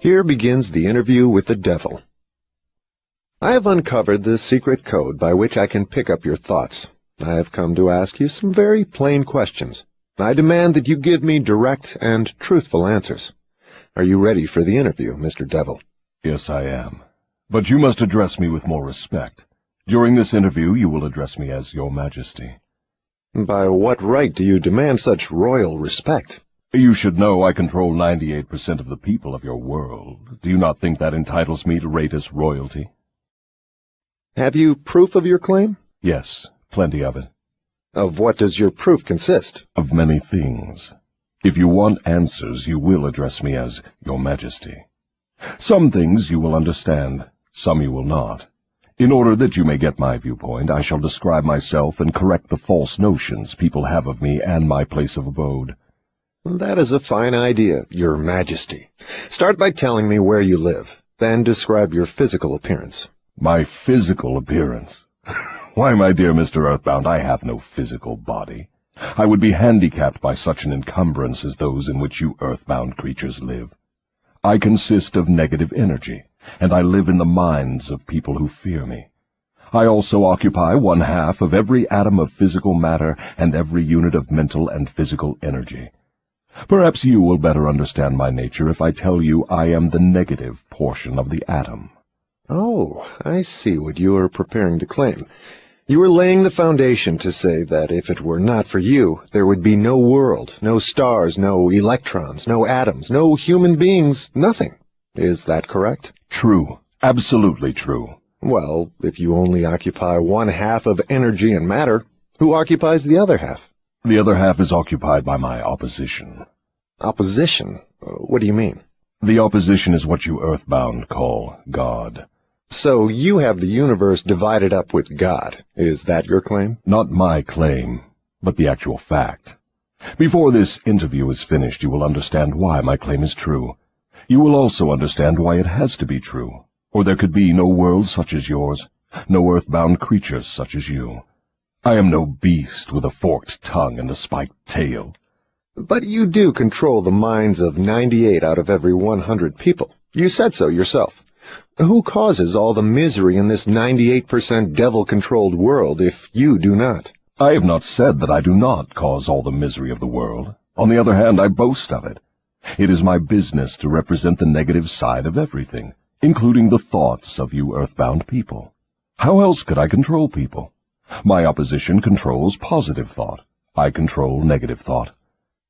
Here begins the interview with the devil. I have uncovered the secret code by which I can pick up your thoughts. I have come to ask you some very plain questions. I demand that you give me direct and truthful answers. Are you ready for the interview, Mr. Devil? Yes, I am. But you must address me with more respect. During this interview, you will address me as Your Majesty. By what right do you demand such royal respect? You should know I control 98% of the people of your world. Do you not think that entitles me to rate as royalty? Have you proof of your claim? Yes, plenty of it. Of what does your proof consist? Of many things. If you want answers, you will address me as Your Majesty. Some things you will understand, some you will not. In order that you may get my viewpoint, I shall describe myself and correct the false notions people have of me and my place of abode. That is a fine idea, Your Majesty. Start by telling me where you live, then describe your physical appearance. My physical appearance? Why, my dear Mr. Earthbound, I have no physical body. I would be handicapped by such an encumbrance as those in which you earthbound creatures live. I consist of negative energy, and I live in the minds of people who fear me. I also occupy 1/2 of every atom of physical matter and every unit of mental and physical energy. Perhaps you will better understand my nature if I tell you I am the negative portion of the atom. Oh, I see what you are preparing to claim. You are laying the foundation to say that if it were not for you, there would be no world, no stars, no electrons, no atoms, no human beings, nothing. Is that correct? True. Absolutely true. Well, if you only occupy 1/2 of energy and matter, who occupies the other half? The other half is occupied by my opposition. Opposition? What do you mean? The opposition is what you earthbound call God. So you have the universe divided up with God. Is that your claim? Not my claim, but the actual fact. Before this interview is finished, you will understand why my claim is true. You will also understand why it has to be true, or there could be no world such as yours, no earthbound creatures such as you. I am no beast with a forked tongue and a spiked tail. But you do control the minds of 98 out of every 100 people. You said so yourself. Who causes all the misery in this 98% devil-controlled world if you do not? I have not said that I do not cause all the misery of the world. On the other hand, I boast of it. It is my business to represent the negative side of everything, including the thoughts of you earthbound people. How else could I control people? My opposition controls positive thought. I control negative thought.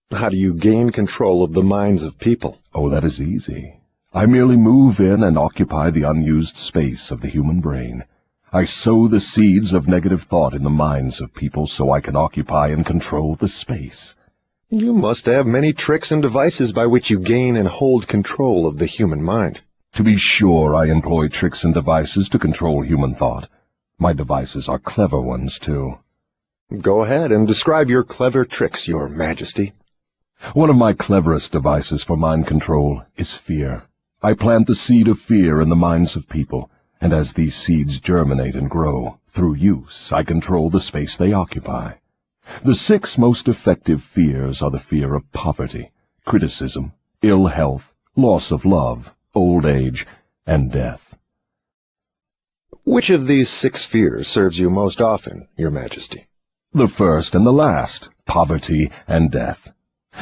How do you gain control of the minds of people? Oh, that is easy. I merely move in and occupy the unused space of the human brain. I sow the seeds of negative thought in the minds of people so I can occupy and control the space. You must have many tricks and devices by which you gain and hold control of the human mind. To be sure, I employ tricks and devices to control human thought. My devices are clever ones, too. Go ahead and describe your clever tricks, Your Majesty. One of my cleverest devices for mind control is fear. I plant the seed of fear in the minds of people, and as these seeds germinate and grow, through use, I control the space they occupy. The 6 most effective fears are the fear of poverty, criticism, ill health, loss of love, old age, and death. Which of these 6 fears serves you most often, Your Majesty? The first and the last, poverty and death.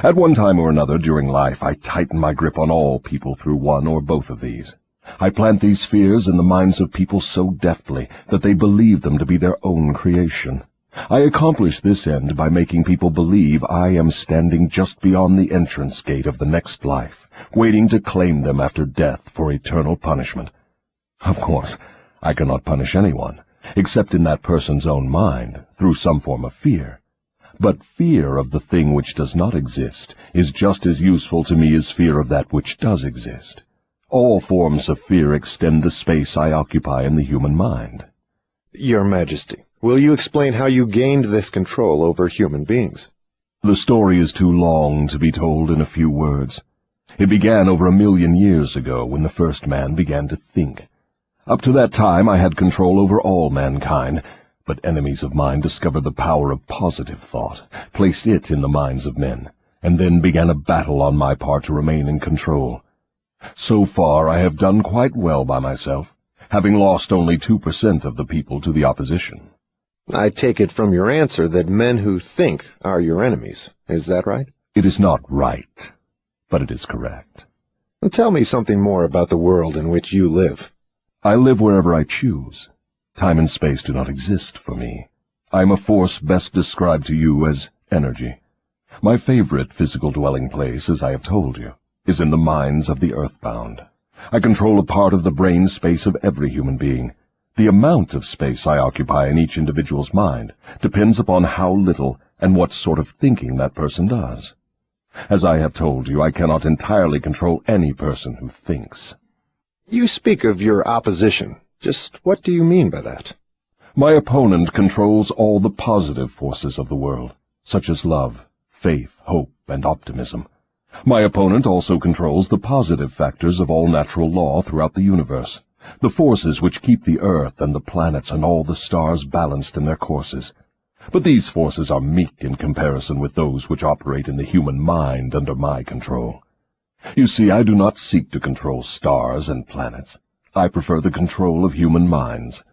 At one time or another during life, I tighten my grip on all people through one or both of these. I plant these fears in the minds of people so deftly that they believe them to be their own creation. I accomplish this end by making people believe I am standing just beyond the entrance gate of the next life, waiting to claim them after death for eternal punishment. Of course, I cannot punish anyone, except in that person's own mind, through some form of fear. But fear of the thing which does not exist is just as useful to me as fear of that which does exist. All forms of fear extend the space I occupy in the human mind. Your Majesty, will you explain how you gained this control over human beings? The story is too long to be told in a few words. It began over 1,000,000 years ago when the first man began to think. Up to that time I had control over all mankind, but enemies of mine discovered the power of positive thought, placed it in the minds of men, and then began a battle on my part to remain in control. So far I have done quite well by myself, having lost only 2% of the people to the opposition. I take it from your answer that men who think are your enemies. Is that right? It is not right, but it is correct. Tell me something more about the world in which you live. I live wherever I choose. Time and space do not exist for me. I am a force best described to you as energy. My favorite physical dwelling place, as I have told you, is in the minds of the earthbound. I control a part of the brain space of every human being. The amount of space I occupy in each individual's mind depends upon how little and what sort of thinking that person does. As I have told you, I cannot entirely control any person who thinks. You speak of your opposition. Just what do you mean by that? My opponent controls all the positive forces of the world, such as love, faith, hope, and optimism. My opponent also controls the positive factors of all natural law throughout the universe, the forces which keep the earth and the planets and all the stars balanced in their courses. But these forces are meek in comparison with those which operate in the human mind under my control. You see, I do not seek to control stars and planets. I prefer the control of human minds.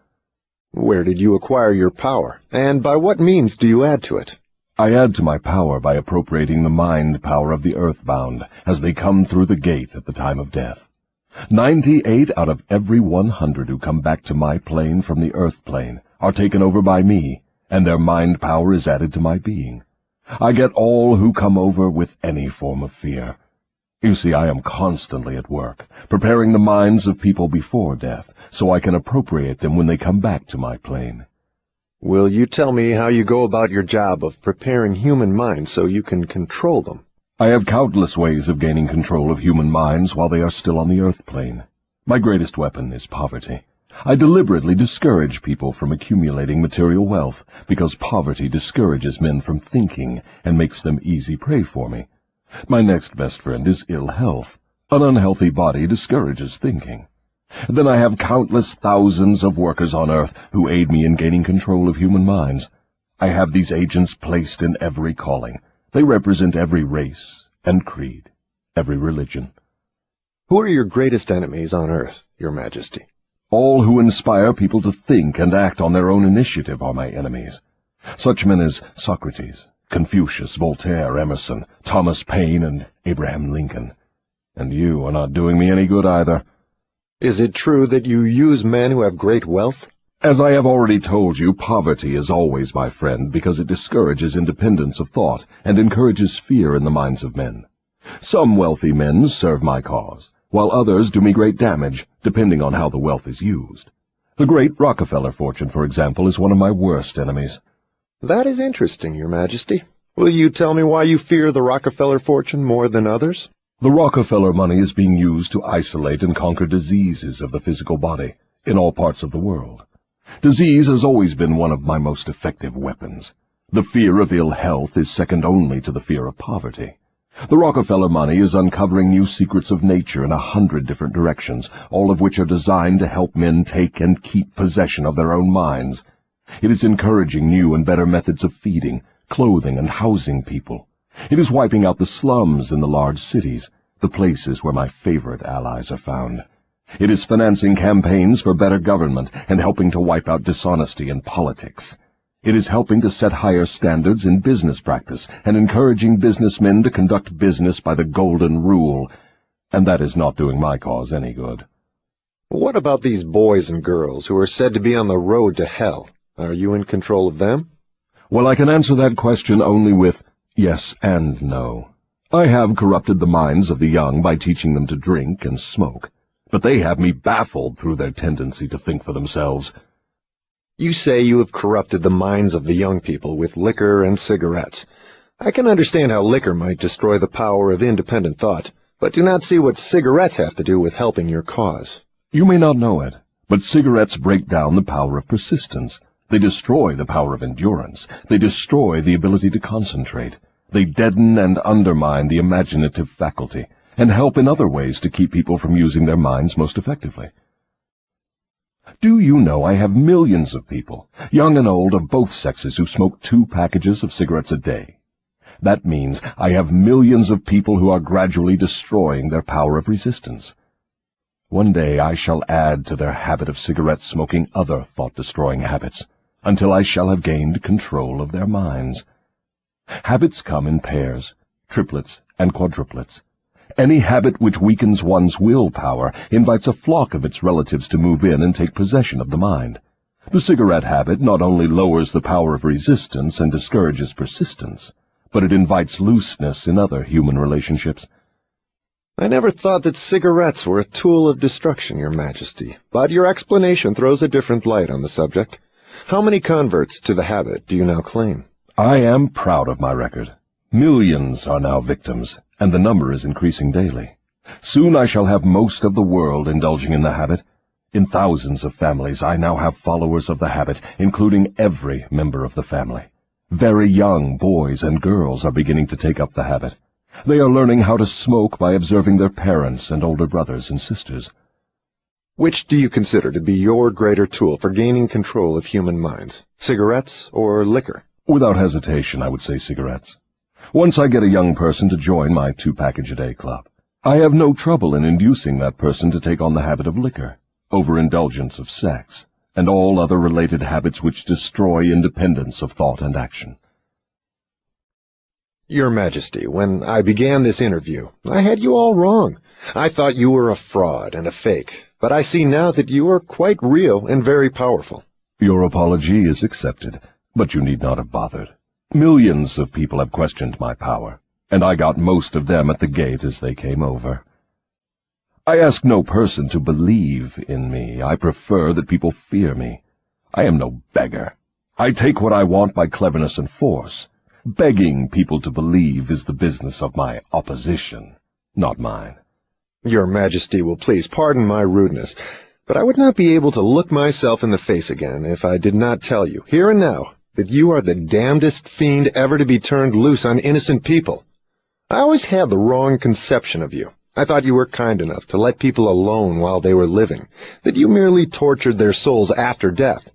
Where did you acquire your power, and by what means do you add to it? I add to my power by appropriating the mind power of the earthbound as they come through the gate at the time of death. 98 out of every 100 who come back to my plane from the earth plane are taken over by me, and their mind power is added to my being. I get all who come over with any form of fear. You see, I am constantly at work, preparing the minds of people before death, so I can appropriate them when they come back to my plane. Will you tell me how you go about your job of preparing human minds so you can control them? I have countless ways of gaining control of human minds while they are still on the earth plane. My greatest weapon is poverty. I deliberately discourage people from accumulating material wealth because poverty discourages men from thinking and makes them easy prey for me. My next best friend is ill health. An unhealthy body discourages thinking. Then I have countless thousands of workers on earth who aid me in gaining control of human minds. I have these agents placed in every calling. They represent every race and creed, every religion. Who are your greatest enemies on earth, Your Majesty? All who inspire people to think and act on their own initiative are my enemies. Such men as Socrates, Confucius, Voltaire, Emerson, Thomas Paine, and Abraham Lincoln. And you are not doing me any good either. Is it true that you use men who have great wealth? As I have already told you, poverty is always my friend because it discourages independence of thought and encourages fear in the minds of men. Some wealthy men serve my cause, while others do me great damage, depending on how the wealth is used. The great Rockefeller fortune, for example, is one of my worst enemies. That is interesting, Your Majesty. Will you tell me why you fear the Rockefeller fortune more than others? The Rockefeller money is being used to isolate and conquer diseases of the physical body in all parts of the world. Disease has always been one of my most effective weapons. The fear of ill health is second only to the fear of poverty. The Rockefeller money is uncovering new secrets of nature in 100 different directions, all of which are designed to help men take and keep possession of their own minds. It is encouraging new and better methods of feeding, clothing, and housing people. It is wiping out the slums in the large cities, the places where my favorite allies are found. It is financing campaigns for better government and helping to wipe out dishonesty in politics. It is helping to set higher standards in business practice and encouraging businessmen to conduct business by the golden rule, and that is not doing my cause any good. What about these boys and girls who are said to be on the road to hell? Are you in control of them? Well, I can answer that question only with yes and no. I have corrupted the minds of the young by teaching them to drink and smoke, but they have me baffled through their tendency to think for themselves. You say you have corrupted the minds of the young people with liquor and cigarettes. I can understand how liquor might destroy the power of independent thought, but do not see what cigarettes have to do with helping your cause. You may not know it, but cigarettes break down the power of persistence. They destroy the power of endurance. They destroy the ability to concentrate. They deaden and undermine the imaginative faculty, and help in other ways to keep people from using their minds most effectively. Do you know I have millions of people, young and old of both sexes, who smoke 2 packages of cigarettes a day? That means I have millions of people who are gradually destroying their power of resistance. One day I shall add to their habit of cigarette-smoking other thought-destroying habits, until I shall have gained control of their minds. Habits come in pairs, triplets, and quadruplets. Any habit which weakens one's willpower invites a flock of its relatives to move in and take possession of the mind. The cigarette habit not only lowers the power of resistance and discourages persistence, but it invites looseness in other human relationships. I never thought that cigarettes were a tool of destruction, Your Majesty, but your explanation throws a different light on the subject. How many converts to the habit do you now claim? I am proud of my record. Millions are now victims, and the number is increasing daily. Soon I shall have most of the world indulging in the habit. In thousands of families I now have followers of the habit, including every member of the family. Very young boys and girls are beginning to take up the habit. They are learning how to smoke by observing their parents and older brothers and sisters. Which do you consider to be your greater tool for gaining control of human minds, cigarettes or liquor? Without hesitation, I would say cigarettes. Once I get a young person to join my 2-package-a-day club, I have no trouble in inducing that person to take on the habit of liquor, overindulgence of sex, and all other related habits which destroy independence of thought and action. Your Majesty, when I began this interview, I had you all wrong. I thought you were a fraud and a fake, but I see now that you are quite real and very powerful. Your apology is accepted, but you need not have bothered. Millions of people have questioned my power, and I got most of them at the gate as they came over. I ask no person to believe in me. I prefer that people fear me. I am no beggar. I take what I want by cleverness and force. Begging people to believe is the business of my opposition, not mine. Your Majesty will please pardon my rudeness, but I would not be able to look myself in the face again if I did not tell you, here and now, that you are the damnedest fiend ever to be turned loose on innocent people. I always had the wrong conception of you. I thought you were kind enough to let people alone while they were living, that you merely tortured their souls after death.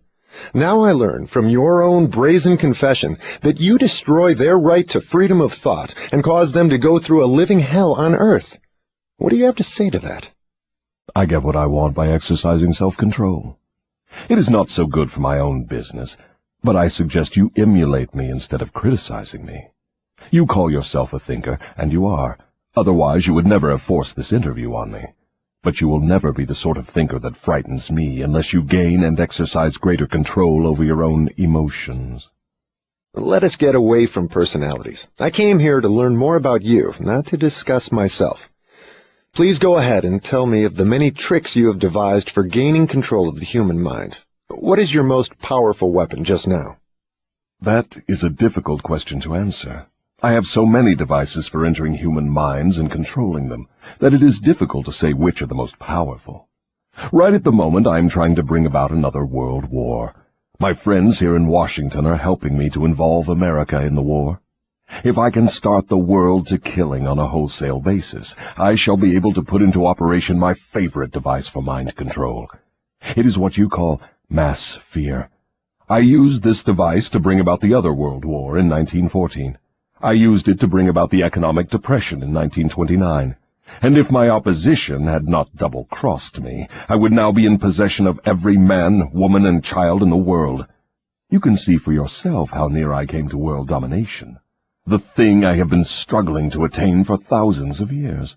Now I learn from your own brazen confession that you destroy their right to freedom of thought and cause them to go through a living hell on earth. What do you have to say to that? I get what I want by exercising self-control. It is not so good for my own business, but I suggest you emulate me instead of criticizing me. You call yourself a thinker, and you are. Otherwise you would never have forced this interview on me. But you will never be the sort of thinker that frightens me unless you gain and exercise greater control over your own emotions. Let us get away from personalities. I came here to learn more about you, not to discuss myself. Please go ahead and tell me of the many tricks you have devised for gaining control of the human mind. What is your most powerful weapon just now? That is a difficult question to answer. I have so many devices for entering human minds and controlling them that it is difficult to say which are the most powerful. Right at the moment I am trying to bring about another world war. My friends here in Washington are helping me to involve America in the war. If I can start the world to killing on a wholesale basis, I shall be able to put into operation my favorite device for mind control. It is what you call mass fear. I used this device to bring about the other world war in 1914. I used it to bring about the economic depression in 1929. And if my opposition had not double-crossed me, I would now be in possession of every man, woman, and child in the world. You can see for yourself how near I came to world domination, the thing I have been struggling to attain for thousands of years.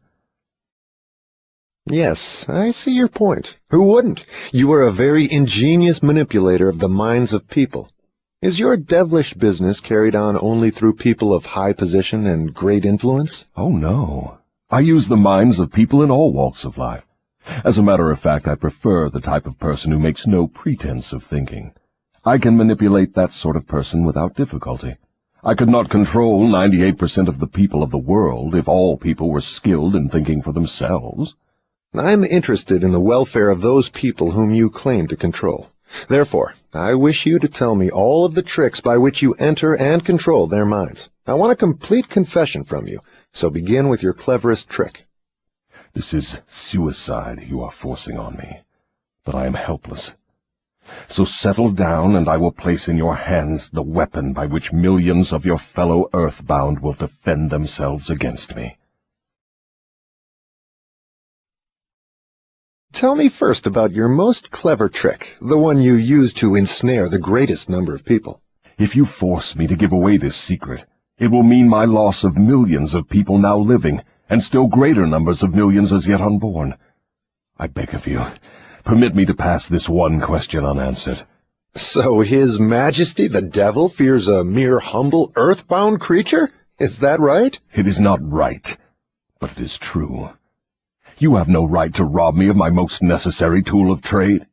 Yes, I see your point. Who wouldn't? You are a very ingenious manipulator of the minds of people. Is your devilish business carried on only through people of high position and great influence? Oh, no. I use the minds of people in all walks of life. As a matter of fact, I prefer the type of person who makes no pretense of thinking. I can manipulate that sort of person without difficulty. I could not control 98% of the people of the world if all people were skilled in thinking for themselves. I'm interested in the welfare of those people whom you claim to control. Therefore, I wish you to tell me all of the tricks by which you enter and control their minds. I want a complete confession from you, so begin with your cleverest trick. This is suicide you are forcing on me, but I am helpless. So settle down, and I will place in your hands the weapon by which millions of your fellow earthbound will defend themselves against me. Tell me first about your most clever trick, the one you use to ensnare the greatest number of people. If you force me to give away this secret, it will mean my loss of millions of people now living, and still greater numbers of millions as yet unborn. I beg of you, permit me to pass this one question unanswered. So His Majesty the Devil fears a mere humble earthbound creature? Is that right? It is not right, but it is true. You have no right to rob me of my most necessary tool of trade.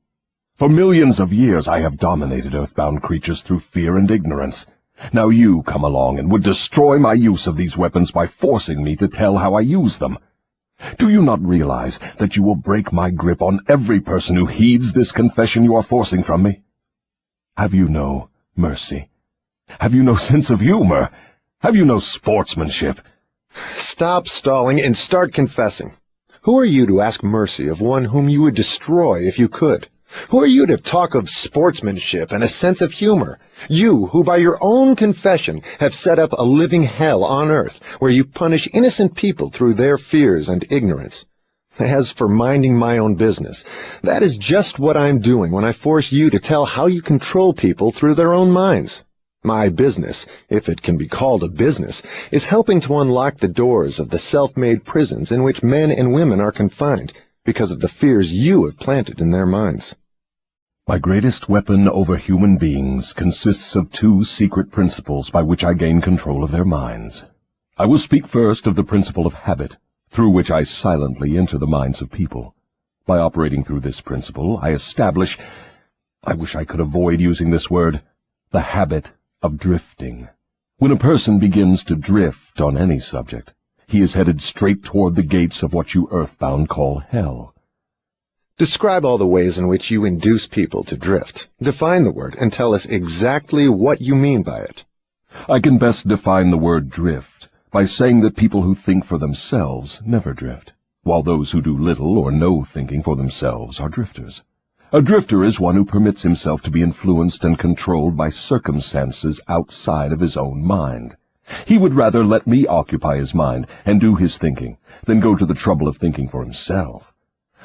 For millions of years I have dominated earthbound creatures through fear and ignorance. Now you come along and would destroy my use of these weapons by forcing me to tell how I use them. Do you not realize that you will break my grip on every person who heeds this confession you are forcing from me? Have you no mercy? Have you no sense of humor? Have you no sportsmanship? Stop stalling and start confessing. Who are you to ask mercy of one whom you would destroy if you could? Who are you to talk of sportsmanship and a sense of humor? You, who by your own confession have set up a living hell on earth, where you punish innocent people through their fears and ignorance. As for minding my own business, that is just what I'm doing when I force you to tell how you control people through their own minds. My business, if it can be called a business, is helping to unlock the doors of the self-made prisons in which men and women are confined because of the fears you have planted in their minds. My greatest weapon over human beings consists of two secret principles by which I gain control of their minds. I will speak first of the principle of habit, through which I silently enter the minds of people. By operating through this principle, I establish, I wish I could avoid using this word, the habit of drifting. When a person begins to drift on any subject, he is headed straight toward the gates of what you earthbound call hell. Describe all the ways in which you induce people to drift. Define the word and tell us exactly what you mean by it. I can best define the word drift by saying that people who think for themselves never drift, while those who do little or no thinking for themselves are drifters. A drifter is one who permits himself to be influenced and controlled by circumstances outside of his own mind. He would rather let me occupy his mind and do his thinking than go to the trouble of thinking for himself.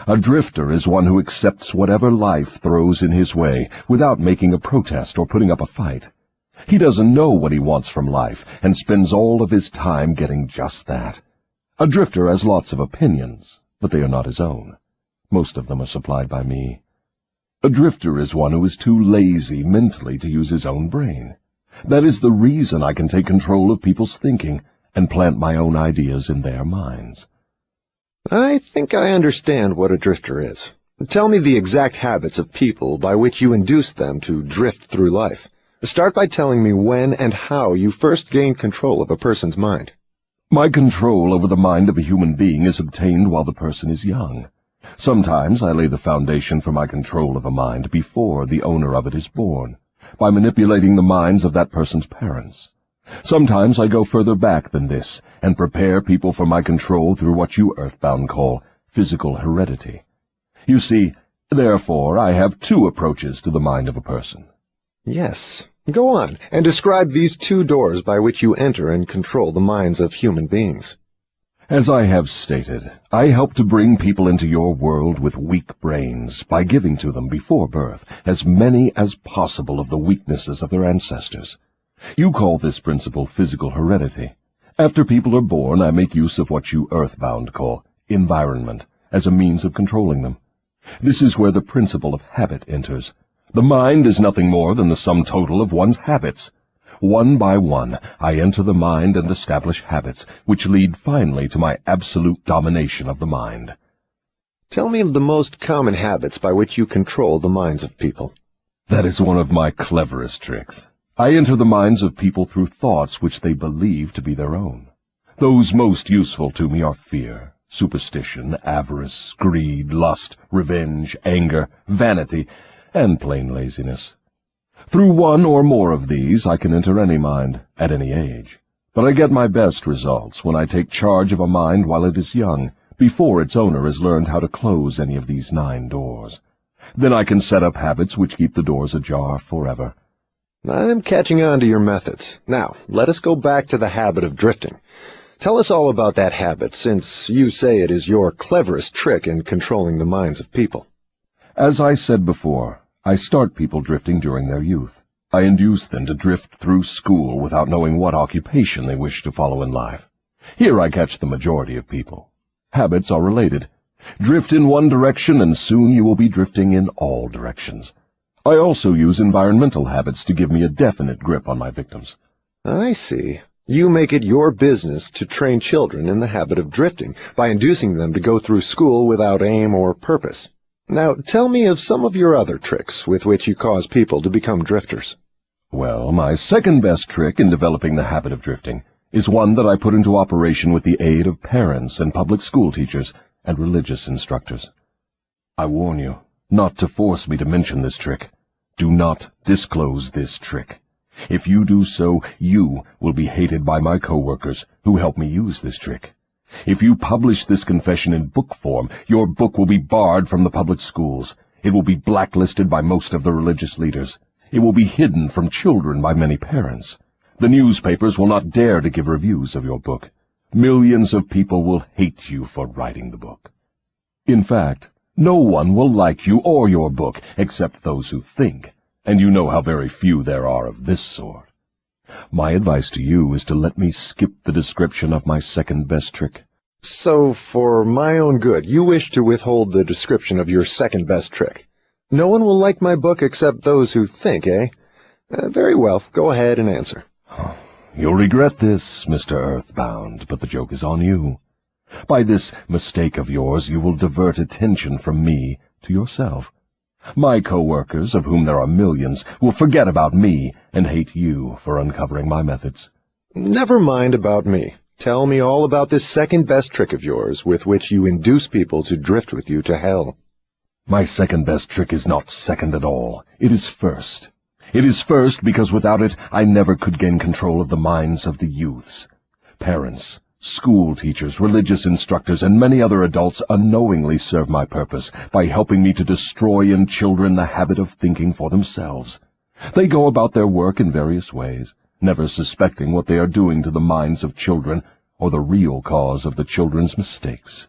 A drifter is one who accepts whatever life throws in his way without making a protest or putting up a fight. He doesn't know what he wants from life and spends all of his time getting just that. A drifter has lots of opinions, but they are not his own. Most of them are supplied by me. A drifter is one who is too lazy mentally to use his own brain. That is the reason I can take control of people's thinking and plant my own ideas in their minds. I think I understand what a drifter is. Tell me the exact habits of people by which you induce them to drift through life. Start by telling me when and how you first gained control of a person's mind. My control over the mind of a human being is obtained while the person is young. Sometimes I lay the foundation for my control of a mind before the owner of it is born, by manipulating the minds of that person's parents. Sometimes I go further back than this and prepare people for my control through what you earthbound call physical heredity. You see, therefore, I have two approaches to the mind of a person. Yes. Go on, and describe these two doors by which you enter and control the minds of human beings. As I have stated, I help to bring people into your world with weak brains by giving to them before birth as many as possible of the weaknesses of their ancestors. You call this principle physical heredity. After people are born, I make use of what you earthbound call environment as a means of controlling them. This is where the principle of habit enters. The mind is nothing more than the sum total of one's habits. One by one, I enter the mind and establish habits, which lead finally to my absolute domination of the mind. Tell me of the most common habits by which you control the minds of people. That is one of my cleverest tricks. I enter the minds of people through thoughts which they believe to be their own. Those most useful to me are fear, superstition, avarice, greed, lust, revenge, anger, vanity, and plain laziness. Through one or more of these I can enter any mind, at any age. But I get my best results when I take charge of a mind while it is young, before its owner has learned how to close any of these 9 doors. Then I can set up habits which keep the doors ajar forever. I'm catching on to your methods. Now, let us go back to the habit of drifting. Tell us all about that habit, since you say it is your cleverest trick in controlling the minds of people. As I said before, I start people drifting during their youth. I induce them to drift through school without knowing what occupation they wish to follow in life. Here I catch the majority of people. Habits are related. Drift in one direction and soon you will be drifting in all directions. I also use environmental habits to give me a definite grip on my victims. I see. You make it your business to train children in the habit of drifting by inducing them to go through school without aim or purpose. Now, tell me of some of your other tricks with which you cause people to become drifters. Well, my second best trick in developing the habit of drifting is one that I put into operation with the aid of parents and public school teachers and religious instructors. I warn you not to force me to mention this trick. Do not disclose this trick. If you do so, you will be hated by my co-workers who help me use this trick. If you publish this confession in book form, your book will be barred from the public schools. It will be blacklisted by most of the religious leaders. It will be hidden from children by many parents. The newspapers will not dare to give reviews of your book. Millions of people will hate you for writing the book. In fact, no one will like you or your book except those who think, and you know how very few there are of this sort. My advice to you is to let me skip the description of my second best trick. So, for my own good, you wish to withhold the description of your second best trick. No one will like my book except those who think, eh? Very well, go ahead and answer. You'll regret this, Mr. Earthbound, but the joke is on you. By this mistake of yours, you will divert attention from me to yourself. My co-workers, of whom there are millions, will forget about me and hate you for uncovering my methods. Never mind about me. Tell me all about this second best trick of yours with which you induce people to drift with you to hell. My second best trick is not second at all. It is first. It is first because without it I never could gain control of the minds of the youths. Parents, school teachers, religious instructors, and many other adults unknowingly serve my purpose by helping me to destroy in children the habit of thinking for themselves. They go about their work in various ways, never suspecting what they are doing to the minds of children or the real cause of the children's mistakes.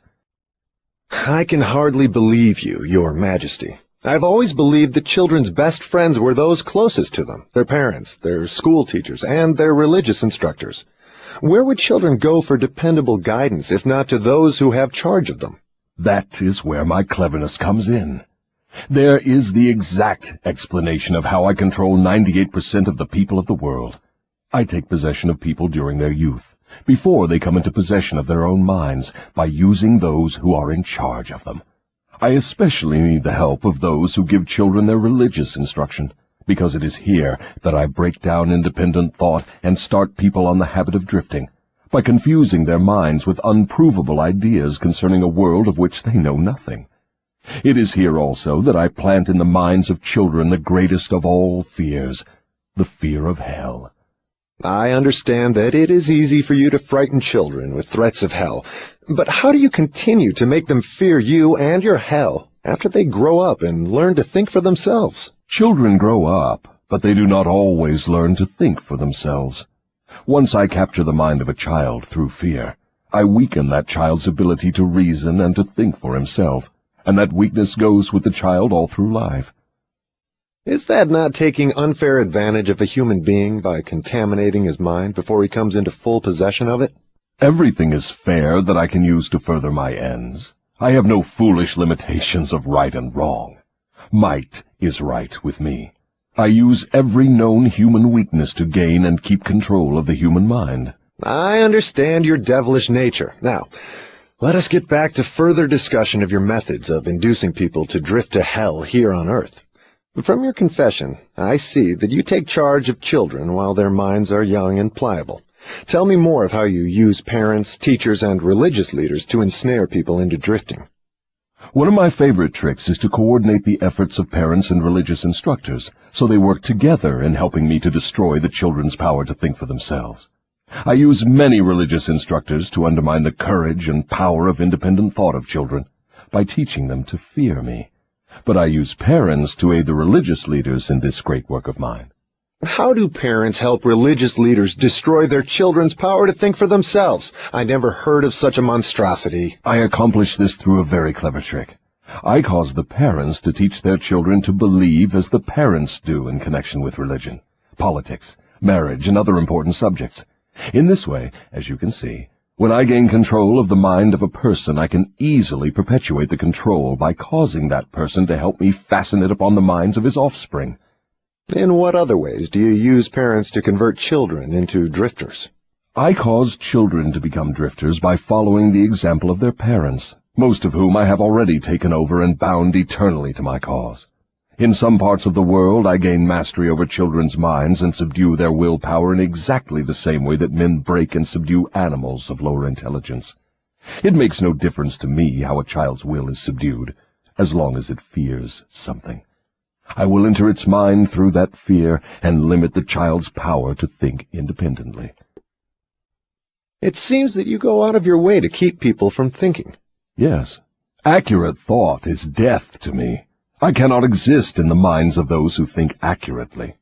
I can hardly believe you, Your Majesty. I've always believed that children's best friends were those closest to them, their parents, their school teachers, and their religious instructors. Where would children go for dependable guidance if not to those who have charge of them? That is where my cleverness comes in. There is the exact explanation of how I control 98% of the people of the world. I take possession of people during their youth, before they come into possession of their own minds, by using those who are in charge of them. I especially need the help of those who give children their religious instruction, because it is here that I break down independent thought and start people on the habit of drifting, by confusing their minds with unprovable ideas concerning a world of which they know nothing. It is here also that I plant in the minds of children the greatest of all fears, the fear of hell. I understand that it is easy for you to frighten children with threats of hell, but how do you continue to make them fear you and your hell after they grow up and learn to think for themselves? Children grow up, but they do not always learn to think for themselves. Once I capture the mind of a child through fear, I weaken that child's ability to reason and to think for himself, and that weakness goes with the child all through life. Is that not taking unfair advantage of a human being by contaminating his mind before he comes into full possession of it? Everything is fair that I can use to further my ends. I have no foolish limitations of right and wrong. Might is right with me. I use every known human weakness to gain and keep control of the human mind. I understand your devilish nature. Now, let us get back to further discussion of your methods of inducing people to drift to hell here on earth. From your confession, I see that you take charge of children while their minds are young and pliable. Tell me more of how you use parents, teachers, and religious leaders to ensnare people into drifting. One of my favorite tricks is to coordinate the efforts of parents and religious instructors, so they work together in helping me to destroy the children's power to think for themselves. I use many religious instructors to undermine the courage and power of independent thought of children by teaching them to fear me. But I use parents to aid the religious leaders in this great work of mine. How do parents help religious leaders destroy their children's power to think for themselves? I never heard of such a monstrosity. I accomplish this through a very clever trick. I cause the parents to teach their children to believe as the parents do in connection with religion, politics, marriage, and other important subjects. In this way, as you can see, when I gain control of the mind of a person, I can easily perpetuate the control by causing that person to help me fasten it upon the minds of his offspring. In what other ways do you use parents to convert children into drifters? I cause children to become drifters by following the example of their parents, most of whom I have already taken over and bound eternally to my cause. In some parts of the world I gain mastery over children's minds and subdue their willpower in exactly the same way that men break and subdue animals of lower intelligence. It makes no difference to me how a child's will is subdued, as long as it fears something. I will enter its mind through that fear and limit the child's power to think independently. It seems that you go out of your way to keep people from thinking. Yes, accurate thought is death to me. I cannot exist in the minds of those who think accurately.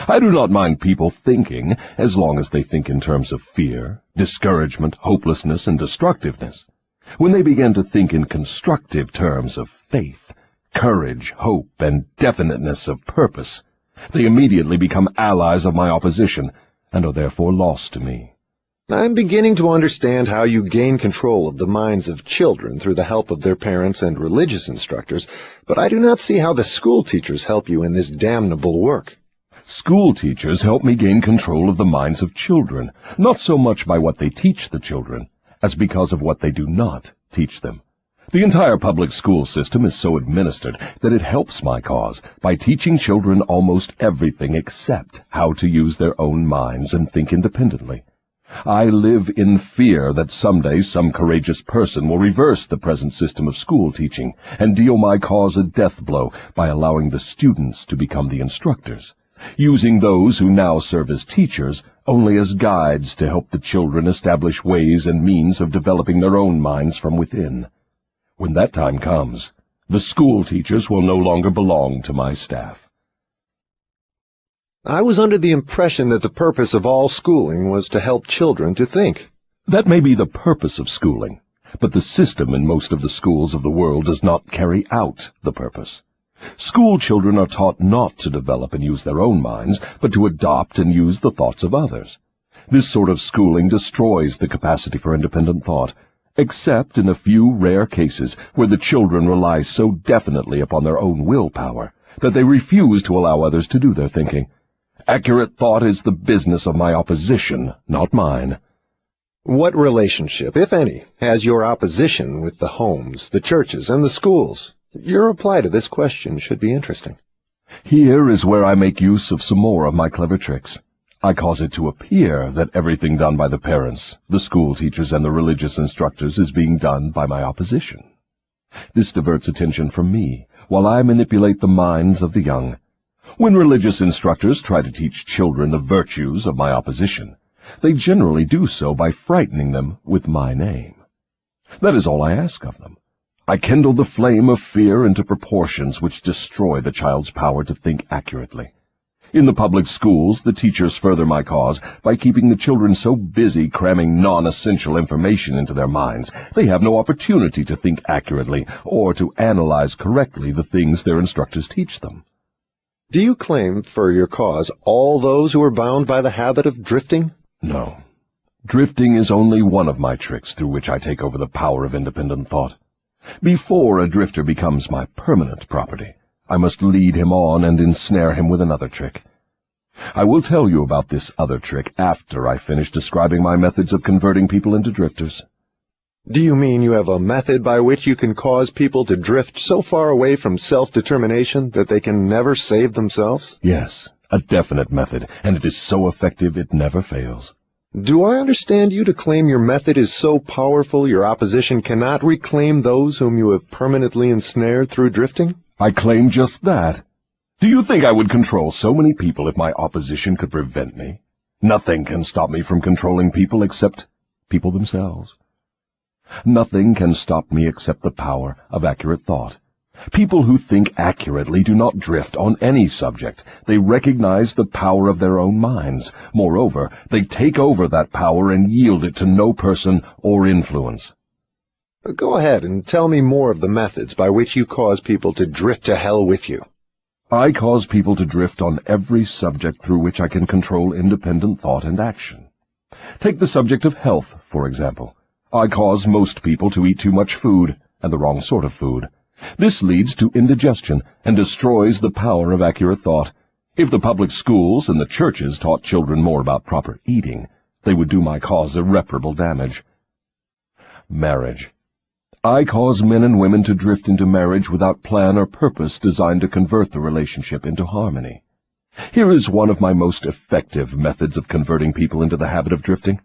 I do not mind people thinking, as long as they think in terms of fear, discouragement, hopelessness, and destructiveness. When they begin to think in constructive terms of faith, courage, hope, and definiteness of purpose, they immediately become allies of my opposition, and are therefore lost to me. I'm beginning to understand how you gain control of the minds of children through the help of their parents and religious instructors, but I do not see how the school teachers help you in this damnable work. School teachers help me gain control of the minds of children, not so much by what they teach the children, as because of what they do not teach them. The entire public school system is so administered that it helps my cause by teaching children almost everything except how to use their own minds and think independently. I live in fear that someday some courageous person will reverse the present system of school teaching and deal my cause a death blow by allowing the students to become the instructors, using those who now serve as teachers only as guides to help the children establish ways and means of developing their own minds from within. When that time comes, the school teachers will no longer belong to my staff. I was under the impression that the purpose of all schooling was to help children to think. That may be the purpose of schooling, but the system in most of the schools of the world does not carry out the purpose. School children are taught not to develop and use their own minds, but to adopt and use the thoughts of others. This sort of schooling destroys the capacity for independent thought, except in a few rare cases where the children rely so definitely upon their own willpower that they refuse to allow others to do their thinking. Accurate thought is the business of my opposition, not mine. What relationship, if any, has your opposition with the homes, the churches, and the schools? Your reply to this question should be interesting. Here is where I make use of some more of my clever tricks. I cause it to appear that everything done by the parents, the school teachers, and the religious instructors is being done by my opposition. This diverts attention from me, while I manipulate the minds of the young. When religious instructors try to teach children the virtues of my opposition, they generally do so by frightening them with my name. That is all I ask of them. I kindle the flame of fear into proportions which destroy the child's power to think accurately. In the public schools, the teachers further my cause by keeping the children so busy cramming non-essential information into their minds, they have no opportunity to think accurately or to analyze correctly the things their instructors teach them. Do you claim for your cause all those who are bound by the habit of drifting? No. Drifting is only one of my tricks through which I take over the power of independent thought. Before a drifter becomes my permanent property, I must lead him on and ensnare him with another trick. I will tell you about this other trick after I finish describing my methods of converting people into drifters. Do you mean you have a method by which you can cause people to drift so far away from self-determination that they can never save themselves? Yes, a definite method, and it is so effective it never fails. Do I understand you to claim your method is so powerful your opposition cannot reclaim those whom you have permanently ensnared through drifting? I claim just that. Do you think I would control so many people if my opposition could prevent me? Nothing can stop me from controlling people except people themselves. Nothing can stop me except the power of accurate thought, People who think accurately do not drift on any subject. They recognize the power of their own minds. Moreover, they take over that power and yield it to no person or influence. Go ahead and tell me more of the methods by which you cause people to drift to hell with you. I cause people to drift on every subject through which I can control independent thought and action. Take the subject of health, for example. I cause most people to eat too much food, and the wrong sort of food. This leads to indigestion and destroys the power of accurate thought. If the public schools and the churches taught children more about proper eating, they would do my cause irreparable damage. Marriage. I cause men and women to drift into marriage without plan or purpose designed to convert the relationship into harmony. Here is one of my most effective methods of converting people into the habit of drifting.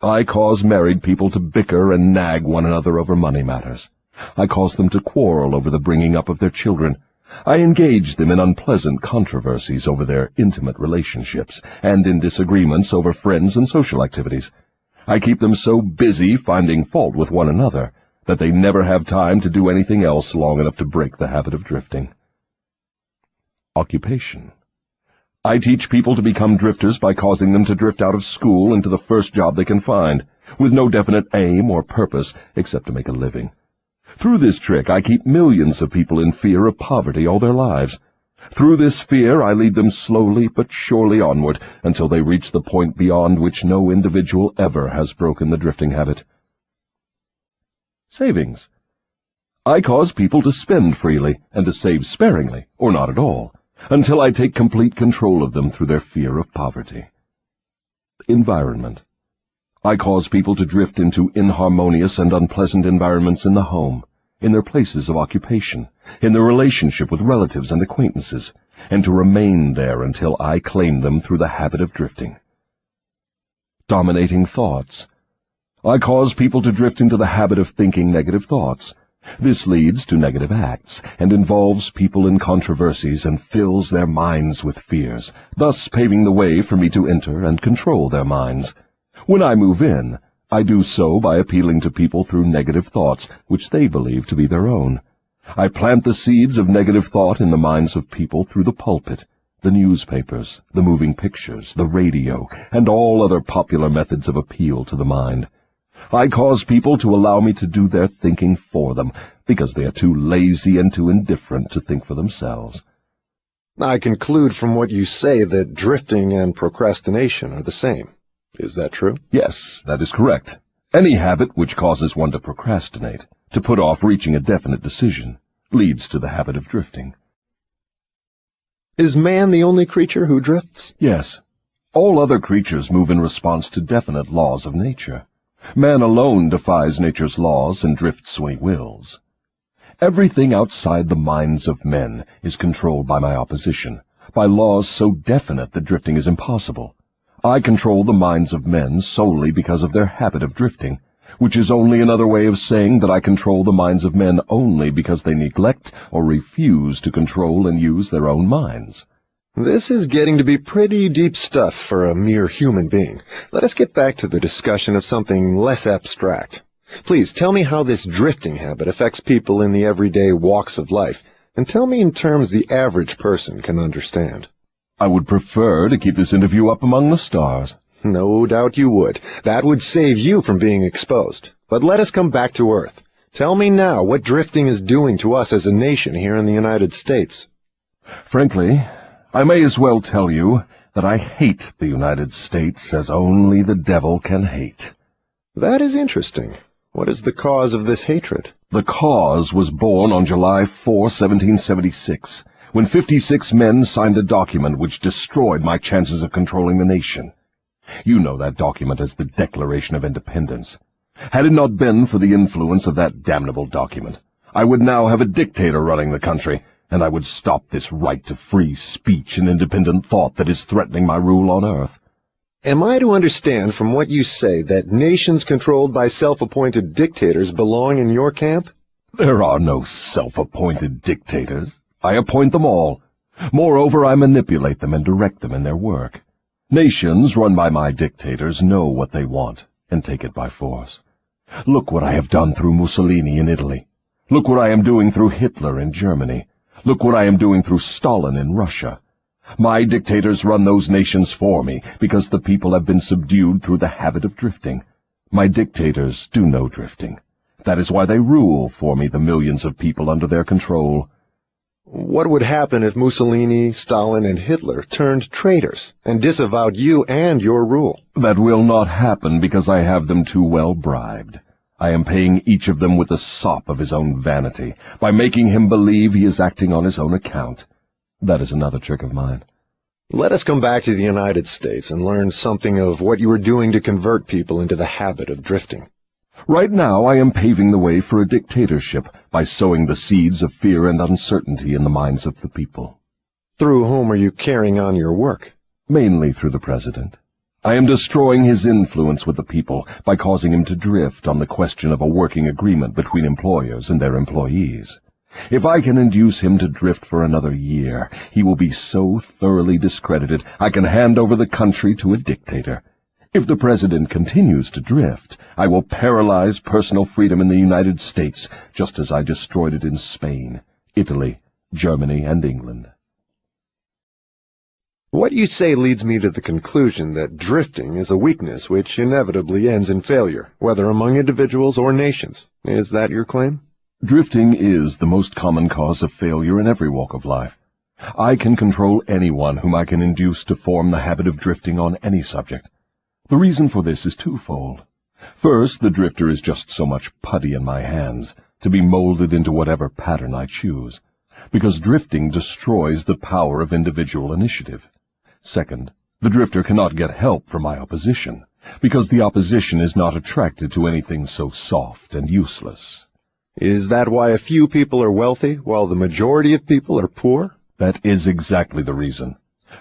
I cause married people to bicker and nag one another over money matters. I cause them to quarrel over the bringing up of their children. I engage them in unpleasant controversies over their intimate relationships and in disagreements over friends and social activities. I keep them so busy finding fault with one another that they never have time to do anything else long enough to break the habit of drifting. Occupation. I teach people to become drifters by causing them to drift out of school into the first job they can find, with no definite aim or purpose except to make a living. Through this trick, I keep millions of people in fear of poverty all their lives. Through this fear, I lead them slowly but surely onward until they reach the point beyond which no individual ever has broken the drifting habit. Savings. I cause people to spend freely and to save sparingly, or not at all, until I take complete control of them through their fear of poverty. Environment. I cause people to drift into inharmonious and unpleasant environments in the home, in their places of occupation, in their relationship with relatives and acquaintances, and to remain there until I claim them through the habit of drifting. Dominating thoughts. I cause people to drift into the habit of thinking negative thoughts. This leads to negative acts, and involves people in controversies and fills their minds with fears, thus paving the way for me to enter and control their minds. When I move in, I do so by appealing to people through negative thoughts, which they believe to be their own. I plant the seeds of negative thought in the minds of people through the pulpit, the newspapers, the moving pictures, the radio, and all other popular methods of appeal to the mind. I cause people to allow me to do their thinking for them, because they are too lazy and too indifferent to think for themselves. I conclude from what you say that drifting and procrastination are the same. Is that true? Yes, that is correct. Any habit which causes one to procrastinate, to put off reaching a definite decision, leads to the habit of drifting. Is man the only creature who drifts? Yes. All other creatures move in response to definite laws of nature. Man alone defies nature's laws and drifts when he wills. Everything outside the minds of men is controlled by my opposition, by laws so definite that drifting is impossible. I control the minds of men solely because of their habit of drifting, which is only another way of saying that I control the minds of men only because they neglect or refuse to control and use their own minds. This is getting to be pretty deep stuff for a mere human being. Let us get back to the discussion of something less abstract. Please tell me how this drifting habit affects people in the everyday walks of life, and tell me in terms the average person can understand. I would prefer to keep this interview up among the stars. No doubt you would. That would save you from being exposed. But let us come back to Earth. Tell me now what drifting is doing to us as a nation here in the United States. Frankly, I may as well tell you that I hate the United States as only the devil can hate. That is interesting. What is the cause of this hatred? The cause was born on July 4, 1776, when 56 men signed a document which destroyed my chances of controlling the nation. You know that document as the Declaration of Independence. Had it not been for the influence of that damnable document, I would now have a dictator running the country, and I would stop this right to free speech and independent thought that is threatening my rule on earth. Am I to understand from what you say that nations controlled by self-appointed dictators belong in your camp? There are no self-appointed dictators. I appoint them all. Moreover, I manipulate them and direct them in their work. Nations run by my dictators know what they want and take it by force. Look what I have done through Mussolini in Italy. Look what I am doing through Hitler in Germany. Look what I am doing through Stalin in Russia. My dictators run those nations for me because the people have been subdued through the habit of drifting. My dictators do no drifting. That is why they rule for me the millions of people under their control. What would happen if Mussolini, Stalin, and Hitler turned traitors and disavowed you and your rule? That will not happen because I have them too well bribed. I am paying each of them with the sop of his own vanity, by making him believe he is acting on his own account. That is another trick of mine. Let us come back to the United States and learn something of what you are doing to convert people into the habit of drifting. Right now I am paving the way for a dictatorship by sowing the seeds of fear and uncertainty in the minds of the people. Through whom are you carrying on your work? Mainly through the president. I am destroying his influence with the people by causing him to drift on the question of a working agreement between employers and their employees. If I can induce him to drift for another year, he will be so thoroughly discredited I can hand over the country to a dictator. If the president continues to drift, I will paralyze personal freedom in the United States, just as I destroyed it in Spain, Italy, Germany, and England. What you say leads me to the conclusion that drifting is a weakness which inevitably ends in failure, whether among individuals or nations. Is that your claim? Drifting is the most common cause of failure in every walk of life. I can control anyone whom I can induce to form the habit of drifting on any subject. The reason for this is twofold. First, the drifter is just so much putty in my hands, to be molded into whatever pattern I choose, because drifting destroys the power of individual initiative. Second, the drifter cannot get help from my opposition, because the opposition is not attracted to anything so soft and useless. Is that why a few people are wealthy, while the majority of people are poor? That is exactly the reason.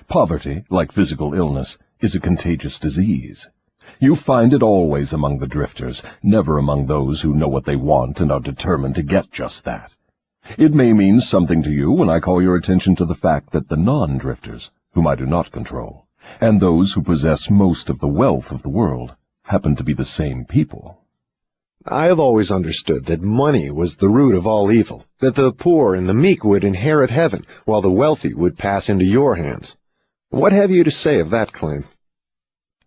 Poverty, like physical illness, is a contagious disease. You find it always among the drifters, never among those who know what they want and are determined to get just that. It may mean something to you when I call your attention to the fact that the non-drifters, whom I do not control, and those who possess most of the wealth of the world, happen to be the same people. I have always understood that money was the root of all evil, that the poor and the meek would inherit heaven, while the wealthy would pass into your hands. What have you to say of that claim?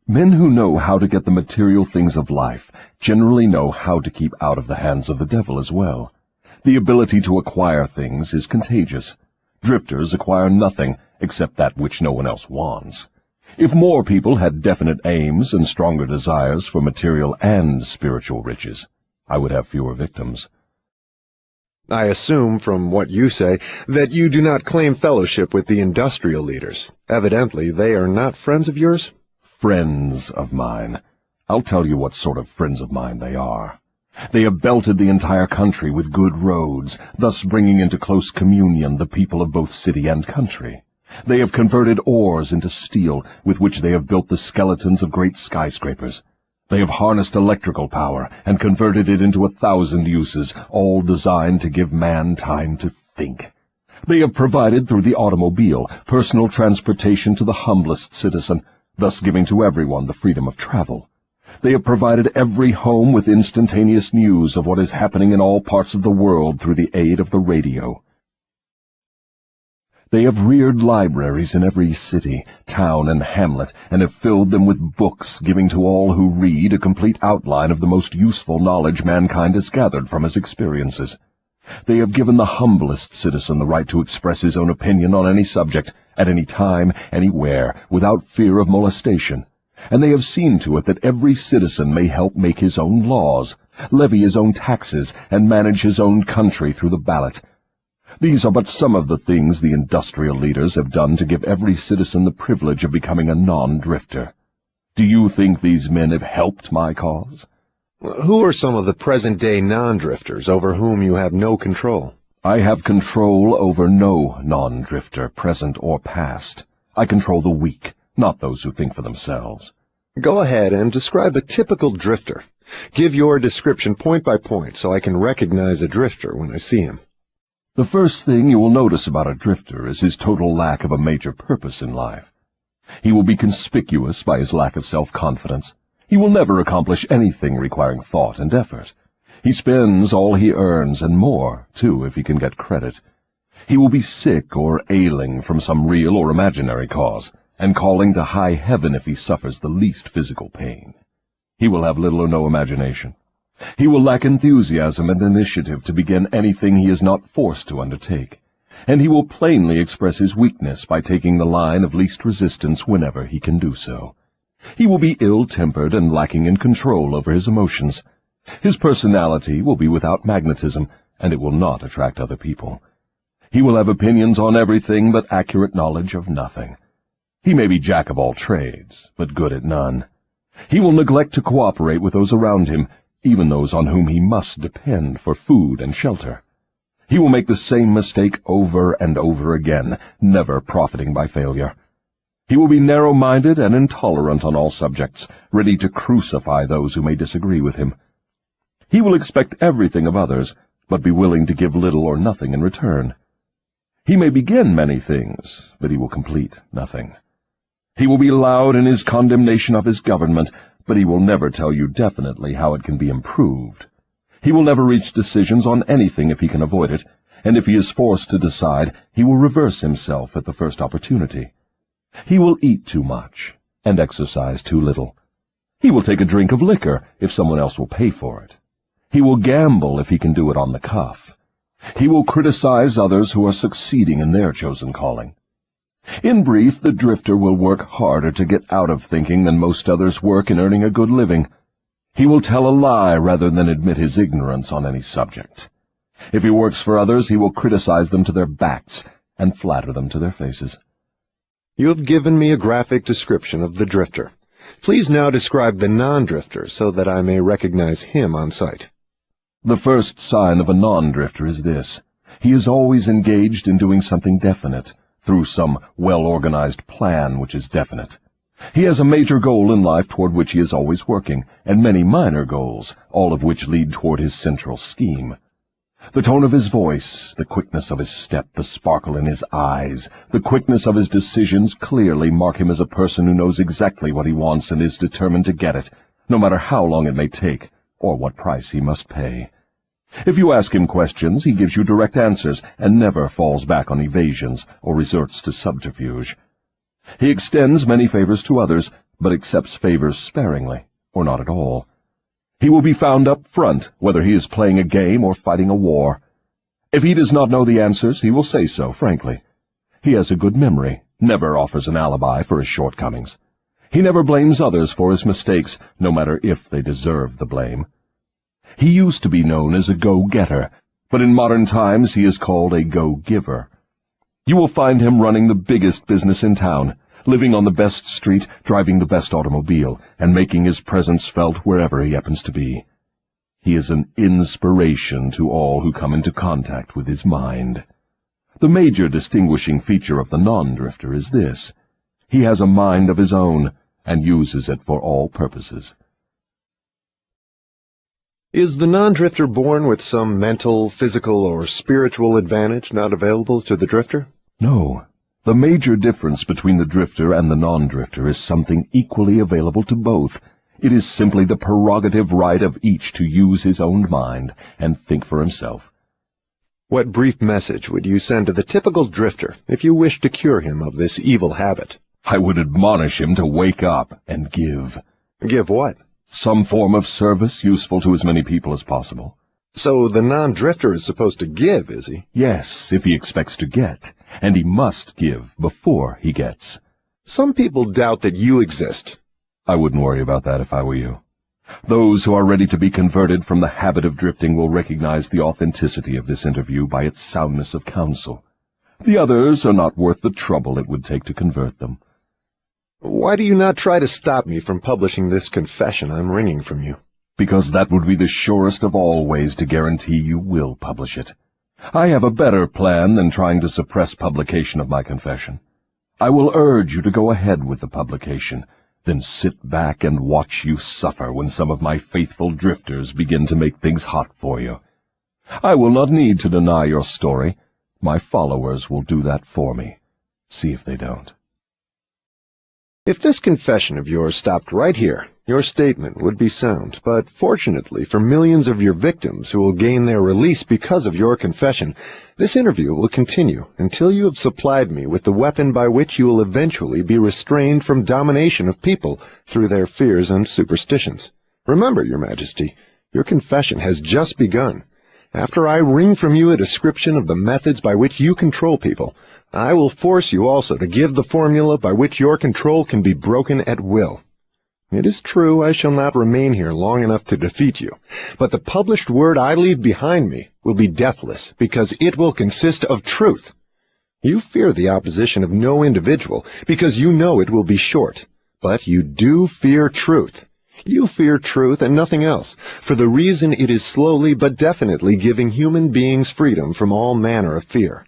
Men who know how to get the material things of life generally know how to keep out of the hands of the devil as well. The ability to acquire things is contagious. Drifters acquire nothing except that which no one else wants. If more people had definite aims and stronger desires for material and spiritual riches, I would have fewer victims. I assume, from what you say, that you do not claim fellowship with the industrial leaders. Evidently, they are not friends of yours? Friends of mine. I'll tell you what sort of friends of mine they are. They have belted the entire country with good roads, thus bringing into close communion the people of both city and country. They have converted ores into steel, with which they have built the skeletons of great skyscrapers. They have harnessed electrical power and converted it into 1,000 uses, all designed to give man time to think. They have provided through the automobile personal transportation to the humblest citizen, thus giving to everyone the freedom of travel. They have provided every home with instantaneous news of what is happening in all parts of the world through the aid of the radio. They have reared libraries in every city, town, and hamlet, and have filled them with books, giving to all who read a complete outline of the most useful knowledge mankind has gathered from his experiences. They have given the humblest citizen the right to express his own opinion on any subject, at any time, anywhere, without fear of molestation. And they have seen to it that every citizen may help make his own laws, levy his own taxes, and manage his own country through the ballot. These are but some of the things the industrial leaders have done to give every citizen the privilege of becoming a non-drifter. Do you think these men have helped my cause? Who are some of the present-day non-drifters over whom you have no control? I have control over no non-drifter, present or past. I control the weak, not those who think for themselves. Go ahead and describe a typical drifter. Give your description point by point so I can recognize a drifter when I see him. The first thing you will notice about a drifter is his total lack of a major purpose in life. He will be conspicuous by his lack of self-confidence. He will never accomplish anything requiring thought and effort. He spends all he earns, and more, too, if he can get credit. He will be sick or ailing from some real or imaginary cause, and calling to high heaven if he suffers the least physical pain. He will have little or no imagination. He will lack enthusiasm and initiative to begin anything he is not forced to undertake, and he will plainly express his weakness by taking the line of least resistance whenever he can do so. He will be ill-tempered and lacking in control over his emotions. His personality will be without magnetism, and it will not attract other people. He will have opinions on everything but accurate knowledge of nothing. He may be jack of all trades, but good at none. He will neglect to cooperate with those around him, even those on whom he must depend for food and shelter. He will make the same mistake over and over again, never profiting by failure. He will be narrow-minded and intolerant on all subjects, ready to crucify those who may disagree with him. He will expect everything of others, but be willing to give little or nothing in return. He may begin many things, but he will complete nothing. He will be loud in his condemnation of his government, but he will never tell you definitely how it can be improved. He will never reach decisions on anything if he can avoid it, and if he is forced to decide, he will reverse himself at the first opportunity. He will eat too much and exercise too little. He will take a drink of liquor if someone else will pay for it. He will gamble if he can do it on the cuff. He will criticize others who are succeeding in their chosen calling. In brief, the drifter will work harder to get out of thinking than most others work in earning a good living. He will tell a lie rather than admit his ignorance on any subject. If he works for others, he will criticize them to their backs and flatter them to their faces. You have given me a graphic description of the drifter. Please now describe the non-drifter so that I may recognize him on sight. The first sign of a non-drifter is this. He is always engaged in doing something definite, through some well-organized plan which is definite. He has a major goal in life toward which he is always working, and many minor goals, all of which lead toward his central scheme. The tone of his voice, the quickness of his step, the sparkle in his eyes, the quickness of his decisions clearly mark him as a person who knows exactly what he wants and is determined to get it, no matter how long it may take, or what price he must pay. If you ask him questions, he gives you direct answers and never falls back on evasions or resorts to subterfuge. He extends many favors to others, but accepts favors sparingly, or not at all. He will be found up front, whether he is playing a game or fighting a war. If he does not know the answers, he will say so, frankly. He has a good memory, never offers an alibi for his shortcomings. He never blames others for his mistakes, no matter if they deserve the blame. He used to be known as a go-getter, but in modern times he is called a go-giver. You will find him running the biggest business in town, living on the best street, driving the best automobile, and making his presence felt wherever he happens to be. He is an inspiration to all who come into contact with his mind. The major distinguishing feature of the non-drifter is this. He has a mind of his own, and uses it for all purposes. Is the non-drifter born with some mental, physical, or spiritual advantage not available to the drifter? No. The major difference between the drifter and the non-drifter is something equally available to both. It is simply the prerogative right of each to use his own mind and think for himself. What brief message would you send to the typical drifter if you wished to cure him of this evil habit? I would admonish him to wake up and give. Give what? Some form of service useful to as many people as possible. So the non-drifter is supposed to give, is he? Yes, if he expects to get, and he must give before he gets. Some people doubt that you exist. I wouldn't worry about that if I were you. Those who are ready to be converted from the habit of drifting will recognize the authenticity of this interview by its soundness of counsel. The others are not worth the trouble it would take to convert them. Why do you not try to stop me from publishing this confession I'm wringing from you? Because that would be the surest of all ways to guarantee you will publish it. I have a better plan than trying to suppress publication of my confession. I will urge you to go ahead with the publication, then sit back and watch you suffer when some of my faithful drifters begin to make things hot for you. I will not need to deny your story. My followers will do that for me. See if they don't. If this confession of yours stopped right here, Your statement would be sound, but fortunately for millions of your victims who will gain their release because of your confession, this interview will continue until you have supplied me with the weapon by which you will eventually be restrained from domination of people through their fears and superstitions. Remember, Your Majesty, your confession has just begun. After I wring from you a description of the methods by which you control people, I will force you also to give the formula by which your control can be broken at will. It is true I shall not remain here long enough to defeat you, but the published word I leave behind me will be deathless because it will consist of truth. You fear the opposition of no individual because you know it will be short, but you do fear truth. You fear truth and nothing else, for the reason it is slowly but definitely giving human beings freedom from all manner of fear.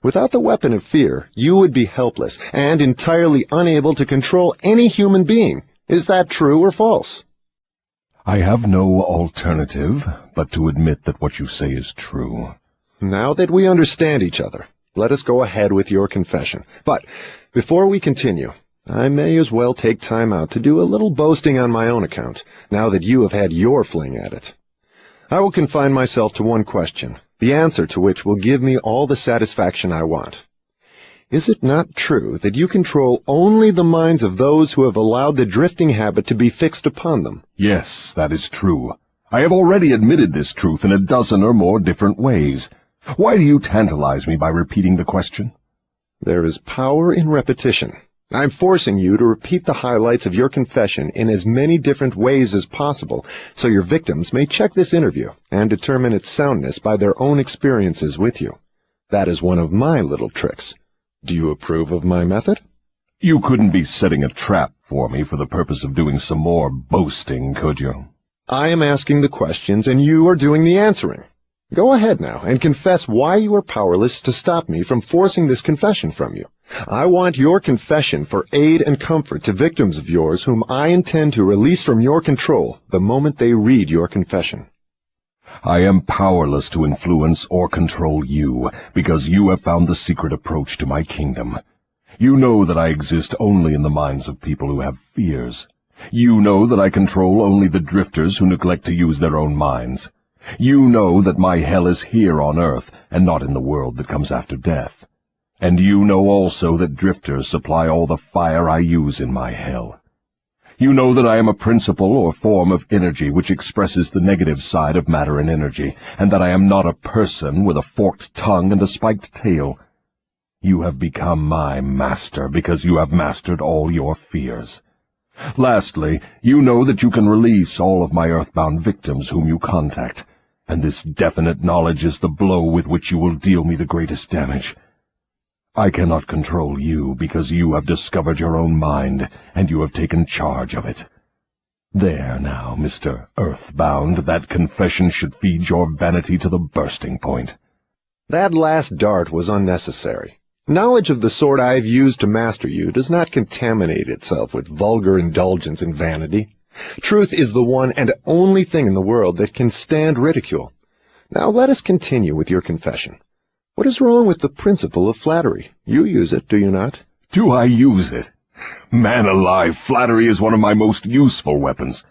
Without the weapon of fear, you would be helpless and entirely unable to control any human being. Is that true or false? I have no alternative but to admit that what you say is true. Now that we understand each other, let us go ahead with your confession. But before we continue, I may as well take time out to do a little boasting on my own account, now that you have had your fling at it. I will confine myself to one question, the answer to which will give me all the satisfaction I want. Is it not true that you control only the minds of those who have allowed the drifting habit to be fixed upon them? Yes, that is true. I have already admitted this truth in a dozen or more different ways. Why do you tantalize me by repeating the question? There is power in repetition. I'm forcing you to repeat the highlights of your confession in as many different ways as possible, so your victims may check this interview and determine its soundness by their own experiences with you. That is one of my little tricks. Do you approve of my method? You couldn't be setting a trap for me for the purpose of doing some more boasting, could you? I am asking the questions and you are doing the answering. Go ahead now and confess why you are powerless to stop me from forcing this confession from you. I want your confession for aid and comfort to victims of yours whom I intend to release from your control the moment they read your confession. I am powerless to influence or control you, because you have found the secret approach to my kingdom. You know that I exist only in the minds of people who have fears. You know that I control only the drifters who neglect to use their own minds. You know that my hell is here on earth, and not in the world that comes after death. And you know also that drifters supply all the fire I use in my hell. You know that I am a principle or form of energy which expresses the negative side of matter and energy, and that I am not a person with a forked tongue and a spiked tail. You have become my master because you have mastered all your fears. Lastly, you know that you can release all of my earthbound victims whom you contact, and this definite knowledge is the blow with which you will deal me the greatest damage. I cannot control you because you have discovered your own mind, and you have taken charge of it. There now, Mr. Earthbound, that confession should feed your vanity to the bursting point. That last dart was unnecessary. Knowledge of the sort I have used to master you does not contaminate itself with vulgar indulgence and vanity. Truth is the one and only thing in the world that can stand ridicule. Now let us continue with your confession. What is wrong with the principle of flattery? You use it, do you not? Do I use it? Man alive, flattery is one of my most useful weapons.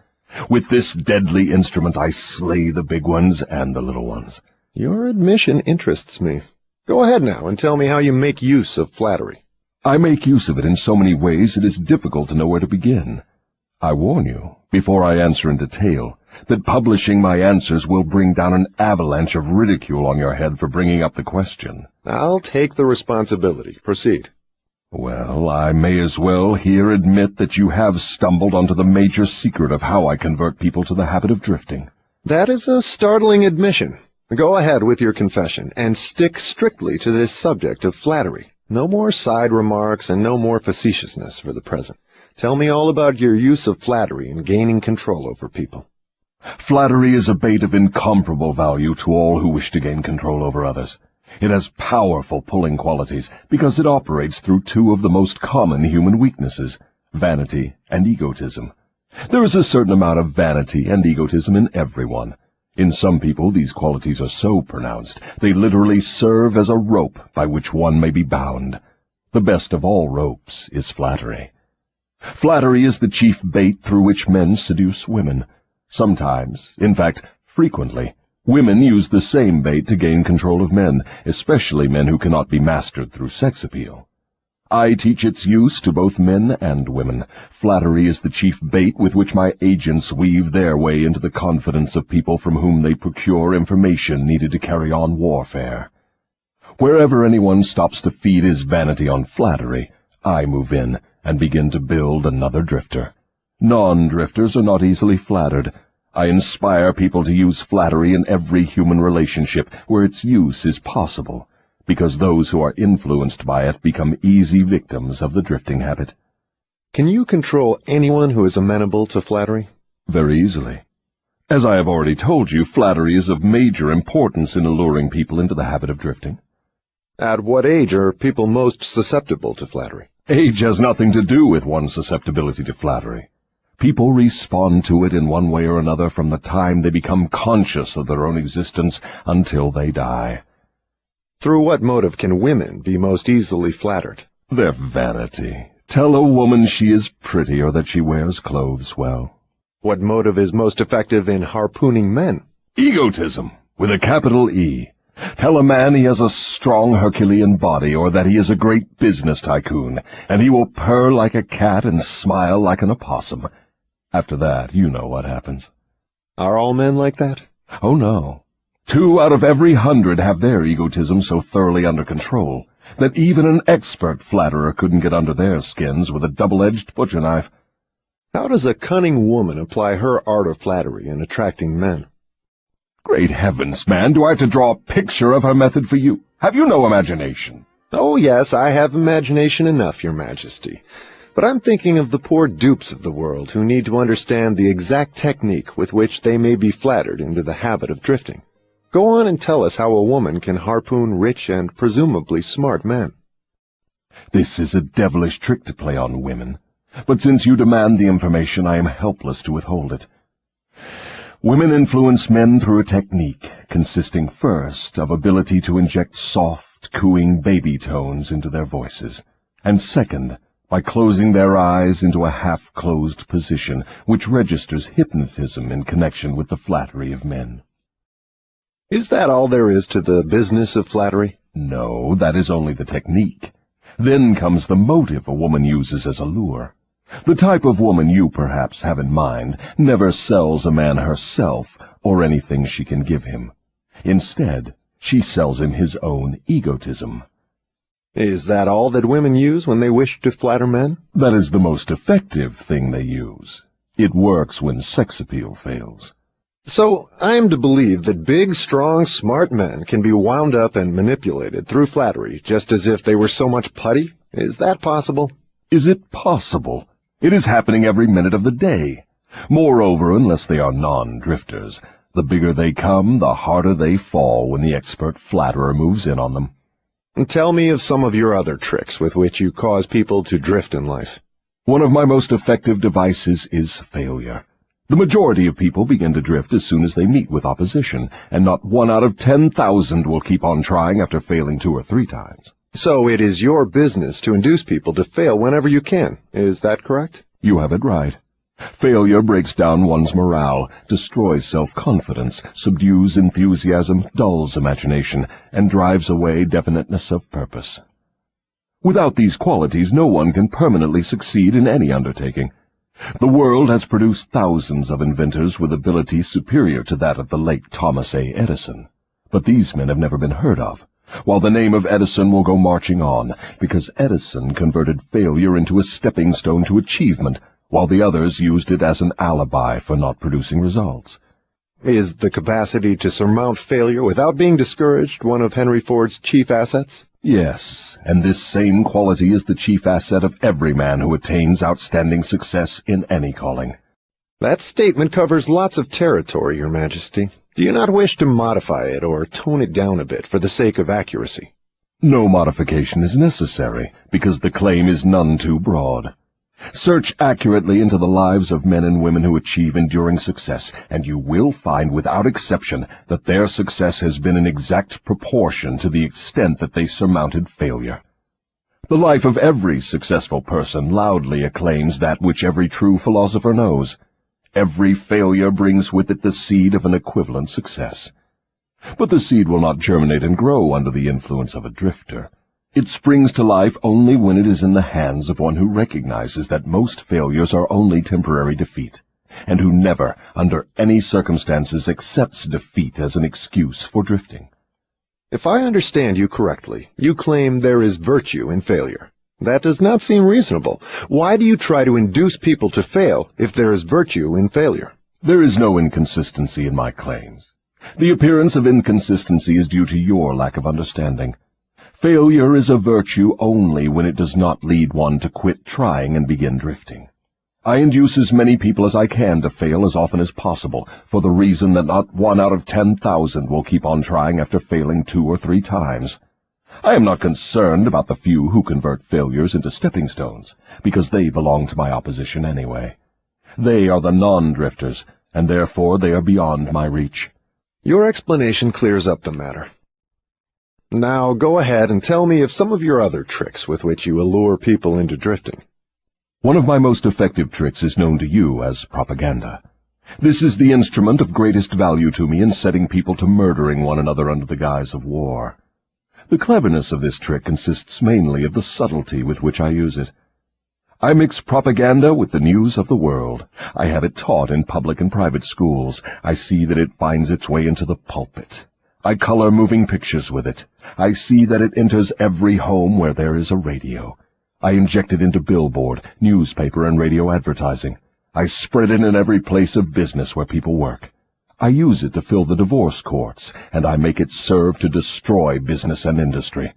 With this deadly instrument I slay the big ones and the little ones. Your admission interests me. Go ahead now and tell me how you make use of flattery. I make use of it in so many ways it is difficult to know where to begin. I warn you, before I answer in detail, that publishing my answers will bring down an avalanche of ridicule on your head for bringing up the question. I'll take the responsibility. Proceed. Well, I may as well here admit that you have stumbled onto the major secret of how I convert people to the habit of drifting. That is a startling admission. Go ahead with your confession, and stick strictly to this subject of flattery. No more side remarks and no more facetiousness for the present. Tell me all about your use of flattery in gaining control over people. Flattery is a bait of incomparable value to all who wish to gain control over others. It has powerful pulling qualities because it operates through two of the most common human weaknesses, vanity and egotism. There is a certain amount of vanity and egotism in everyone. In some people these qualities are so pronounced, they literally serve as a rope by which one may be bound. The best of all ropes is flattery. Flattery is the chief bait through which men seduce women. Sometimes, in fact, frequently, women use the same bait to gain control of men, especially men who cannot be mastered through sex appeal. I teach its use to both men and women. Flattery is the chief bait with which my agents weave their way into the confidence of people from whom they procure information needed to carry on warfare. Wherever anyone stops to feed his vanity on flattery, I move in and begin to build another drifter. Non-drifters are not easily flattered. I inspire people to use flattery in every human relationship where its use is possible, because those who are influenced by it become easy victims of the drifting habit. Can you control anyone who is amenable to flattery? Very easily. As I have already told you, flattery is of major importance in alluring people into the habit of drifting. At what age are people most susceptible to flattery? Age has nothing to do with one's susceptibility to flattery. People respond to it in one way or another from the time they become conscious of their own existence until they die. Through what motive can women be most easily flattered? Their vanity. Tell a woman she is pretty or that she wears clothes well. What motive is most effective in harpooning men? Egotism, with a capital E. Tell a man he has a strong Herculean body or that he is a great business tycoon, and he will purr like a cat and smile like an opossum. After that, you know what happens. Are all men like that? Oh, no. 2 out of every 100 have their egotism so thoroughly under control that even an expert flatterer couldn't get under their skins with a double-edged butcher knife. How does a cunning woman apply her art of flattery in attracting men? Great heavens, man, do I have to draw a picture of her method for you? Have you no imagination? Oh, yes, I have imagination enough, Your Majesty. But I'm thinking of the poor dupes of the world who need to understand the exact technique with which they may be flattered into the habit of drifting. Go on and tell us how a woman can harpoon rich and presumably smart men. This is a devilish trick to play on women, but since you demand the information, I am helpless to withhold it. Women influence men through a technique consisting first of ability to inject soft, cooing baby tones into their voices, and second, by closing their eyes into a half-closed position which registers hypnotism in connection with the flattery of men. Is that all there is to the business of flattery? No, that is only the technique. Then comes the motive a woman uses as a lure. The type of woman you perhaps have in mind never sells a man herself or anything she can give him. Instead, she sells him his own egotism. Is that all that women use when they wish to flatter men? That is the most effective thing they use. It works when sex appeal fails. So I am to believe that big, strong, smart men can be wound up and manipulated through flattery just as if they were so much putty? Is that possible? Is it possible? It is happening every minute of the day. Moreover, unless they are non-drifters, the bigger they come, the harder they fall when the expert flatterer moves in on them. And tell me of some of your other tricks with which you cause people to drift in life. One of my most effective devices is failure. The majority of people begin to drift as soon as they meet with opposition, and not 1 out of 10,000 will keep on trying after failing 2 or 3 times. So it is your business to induce people to fail whenever you can. Is that correct? You have it right. Failure breaks down one's morale, destroys self-confidence, subdues enthusiasm, dulls imagination, and drives away definiteness of purpose. Without these qualities, no one can permanently succeed in any undertaking. The world has produced thousands of inventors with ability superior to that of the late Thomas A. Edison. But these men have never been heard of, while the name of Edison will go marching on, because Edison converted failure into a stepping stone to achievement, while the others used it as an alibi for not producing results. Is the capacity to surmount failure without being discouraged one of Henry Ford's chief assets? Yes, and this same quality is the chief asset of every man who attains outstanding success in any calling. That statement covers lots of territory, Your Majesty. Do you not wish to modify it or tone it down a bit for the sake of accuracy? No modification is necessary, because the claim is none too broad. Search accurately into the lives of men and women who achieve enduring success, and you will find without exception that their success has been in exact proportion to the extent that they surmounted failure. The life of every successful person loudly acclaims that which every true philosopher knows. Every failure brings with it the seed of an equivalent success. But the seed will not germinate and grow under the influence of a drifter. It springs to life only when it is in the hands of one who recognizes that most failures are only temporary defeat, and who never, under any circumstances, accepts defeat as an excuse for drifting. If I understand you correctly, you claim there is virtue in failure. That does not seem reasonable. Why do you try to induce people to fail if there is virtue in failure? There is no inconsistency in my claims. The appearance of inconsistency is due to your lack of understanding. Failure is a virtue only when it does not lead one to quit trying and begin drifting. I induce as many people as I can to fail as often as possible, for the reason that not 1 out of 10,000 will keep on trying after failing 2 or 3 times. I am not concerned about the few who convert failures into stepping stones, because they belong to my opposition anyway. They are the non-drifters, and therefore they are beyond my reach. Your explanation clears up the matter. Now go ahead and tell me of some of your other tricks with which you allure people into drifting. One of my most effective tricks is known to you as propaganda. This is the instrument of greatest value to me in setting people to murdering one another under the guise of war. The cleverness of this trick consists mainly of the subtlety with which I use it. I mix propaganda with the news of the world. I have it taught in public and private schools. I see that it finds its way into the pulpit. I color moving pictures with it. I see that it enters every home where there is a radio. I inject it into billboard, newspaper, and radio advertising. I spread it in every place of business where people work. I use it to fill the divorce courts, and I make it serve to destroy business and industry.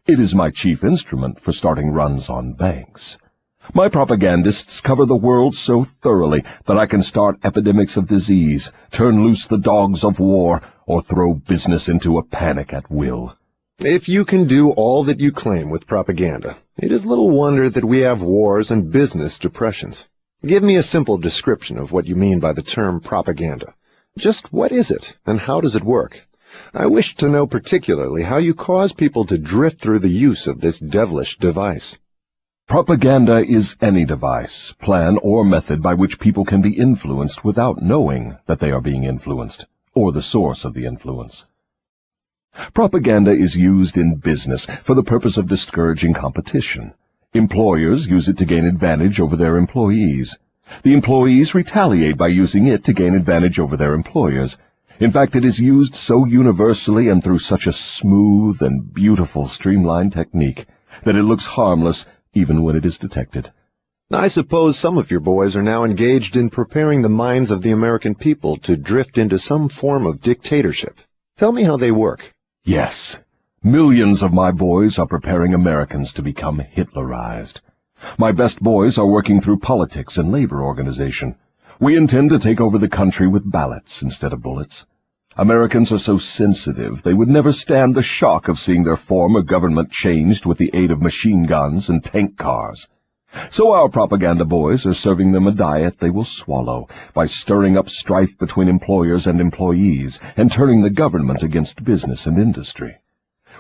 It is my chief instrument for starting runs on banks. My propagandists cover the world so thoroughly that I can start epidemics of disease, turn loose the dogs of war, or throw business into a panic at will. If you can do all that you claim with propaganda, it is little wonder that we have wars and business depressions. Give me a simple description of what you mean by the term propaganda. Just what is it, and how does it work? I wish to know particularly how you cause people to drift through the use of this devilish device. Propaganda is any device, plan, or method by which people can be influenced without knowing that they are being influenced, or the source of the influence. Propaganda is used in business for the purpose of discouraging competition. Employers use it to gain advantage over their employees. The employees retaliate by using it to gain advantage over their employers. In fact, it is used so universally and through such a smooth and beautiful streamlined technique that it looks harmless even when it is detected. I suppose some of your boys are now engaged in preparing the minds of the American people to drift into some form of dictatorship. Tell me how they work. Yes, millions of my boys are preparing Americans to become Hitlerized. My best boys are working through politics and labor organization. We intend to take over the country with ballots instead of bullets. Americans are so sensitive they would never stand the shock of seeing their form of government changed with the aid of machine guns and tank cars. So our propaganda boys are serving them a diet they will swallow by stirring up strife between employers and employees and turning the government against business and industry.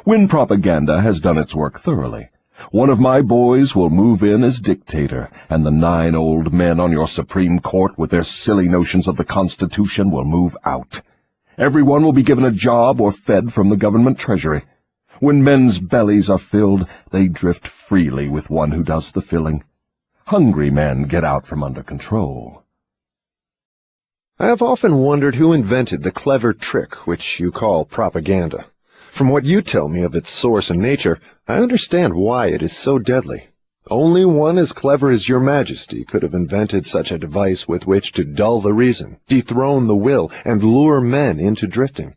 When propaganda has done its work thoroughly, one of my boys will move in as dictator, and the 9 old men on your Supreme Court with their silly notions of the Constitution will move out. Everyone will be given a job or fed from the government treasury. When men's bellies are filled, they drift freely with one who does the filling. Hungry men get out from under control. I have often wondered who invented the clever trick which you call propaganda. From what you tell me of its source and nature, I understand why it is so deadly. Only one as clever as your Majesty could have invented such a device with which to dull the reason, dethrone the will, and lure men into drifting.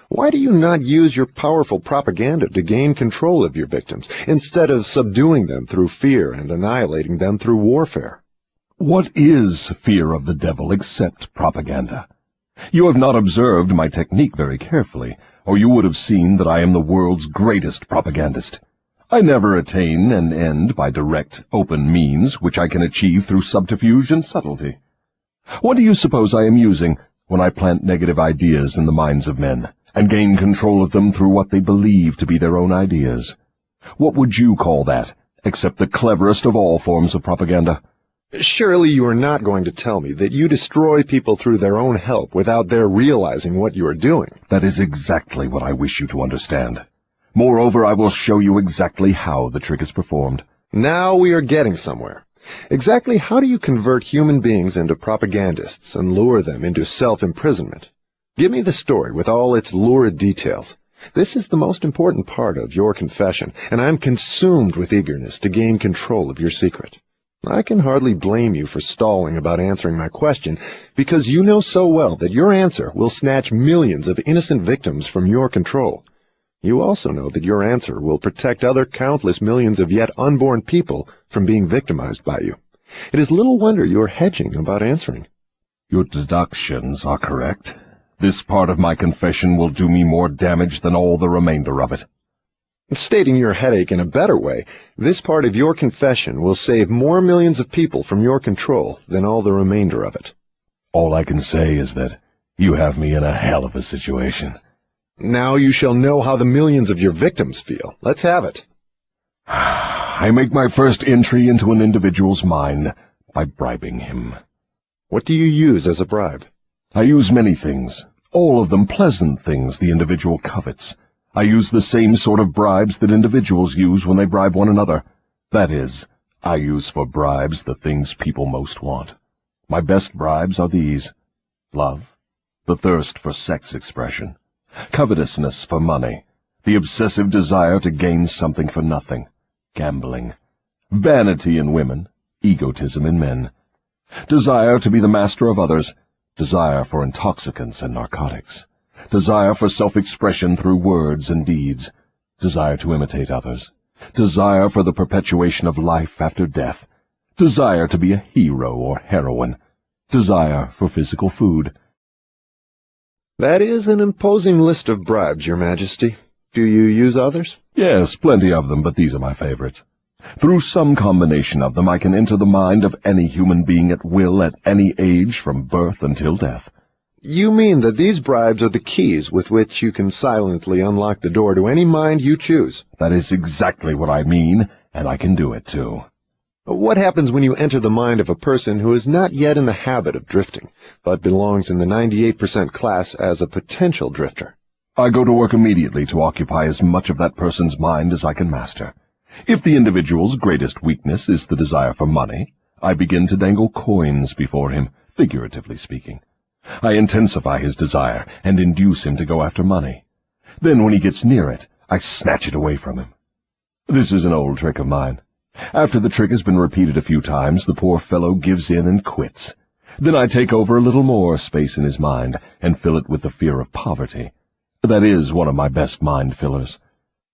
Why do you not use your powerful propaganda to gain control of your victims, instead of subduing them through fear and annihilating them through warfare? What is fear of the devil except propaganda? You have not observed my technique very carefully, or you would have seen that I am the world's greatest propagandist. I never attain an end by direct, open means which I can achieve through subterfuge and subtlety. What do you suppose I am using when I plant negative ideas in the minds of men, and gain control of them through what they believe to be their own ideas? What would you call that, except the cleverest of all forms of propaganda? Surely you are not going to tell me that you destroy people through their own help without their realizing what you are doing. That is exactly what I wish you to understand. Moreover, I will show you exactly how the trick is performed. Now we are getting somewhere. Exactly how do you convert human beings into propagandists and lure them into self-imprisonment? Give me the story with all its lurid details. This is the most important part of your confession, and I am consumed with eagerness to gain control of your secret. I can hardly blame you for stalling about answering my question, because you know so well that your answer will snatch millions of innocent victims from your control. You also know that your answer will protect other countless millions of yet unborn people from being victimized by you. It is little wonder you are hedging about answering. Your deductions are correct. This part of my confession will do me more damage than all the remainder of it. Stating your headache in a better way, this part of your confession will save more millions of people from your control than all the remainder of it. All I can say is that you have me in a hell of a situation. Now you shall know how the millions of your victims feel. Let's have it. I make my first entry into an individual's mind by bribing him. What do you use as a bribe? I use many things, all of them pleasant things the individual covets. I use the same sort of bribes that individuals use when they bribe one another. That is, I use for bribes the things people most want. My best bribes are these: love, the thirst for sex expression, covetousness for money, the obsessive desire to gain something for nothing, gambling, vanity in women, egotism in men, desire to be the master of others, desire for intoxicants and narcotics, desire for self-expression through words and deeds, desire to imitate others, desire for the perpetuation of life after death, desire to be a hero or heroine, desire for physical food. That is an imposing list of bribes, Your Majesty. Do you use others? Yes, plenty of them, but these are my favorites. Through some combination of them I can enter the mind of any human being at will at any age from birth until death. You mean that these bribes are the keys with which you can silently unlock the door to any mind you choose? That is exactly what I mean, and I can do it too. What happens when you enter the mind of a person who is not yet in the habit of drifting, but belongs in the 98% class as a potential drifter? I go to work immediately to occupy as much of that person's mind as I can master. If the individual's greatest weakness is the desire for money, I begin to dangle coins before him, figuratively speaking. I intensify his desire and induce him to go after money. Then when he gets near it, I snatch it away from him. This is an old trick of mine. After the trick has been repeated a few times, the poor fellow gives in and quits. Then I take over a little more space in his mind and fill it with the fear of poverty. That is one of my best mind fillers.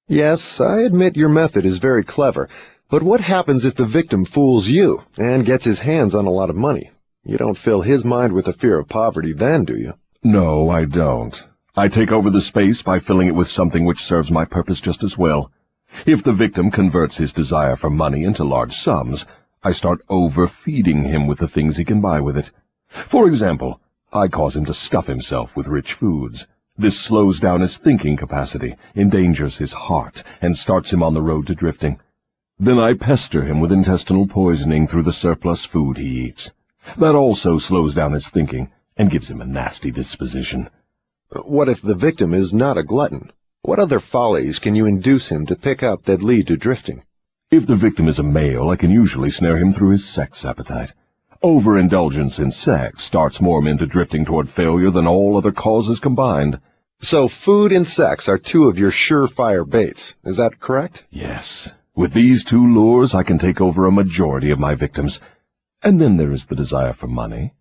Yes, I admit your method is very clever, but what happens if the victim fools you and gets his hands on a lot of money? You don't fill his mind with the fear of poverty then, do you? No, I don't. I take over the space by filling it with something which serves my purpose just as well. If the victim converts his desire for money into large sums, I start overfeeding him with the things he can buy with it. For example, I cause him to stuff himself with rich foods. This slows down his thinking capacity, endangers his heart, and starts him on the road to drifting. Then I pester him with intestinal poisoning through the surplus food he eats. That also slows down his thinking and gives him a nasty disposition. What if the victim is not a glutton? What other follies can you induce him to pick up that lead to drifting? If the victim is a male, I can usually snare him through his sex appetite. Overindulgence in sex starts more men into drifting toward failure than all other causes combined. So food and sex are two of your surefire baits. Is that correct? Yes. With these two lures, I can take over a majority of my victims. And then there is the desire for money.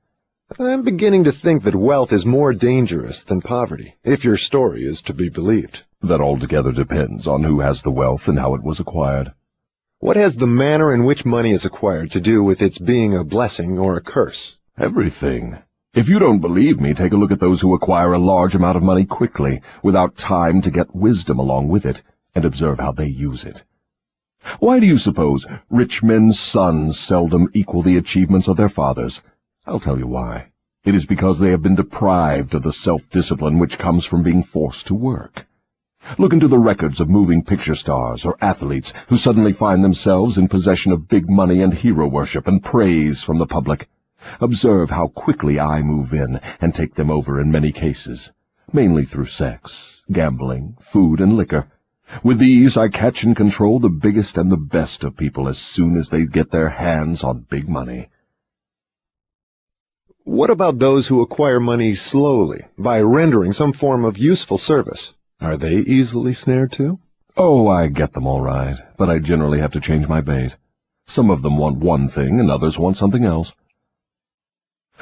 I'm beginning to think that wealth is more dangerous than poverty, if your story is to be believed. That altogether depends on who has the wealth and how it was acquired. What has the manner in which money is acquired to do with its being a blessing or a curse? Everything. If you don't believe me, take a look at those who acquire a large amount of money quickly, without time to get wisdom along with it, and observe how they use it. Why do you suppose rich men's sons seldom equal the achievements of their fathers? I'll tell you why. It is because they have been deprived of the self-discipline which comes from being forced to work. Look into the records of moving picture stars or athletes who suddenly find themselves in possession of big money and hero worship and praise from the public. Observe how quickly I move in and take them over in many cases, mainly through sex, gambling, food, and liquor. With these, I catch and control the biggest and the best of people as soon as they get their hands on big money. What about those who acquire money slowly, by rendering some form of useful service? Are they easily snared too? Oh, I get them all right, but I generally have to change my bait. Some of them want one thing and others want something else.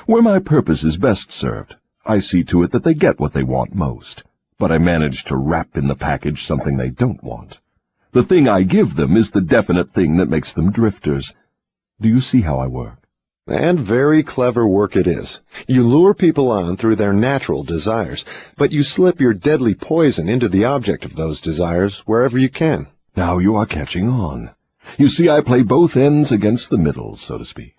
Where my purpose is best served, I see to it that they get what they want most, but I manage to wrap in the package something they don't want. The thing I give them is the definite thing that makes them drifters. Do you see how I work? And very clever work it is. You lure people on through their natural desires, but you slip your deadly poison into the object of those desires wherever you can. Now you are catching on. You see, I play both ends against the middle, so to speak.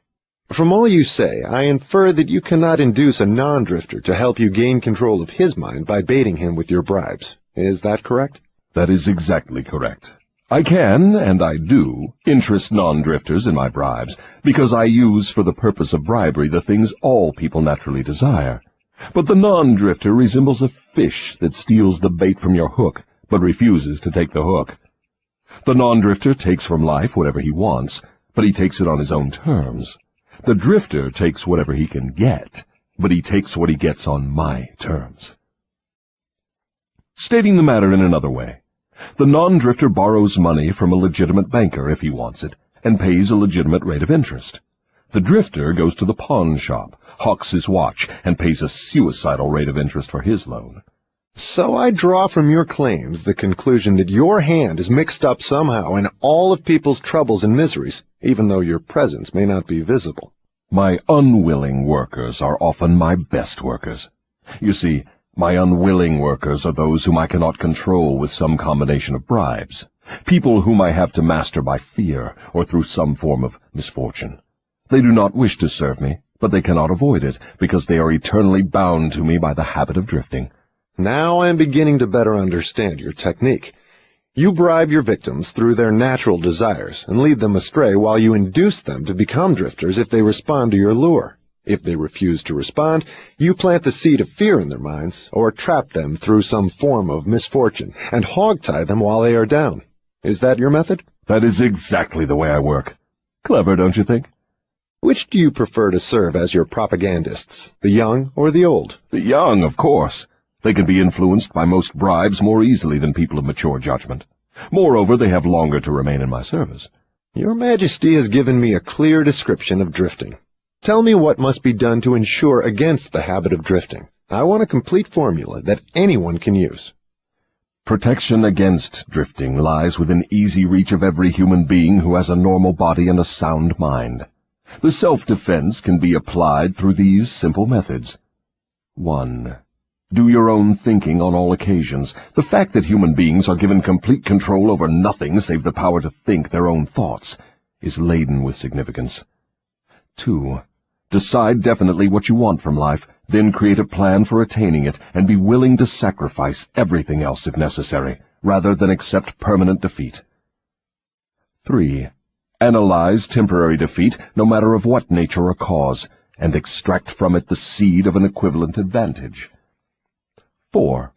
From all you say, I infer that you cannot induce a non-drifter to help you gain control of his mind by baiting him with your bribes. Is that correct? That is exactly correct. I can, and I do, interest non-drifters in my bribes, because I use for the purpose of bribery the things all people naturally desire. But the non-drifter resembles a fish that steals the bait from your hook, but refuses to take the hook. The non-drifter takes from life whatever he wants, but he takes it on his own terms. The drifter takes whatever he can get, but he takes what he gets on my terms. Stating the matter in another way, the non-drifter borrows money from a legitimate banker if he wants it, and pays a legitimate rate of interest. The drifter goes to the pawn shop, hawks his watch, and pays a suicidal rate of interest for his loan. So I draw from your claims the conclusion that your hand is mixed up somehow in all of people's troubles and miseries, even though your presence may not be visible. My unwilling workers are often my best workers. You see, my unwilling workers are those whom I cannot control with some combination of bribes, people whom I have to master by fear or through some form of misfortune. They do not wish to serve me, but they cannot avoid it, because they are eternally bound to me by the habit of drifting. Now I am beginning to better understand your technique. You bribe your victims through their natural desires and lead them astray while you induce them to become drifters if they respond to your lure. If they refuse to respond, you plant the seed of fear in their minds, or trap them through some form of misfortune, and hog-tie them while they are down. Is that your method? That is exactly the way I work. Clever, don't you think? Which do you prefer to serve as your propagandists, the young or the old? The young, of course. They can be influenced by most bribes more easily than people of mature judgment. Moreover, they have longer to remain in my service. Your Majesty has given me a clear description of drifting. Tell me what must be done to ensure against the habit of drifting. I want a complete formula that anyone can use. Protection against drifting lies within easy reach of every human being who has a normal body and a sound mind. The self-defense can be applied through these simple methods. 1. Do your own thinking on all occasions. The fact that human beings are given complete control over nothing save the power to think their own thoughts is laden with significance. 2. Decide definitely what you want from life, then create a plan for attaining it, and be willing to sacrifice everything else if necessary, rather than accept permanent defeat. 3. Analyze temporary defeat, no matter of what nature or cause, and extract from it the seed of an equivalent advantage. 4.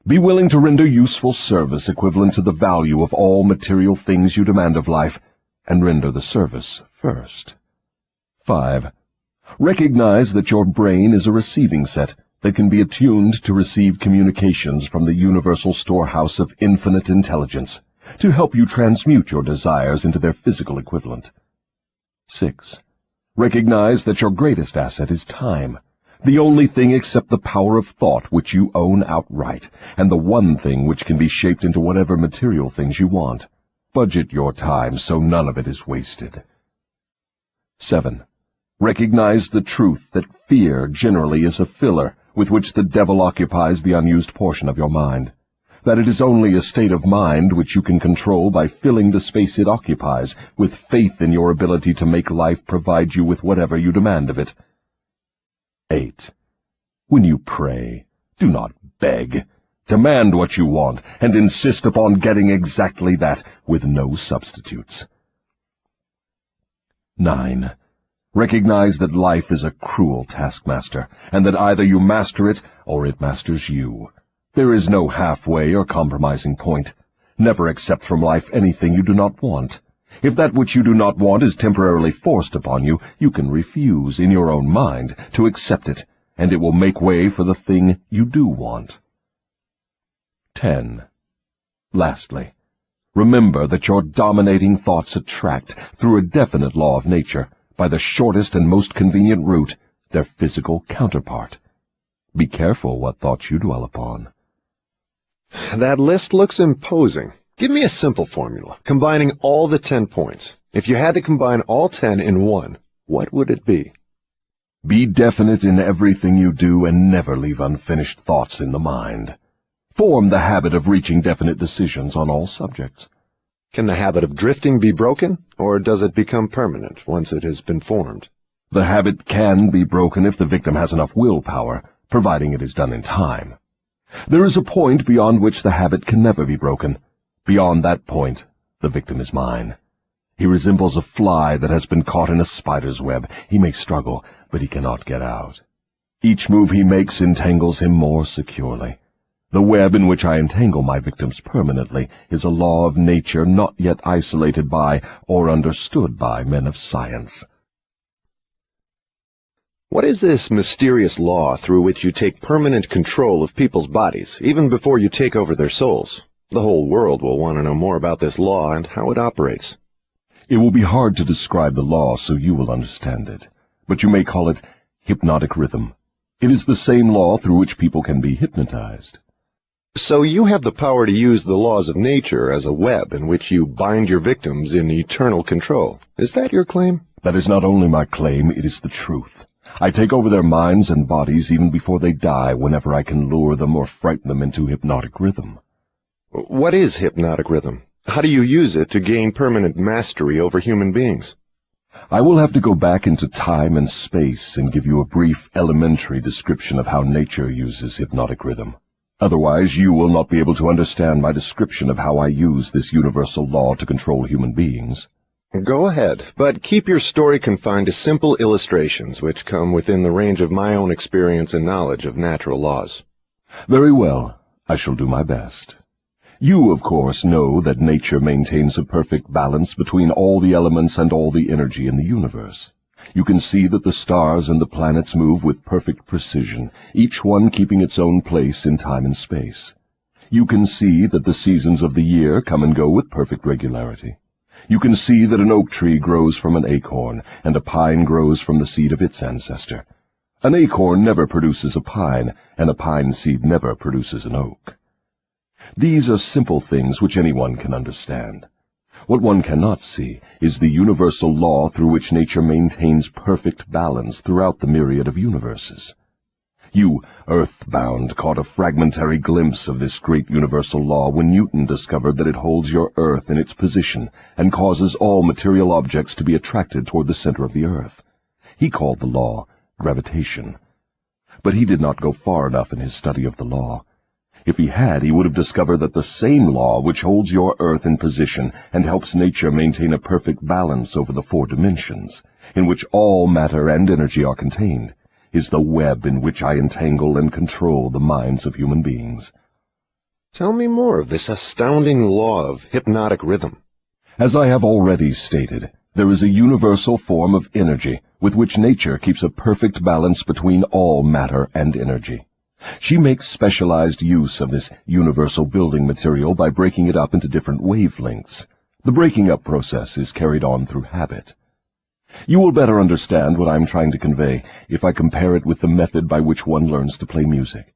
Be willing to render useful service equivalent to the value of all material things you demand of life, and render the service first. 5. Recognize that your brain is a receiving set that can be attuned to receive communications from the universal storehouse of infinite intelligence, to help you transmute your desires into their physical equivalent. 6. Recognize that your greatest asset is time, the only thing except the power of thought which you own outright, and the one thing which can be shaped into whatever material things you want. Budget your time so none of it is wasted. 7. Recognize the truth that fear generally is a filler with which the devil occupies the unused portion of your mind, that it is only a state of mind which you can control by filling the space it occupies with faith in your ability to make life provide you with whatever you demand of it. 8. When you pray, do not beg. Demand what you want, and insist upon getting exactly that, with no substitutes. 9. Recognize that life is a cruel taskmaster, and that either you master it, or it masters you. There is no halfway or compromising point. Never accept from life anything you do not want. If that which you do not want is temporarily forced upon you, you can refuse, in your own mind, to accept it, and it will make way for the thing you do want. 10. Lastly, remember that your dominating thoughts attract, through a definite law of nature, by the shortest and most convenient route, their physical counterpart. Be careful what thoughts you dwell upon. That list looks imposing. Give me a simple formula, combining all the 10 points. If you had to combine all 10 in one, what would it be? Be definite in everything you do and never leave unfinished thoughts in the mind. Form the habit of reaching definite decisions on all subjects. Can the habit of drifting be broken, or does it become permanent once it has been formed? The habit can be broken if the victim has enough willpower, providing it is done in time. There is a point beyond which the habit can never be broken. Beyond that point, the victim is mine. He resembles a fly that has been caught in a spider's web. He may struggle, but he cannot get out. Each move he makes entangles him more securely. The web in which I entangle my victims permanently is a law of nature not yet isolated by or understood by men of science. What is this mysterious law through which you take permanent control of people's bodies, even before you take over their souls? The whole world will want to know more about this law and how it operates. It will be hard to describe the law so you will understand it, but you may call it hypnotic rhythm. It is the same law through which people can be hypnotized. So you have the power to use the laws of nature as a web in which you bind your victims in eternal control. Is that your claim? That is not only my claim, it is the truth. I take over their minds and bodies even before they die whenever I can lure them or frighten them into hypnotic rhythm. What is hypnotic rhythm? How do you use it to gain permanent mastery over human beings? I will have to go back into time and space and give you a brief elementary description of how nature uses hypnotic rhythm. Otherwise, you will not be able to understand my description of how I use this universal law to control human beings. Go ahead, but keep your story confined to simple illustrations which come within the range of my own experience and knowledge of natural laws. Very well. I shall do my best. You, of course, know that nature maintains a perfect balance between all the elements and all the energy in the universe. You can see that the stars and the planets move with perfect precision, each one keeping its own place in time and space. You can see that the seasons of the year come and go with perfect regularity. You can see that an oak tree grows from an acorn, and a pine grows from the seed of its ancestor. An acorn never produces a pine, and a pine seed never produces an oak. These are simple things which anyone can understand. What one cannot see is the universal law through which nature maintains perfect balance throughout the myriad of universes. You, earthbound, caught a fragmentary glimpse of this great universal law when Newton discovered that it holds your earth in its position and causes all material objects to be attracted toward the center of the earth. He called the law gravitation. But he did not go far enough in his study of the law. If he had, he would have discovered that the same law which holds your earth in position and helps nature maintain a perfect balance over the 4 dimensions, in which all matter and energy are contained, is the web in which I entangle and control the minds of human beings. Tell me more of this astounding law of hypnotic rhythm. As I have already stated, there is a universal form of energy with which nature keeps a perfect balance between all matter and energy. She makes specialized use of this universal building material by breaking it up into different wavelengths. The breaking up process is carried on through habit. You will better understand what I am trying to convey if I compare it with the method by which one learns to play music.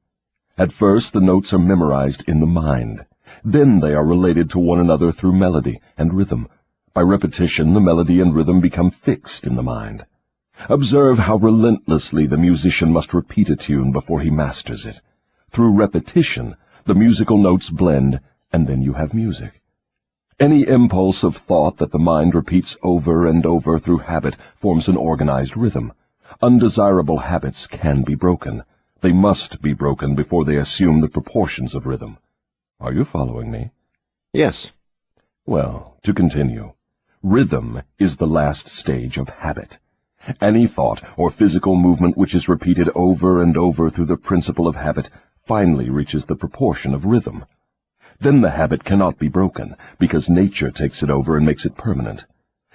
At first, the notes are memorized in the mind. Then they are related to one another through melody and rhythm. By repetition, the melody and rhythm become fixed in the mind. Observe how relentlessly the musician must repeat a tune before he masters it. Through repetition, the musical notes blend, and then you have music. Any impulse of thought that the mind repeats over and over through habit forms an organized rhythm. Undesirable habits can be broken. They must be broken before they assume the proportions of rhythm. Are you following me? Yes. Well, to continue, rhythm is the last stage of habit. Any thought or physical movement which is repeated over and over through the principle of habit finally reaches the proportion of rhythm. Then the habit cannot be broken, because nature takes it over and makes it permanent.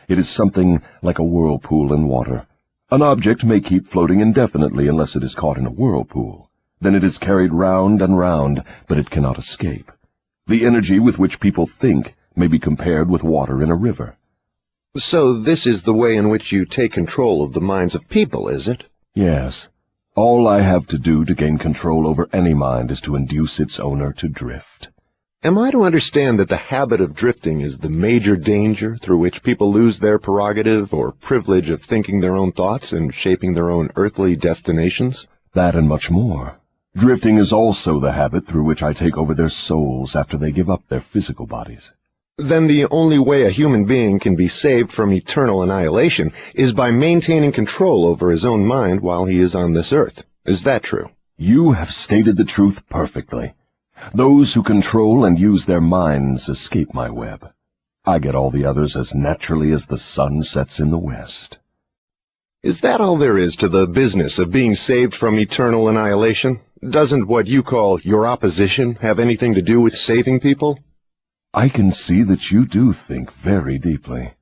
It is something like a whirlpool in water. An object may keep floating indefinitely unless it is caught in a whirlpool. Then it is carried round and round, but it cannot escape. The energy with which people think may be compared with water in a river. So this is the way in which you take control of the minds of people, is it? Yes. All I have to do to gain control over any mind is to induce its owner to drift. Am I to understand that the habit of drifting is the major danger through which people lose their prerogative or privilege of thinking their own thoughts and shaping their own earthly destinations? That and much more. Drifting is also the habit through which I take over their souls after they give up their physical bodies. Then the only way a human being can be saved from eternal annihilation is by maintaining control over his own mind while he is on this earth. Is that true? You have stated the truth perfectly. Those who control and use their minds escape my web. I get all the others as naturally as the sun sets in the west. Is that all there is to the business of being saved from eternal annihilation? Doesn't what you call your opposition have anything to do with saving people? I can see that you do think very deeply.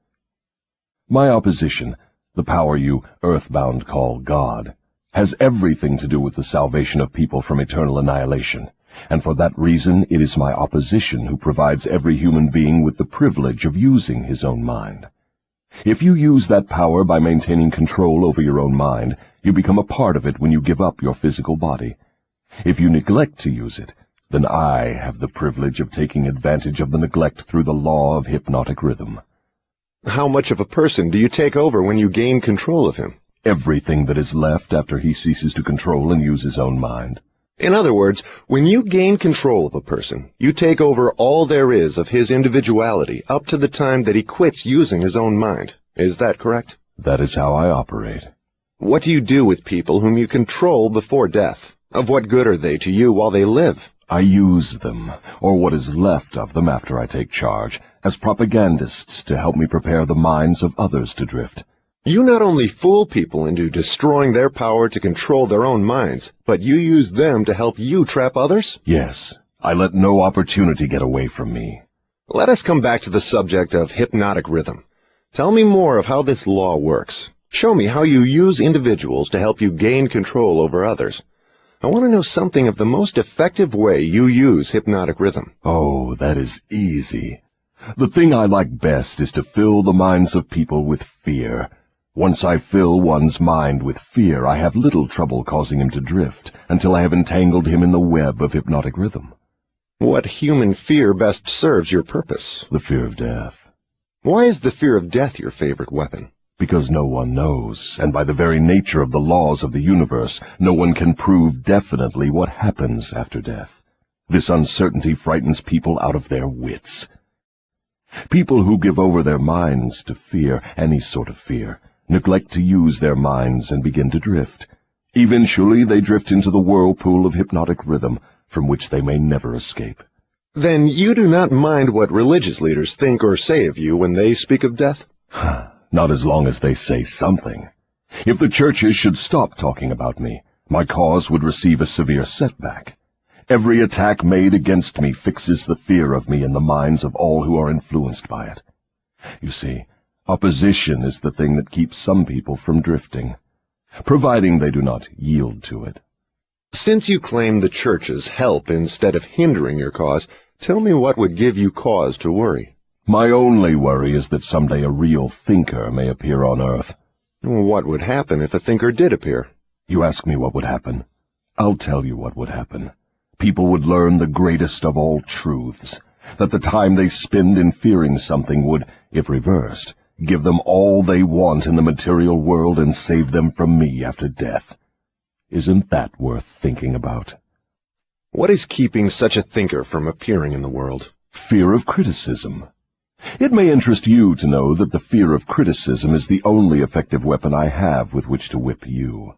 My opposition, the power you earthbound call God, has everything to do with the salvation of people from eternal annihilation, and for that reason it is my opposition who provides every human being with the privilege of using his own mind. If you use that power by maintaining control over your own mind, you become a part of it when you give up your physical body. If you neglect to use it, then I have the privilege of taking advantage of the neglect through the law of hypnotic rhythm. How much of a person do you take over when you gain control of him? Everything that is left after he ceases to control and use his own mind. In other words, when you gain control of a person, you take over all there is of his individuality up to the time that he quits using his own mind. Is that correct? That is how I operate. What do you do with people whom you control before death? Of what good are they to you while they live? I use them, or what is left of them after I take charge, as propagandists to help me prepare the minds of others to drift. You not only fool people into destroying their power to control their own minds, but you use them to help you trap others? Yes, I let no opportunity get away from me. Let us come back to the subject of hypnotic rhythm. Tell me more of how this law works. Show me how you use individuals to help you gain control over others. I want to know something of the most effective way you use hypnotic rhythm. Oh, that is easy. The thing I like best is to fill the minds of people with fear. Once I fill one's mind with fear, I have little trouble causing him to drift until I have entangled him in the web of hypnotic rhythm. What human fear best serves your purpose? The fear of death. Why is the fear of death your favorite weapon? Because no one knows, and by the very nature of the laws of the universe, no one can prove definitely what happens after death. This uncertainty frightens people out of their wits. People who give over their minds to fear, any sort of fear, neglect to use their minds and begin to drift. Eventually they drift into the whirlpool of hypnotic rhythm, from which they may never escape. Then you do not mind what religious leaders think or say of you when they speak of death? Not as long as they say something. If the churches should stop talking about me, my cause would receive a severe setback. Every attack made against me fixes the fear of me in the minds of all who are influenced by it. You see, opposition is the thing that keeps some people from drifting, providing they do not yield to it. Since you claim the churches help instead of hindering your cause, tell me what would give you cause to worry. My only worry is that someday a real thinker may appear on earth. What would happen if a thinker did appear? You ask me what would happen. I'll tell you what would happen. People would learn the greatest of all truths, that the time they spend in fearing something would, if reversed, give them all they want in the material world and save them from me after death. Isn't that worth thinking about? What is keeping such a thinker from appearing in the world? Fear of criticism. It may interest you to know that the fear of criticism is the only effective weapon I have with which to whip you.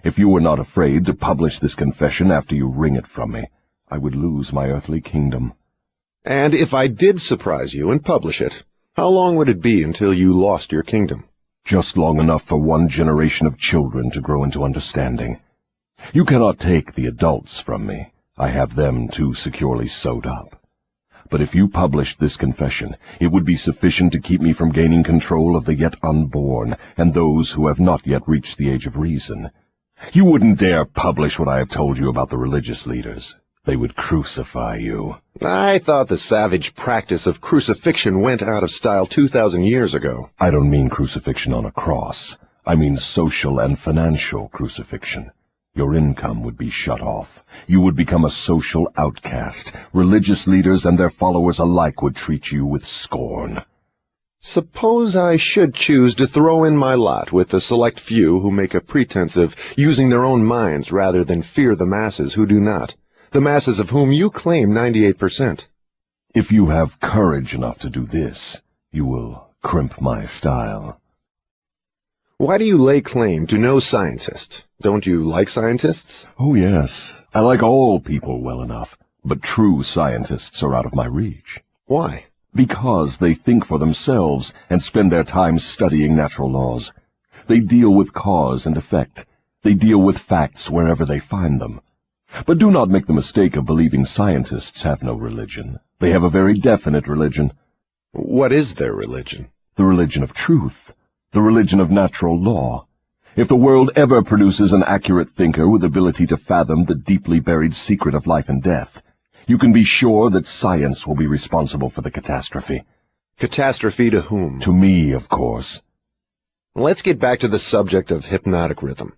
If you were not afraid to publish this confession after you wring it from me, I would lose my earthly kingdom. And if I did surprise you and publish it, how long would it be until you lost your kingdom? Just long enough for one generation of children to grow into understanding. You cannot take the adults from me. I have them too securely sewed up. But if you published this confession, it would be sufficient to keep me from gaining control of the yet unborn and those who have not yet reached the age of reason. You wouldn't dare publish what I have told you about the religious leaders. They would crucify you. I thought the savage practice of crucifixion went out of style 2,000 years ago. I don't mean crucifixion on a cross. I mean social and financial crucifixion. Your income would be shut off. You would become a social outcast. Religious leaders and their followers alike would treat you with scorn. Suppose I should choose to throw in my lot with the select few who make a pretense of using their own minds rather than fear the masses who do not, the masses of whom you claim 98%. If you have courage enough to do this, you will crimp my style. Why do you lay claim to no scientist? Don't you like scientists? Oh, yes. I like all people well enough, but true scientists are out of my reach. Why? Because they think for themselves and spend their time studying natural laws. They deal with cause and effect. They deal with facts wherever they find them. But do not make the mistake of believing scientists have no religion. They have a very definite religion. What is their religion? The religion of truth. The religion of natural law. If the world ever produces an accurate thinker with ability to fathom the deeply buried secret of life and death, you can be sure that science will be responsible for the catastrophe. Catastrophe to whom? To me, of course. Let's get back to the subject of hypnotic rhythm.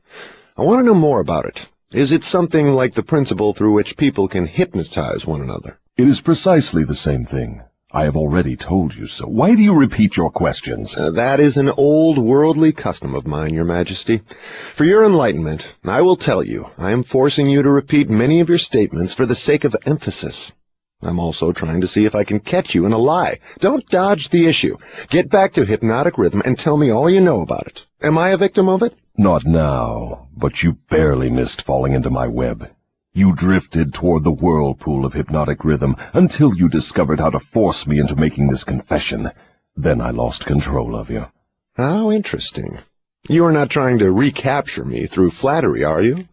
I want to know more about it. Is it something like the principle through which people can hypnotize one another? It is precisely the same thing. I have already told you so. Why do you repeat your questions? That is an old worldly custom of mine, Your Majesty. For your enlightenment, I will tell you, I am forcing you to repeat many of your statements for the sake of emphasis. I'm also trying to see if I can catch you in a lie. Don't dodge the issue. Get back to hypnotic rhythm and tell me all you know about it. Am I a victim of it? Not now, but you barely missed falling into my web. You drifted toward the whirlpool of hypnotic rhythm until you discovered how to force me into making this confession. Then I lost control of you. How interesting. You are not trying to recapture me through flattery, are you?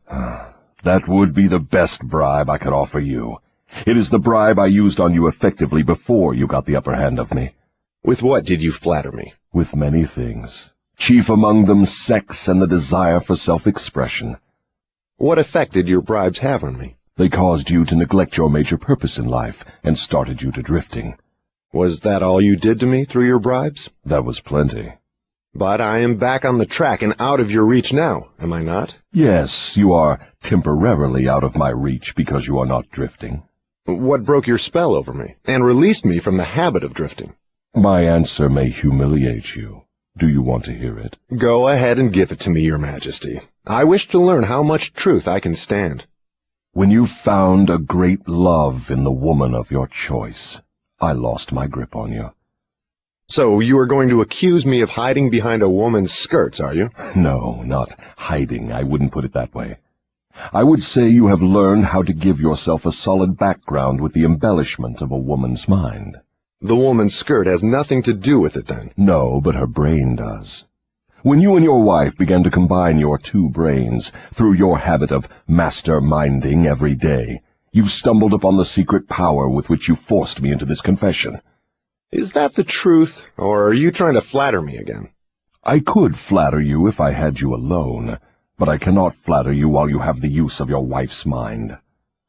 That would be the best bribe I could offer you. It is the bribe I used on you effectively before you got the upper hand of me. With what did you flatter me? With many things. Chief among them sex and the desire for self-expression. What effect did your bribes have on me? They caused you to neglect your major purpose in life and started you to drifting. Was that all you did to me through your bribes? That was plenty. But I am back on the track and out of your reach now, am I not? Yes, you are temporarily out of my reach because you are not drifting. What broke your spell over me and released me from the habit of drifting? My answer may humiliate you. Do you want to hear it? Go ahead and give it to me, Your Majesty. I wish to learn how much truth I can stand. When you found a great love in the woman of your choice, I lost my grip on you. So you are going to accuse me of hiding behind a woman's skirts, are you? No, not hiding. I wouldn't put it that way. I would say you have learned how to give yourself a solid background with the embellishment of a woman's mind. The woman's skirt has nothing to do with it, then? No, but her brain does. When you and your wife began to combine your two brains through your habit of master-minding every day, you stumbled upon the secret power with which you forced me into this confession. Is that the truth, or are you trying to flatter me again? I could flatter you if I had you alone, but I cannot flatter you while you have the use of your wife's mind.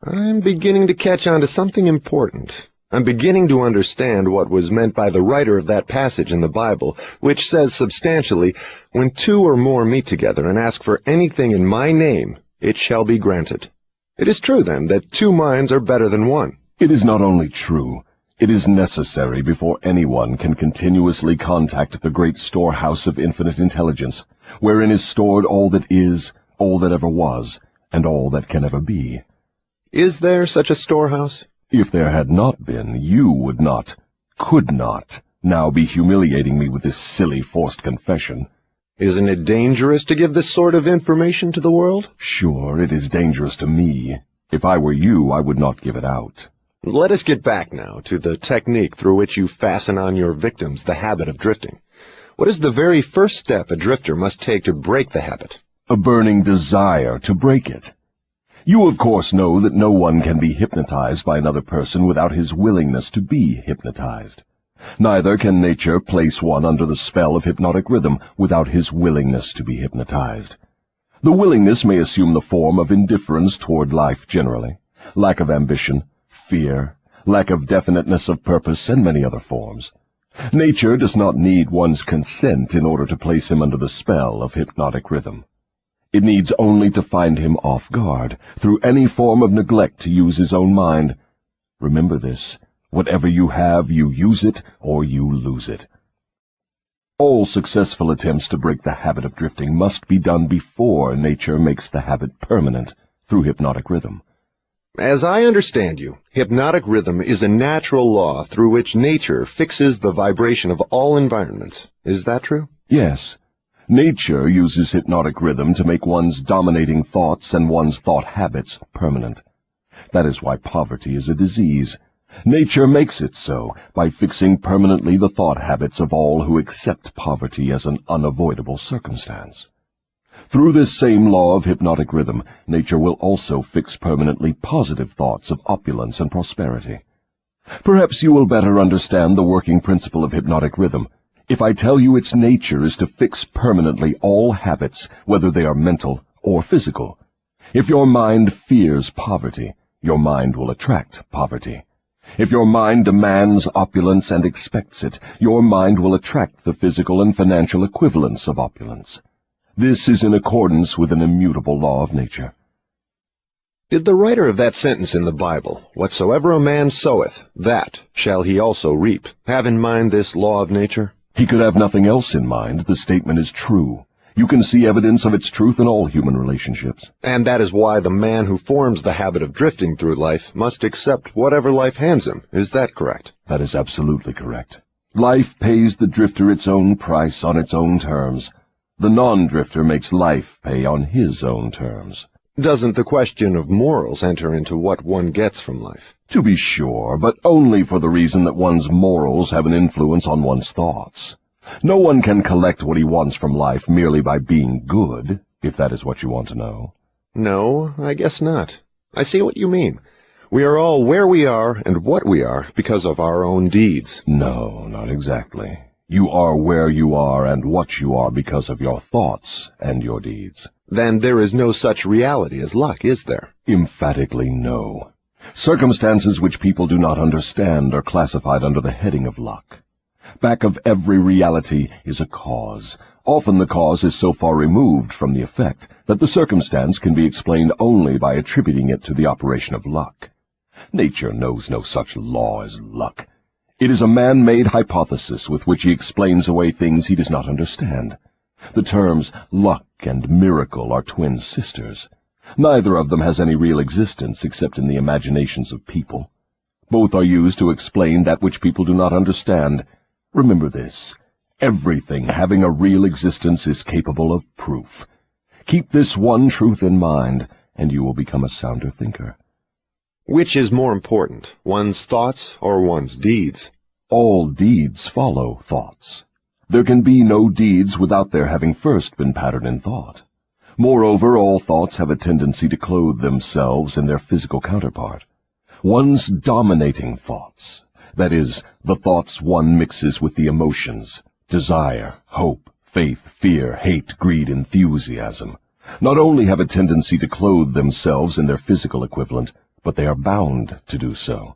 I'm beginning to catch on to something important. I'm beginning to understand what was meant by the writer of that passage in the Bible, which says substantially, "When two or more meet together and ask for anything in my name, it shall be granted." It is true, then, that two minds are better than one. It is not only true, it is necessary before anyone can continuously contact the great storehouse of infinite intelligence, wherein is stored all that is, all that ever was, and all that can ever be. Is there such a storehouse? If there had not been, you would not, could not, now be humiliating me with this silly forced confession. Isn't it dangerous to give this sort of information to the world? Sure, it is dangerous to me. If I were you, I would not give it out. Let us get back now to the technique through which you fasten on your victims the habit of drifting. What is the very first step a drifter must take to break the habit? A burning desire to break it. You, of course, know that no one can be hypnotized by another person without his willingness to be hypnotized. Neither can nature place one under the spell of hypnotic rhythm without his willingness to be hypnotized. The willingness may assume the form of indifference toward life generally, lack of ambition, fear, lack of definiteness of purpose, and many other forms. Nature does not need one's consent in order to place him under the spell of hypnotic rhythm. It needs only to find him off guard, through any form of neglect to use his own mind. Remember this. Whatever you have, you use it or you lose it. All successful attempts to break the habit of drifting must be done before nature makes the habit permanent through hypnotic rhythm. As I understand you, hypnotic rhythm is a natural law through which nature fixes the vibration of all environments. Is that true? Yes. Nature uses hypnotic rhythm to make one's dominating thoughts and one's thought habits permanent. That is why poverty is a disease. Nature makes it so by fixing permanently the thought habits of all who accept poverty as an unavoidable circumstance. Through this same law of hypnotic rhythm, nature will also fix permanently positive thoughts of opulence and prosperity. Perhaps you will better understand the working principle of hypnotic rhythm if I tell you its nature is to fix permanently all habits, whether they are mental or physical. If your mind fears poverty, your mind will attract poverty. If your mind demands opulence and expects it, your mind will attract the physical and financial equivalents of opulence. This is in accordance with an immutable law of nature. Did the writer of that sentence in the Bible, "Whatsoever a man soweth, that shall he also reap," have in mind this law of nature? He could have nothing else in mind. The statement is true. You can see evidence of its truth in all human relationships. And that is why the man who forms the habit of drifting through life must accept whatever life hands him. Is that correct? That is absolutely correct. Life pays the drifter its own price on its own terms. The non-drifter makes life pay on his own terms. Doesn't the question of morals enter into what one gets from life? To be sure, but only for the reason that one's morals have an influence on one's thoughts. No one can collect what he wants from life merely by being good, if that is what you want to know. No, I guess not. I see what you mean. We are all where we are and what we are because of our own deeds. No, not exactly. You are where you are and what you are because of your thoughts and your deeds. Then there is no such reality as luck, is there? Emphatically no. Circumstances which people do not understand are classified under the heading of luck. Back of every reality is a cause. Often the cause is so far removed from the effect that the circumstance can be explained only by attributing it to the operation of luck. Nature knows no such law as luck. It is a man-made hypothesis with which he explains away things he does not understand. The terms luck and miracle are twin sisters. Neither of them has any real existence except in the imaginations of people. Both are used to explain that which people do not understand. Remember this. Everything having a real existence is capable of proof. Keep this one truth in mind, and you will become a sounder thinker. Which is more important, one's thoughts or one's deeds? All deeds follow thoughts. There can be no deeds without their having first been patterned in thought. Moreover, all thoughts have a tendency to clothe themselves in their physical counterpart. One's dominating thoughts, that is, the thoughts one mixes with the emotions, desire, hope, faith, fear, hate, greed, enthusiasm, not only have a tendency to clothe themselves in their physical equivalent, but they are bound to do so.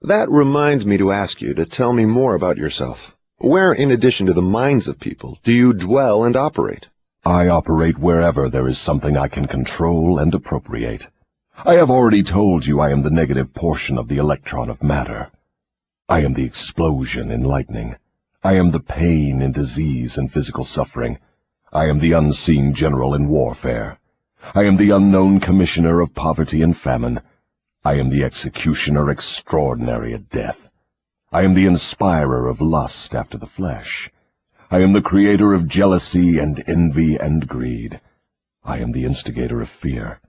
That reminds me to ask you to tell me more about yourself. Where, in addition to the minds of people, do you dwell and operate? I operate wherever there is something I can control and appropriate. I have already told you I am the negative portion of the electron of matter. I am the explosion in lightning. I am the pain in disease and physical suffering. I am the unseen general in warfare. I am the unknown commissioner of poverty and famine. I am the executioner extraordinary at death. I am the inspirer of lust after the flesh. I am the creator of jealousy and envy and greed. I am the instigator of fear.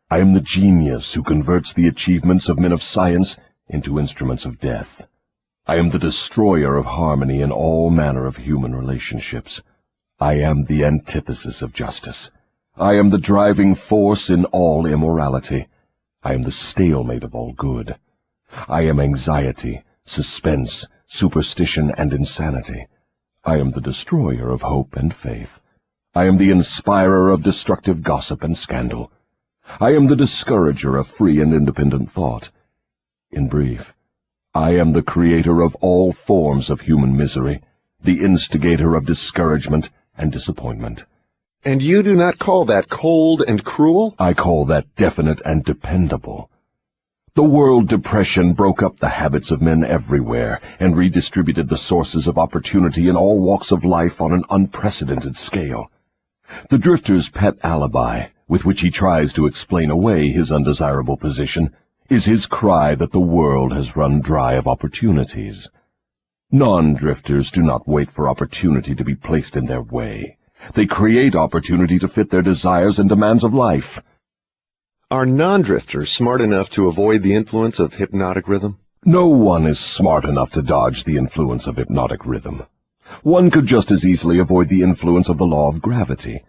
I am the genius who converts the achievements of men of science into instruments of death. I am the destroyer of harmony in all manner of human relationships. I am the antithesis of justice. I am the driving force in all immorality. I am the stalemate of all good. I am anxiety, suspense, superstition, and insanity. I am the destroyer of hope and faith. I am the inspirer of destructive gossip and scandal. I am the discourager of free and independent thought. In brief, I am the creator of all forms of human misery, the instigator of discouragement and disappointment. And you do not call that cold and cruel? I call that definite and dependable. The world depression broke up the habits of men everywhere and redistributed the sources of opportunity in all walks of life on an unprecedented scale. The drifter's pet alibi, with which he tries to explain away his undesirable position, is his cry that the world has run dry of opportunities. Non-drifters do not wait for opportunity to be placed in their way. They create opportunity to fit their desires and demands of life. Are non-drifters smart enough to avoid the influence of hypnotic rhythm? No one is smart enough to dodge the influence of hypnotic rhythm. One could just as easily avoid the influence of the law of gravity.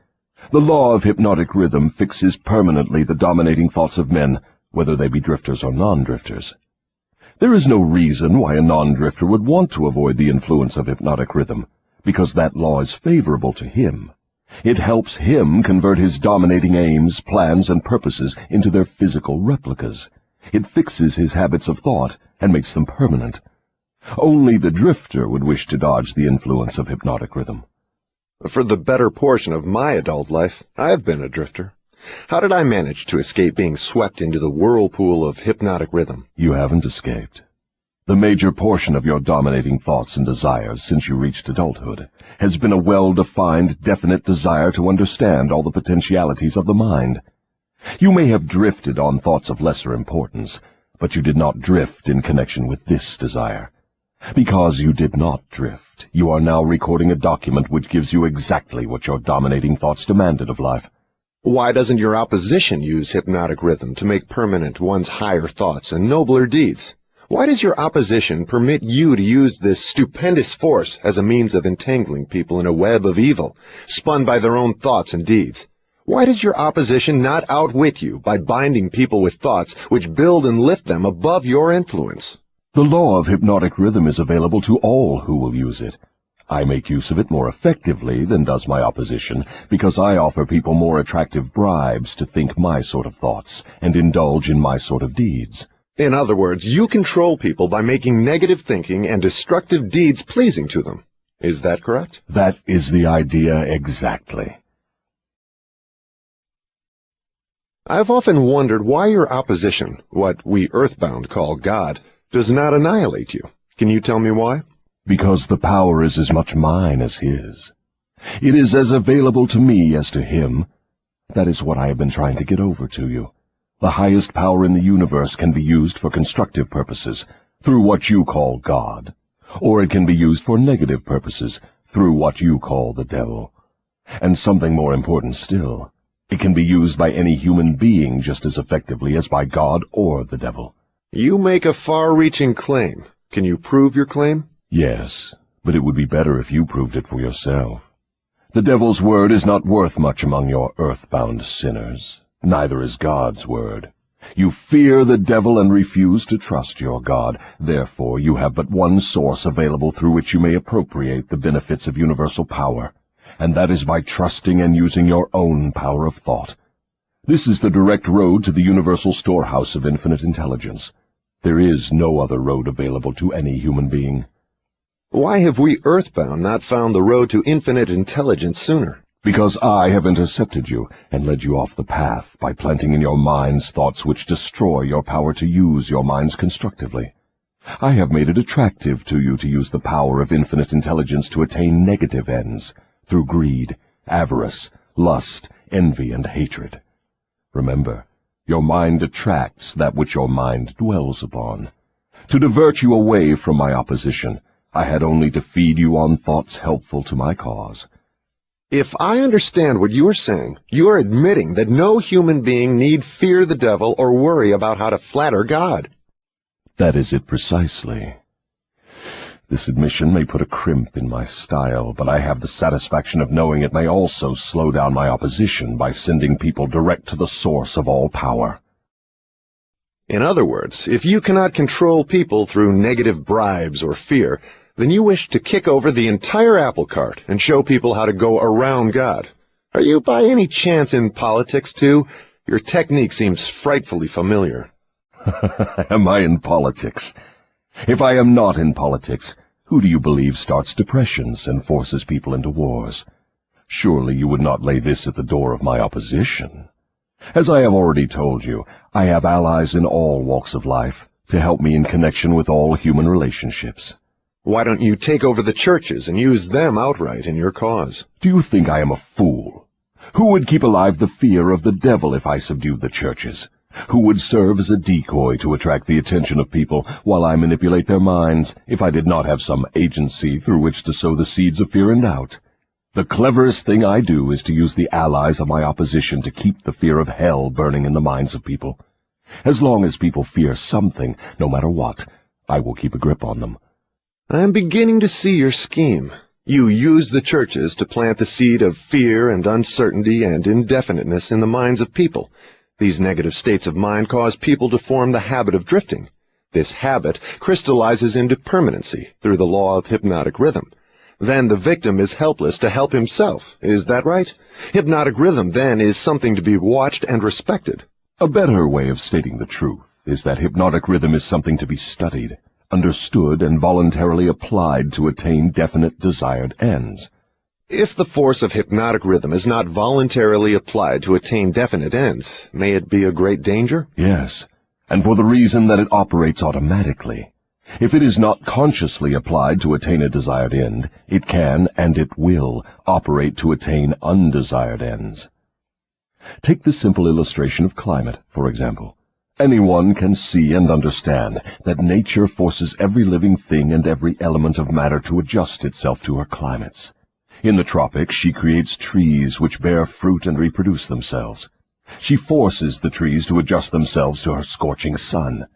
The law of hypnotic rhythm fixes permanently the dominating thoughts of men, whether they be drifters or non-drifters. There is no reason why a non-drifter would want to avoid the influence of hypnotic rhythm, because that law is favorable to him. It helps him convert his dominating aims, plans, and purposes into their physical replicas. It fixes his habits of thought and makes them permanent. Only the drifter would wish to dodge the influence of hypnotic rhythm. For the better portion of my adult life, I have been a drifter. How did I manage to escape being swept into the whirlpool of hypnotic rhythm? You haven't escaped. The major portion of your dominating thoughts and desires since you reached adulthood has been a well-defined, definite desire to understand all the potentialities of the mind. You may have drifted on thoughts of lesser importance, but you did not drift in connection with this desire. Because you did not drift, you are now recording a document which gives you exactly what your dominating thoughts demanded of life. Why doesn't your opposition use hypnotic rhythm to make permanent one's higher thoughts and nobler deeds? Why does your opposition permit you to use this stupendous force as a means of entangling people in a web of evil, spun by their own thoughts and deeds? Why does your opposition not outwit you by binding people with thoughts which build and lift them above your influence? The law of hypnotic rhythm is available to all who will use it. I make use of it more effectively than does my opposition, because I offer people more attractive bribes to think my sort of thoughts and indulge in my sort of deeds. In other words, you control people by making negative thinking and destructive deeds pleasing to them. Is that correct? That is the idea exactly. I've often wondered why your opposition, what we earthbound call God, does not annihilate you. Can you tell me why? Because the power is as much mine as his. It is as available to me as to him. That is what I have been trying to get over to you. The highest power in the universe can be used for constructive purposes, through what you call God, or it can be used for negative purposes, through what you call the devil. And something more important still, it can be used by any human being just as effectively as by God or the devil. You make a far-reaching claim. Can you prove your claim? Yes, but it would be better if you proved it for yourself. The devil's word is not worth much among your earthbound sinners. Neither is God's word. You fear the devil and refuse to trust your God. Therefore, you have but one source available through which you may appropriate the benefits of universal power, and that is by trusting and using your own power of thought. This is the direct road to the universal storehouse of infinite intelligence. There is no other road available to any human being. Why have we earthbound not found the road to infinite intelligence sooner? Because I have intercepted you and led you off the path by planting in your minds thoughts which destroy your power to use your minds constructively. I have made it attractive to you to use the power of infinite intelligence to attain negative ends, through greed, avarice, lust, envy, and hatred. Remember, your mind attracts that which your mind dwells upon. To divert you away from my opposition, I had only to feed you on thoughts helpful to my cause. If I understand what you're saying, you're admitting that no human being need fear the devil or worry about how to flatter God. That is it precisely. This admission may put a crimp in my style, but I have the satisfaction of knowing it may also slow down my opposition by sending people direct to the source of all power. In other words, if you cannot control people through negative bribes or fear, then you wish to kick over the entire apple cart and show people how to go around God. Are you by any chance in politics, too? Your technique seems frightfully familiar. Am I in politics? If I am not in politics, who do you believe starts depressions and forces people into wars? Surely you would not lay this at the door of my opposition. As I have already told you, I have allies in all walks of life to help me in connection with all human relationships. Why don't you take over the churches and use them outright in your cause? Do you think I am a fool? Who would keep alive the fear of the devil if I subdued the churches? Who would serve as a decoy to attract the attention of people while I manipulate their minds if I did not have some agency through which to sow the seeds of fear and doubt? The cleverest thing I do is to use the allies of my opposition to keep the fear of hell burning in the minds of people. As long as people fear something, no matter what, I will keep a grip on them. I am beginning to see your scheme. You use the churches to plant the seed of fear and uncertainty and indefiniteness in the minds of people. These negative states of mind cause people to form the habit of drifting. This habit crystallizes into permanency through the law of hypnotic rhythm. Then the victim is helpless to help himself. Is that right? Hypnotic rhythm, then, is something to be watched and respected. A better way of stating the truth is that hypnotic rhythm is something to be studied, understood, and voluntarily applied to attain definite desired ends. If the force of hypnotic rhythm is not voluntarily applied to attain definite ends, may it be a great danger? Yes, and for the reason that it operates automatically. If it is not consciously applied to attain a desired end, it can, and it will, operate to attain undesired ends. Take the simple illustration of climate, for example. Anyone can see and understand that nature forces every living thing and every element of matter to adjust itself to her climates. In the tropics, she creates trees which bear fruit and reproduce themselves. She forces the trees to adjust themselves to her scorching sun.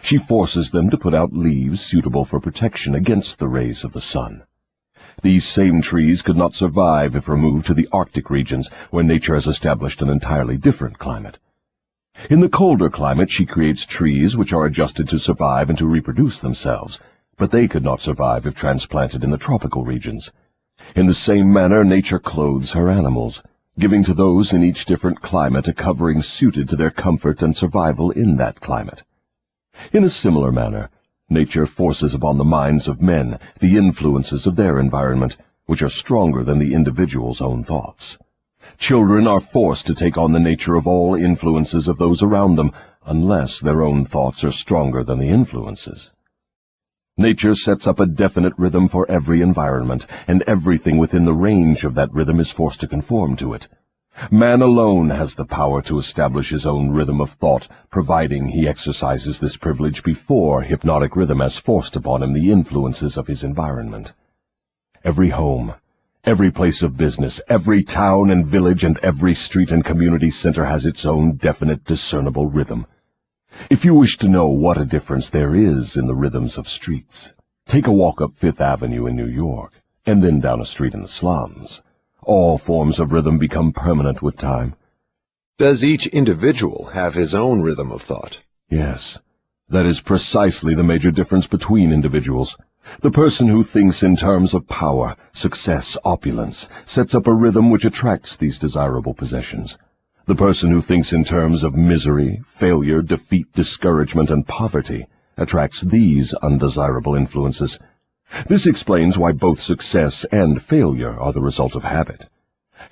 She forces them to put out leaves suitable for protection against the rays of the sun. These same trees could not survive if removed to the Arctic regions, where nature has established an entirely different climate. In the colder climate, she creates trees which are adjusted to survive and to reproduce themselves, but they could not survive if transplanted in the tropical regions. In the same manner, nature clothes her animals, giving to those in each different climate a covering suited to their comfort and survival in that climate. In a similar manner, nature forces upon the minds of men the influences of their environment, which are stronger than the individual's own thoughts. Children are forced to take on the nature of all influences of those around them, unless their own thoughts are stronger than the influences. Nature sets up a definite rhythm for every environment, and everything within the range of that rhythm is forced to conform to it. Man alone has the power to establish his own rhythm of thought, providing he exercises this privilege before hypnotic rhythm has forced upon him the influences of his environment. Every home, every place of business, every town and village, and every street and community center has its own definite, discernible rhythm. If you wish to know what a difference there is in the rhythms of streets, take a walk up Fifth Avenue in New York, and then down a street in the slums. All forms of rhythm become permanent with time. Does each individual have his own rhythm of thought? Yes, that is precisely the major difference between individuals. The person who thinks in terms of power, success, opulence, sets up a rhythm which attracts these desirable possessions. The person who thinks in terms of misery, failure, defeat, discouragement, and poverty attracts these undesirable influences. This explains why both success and failure are the result of habit.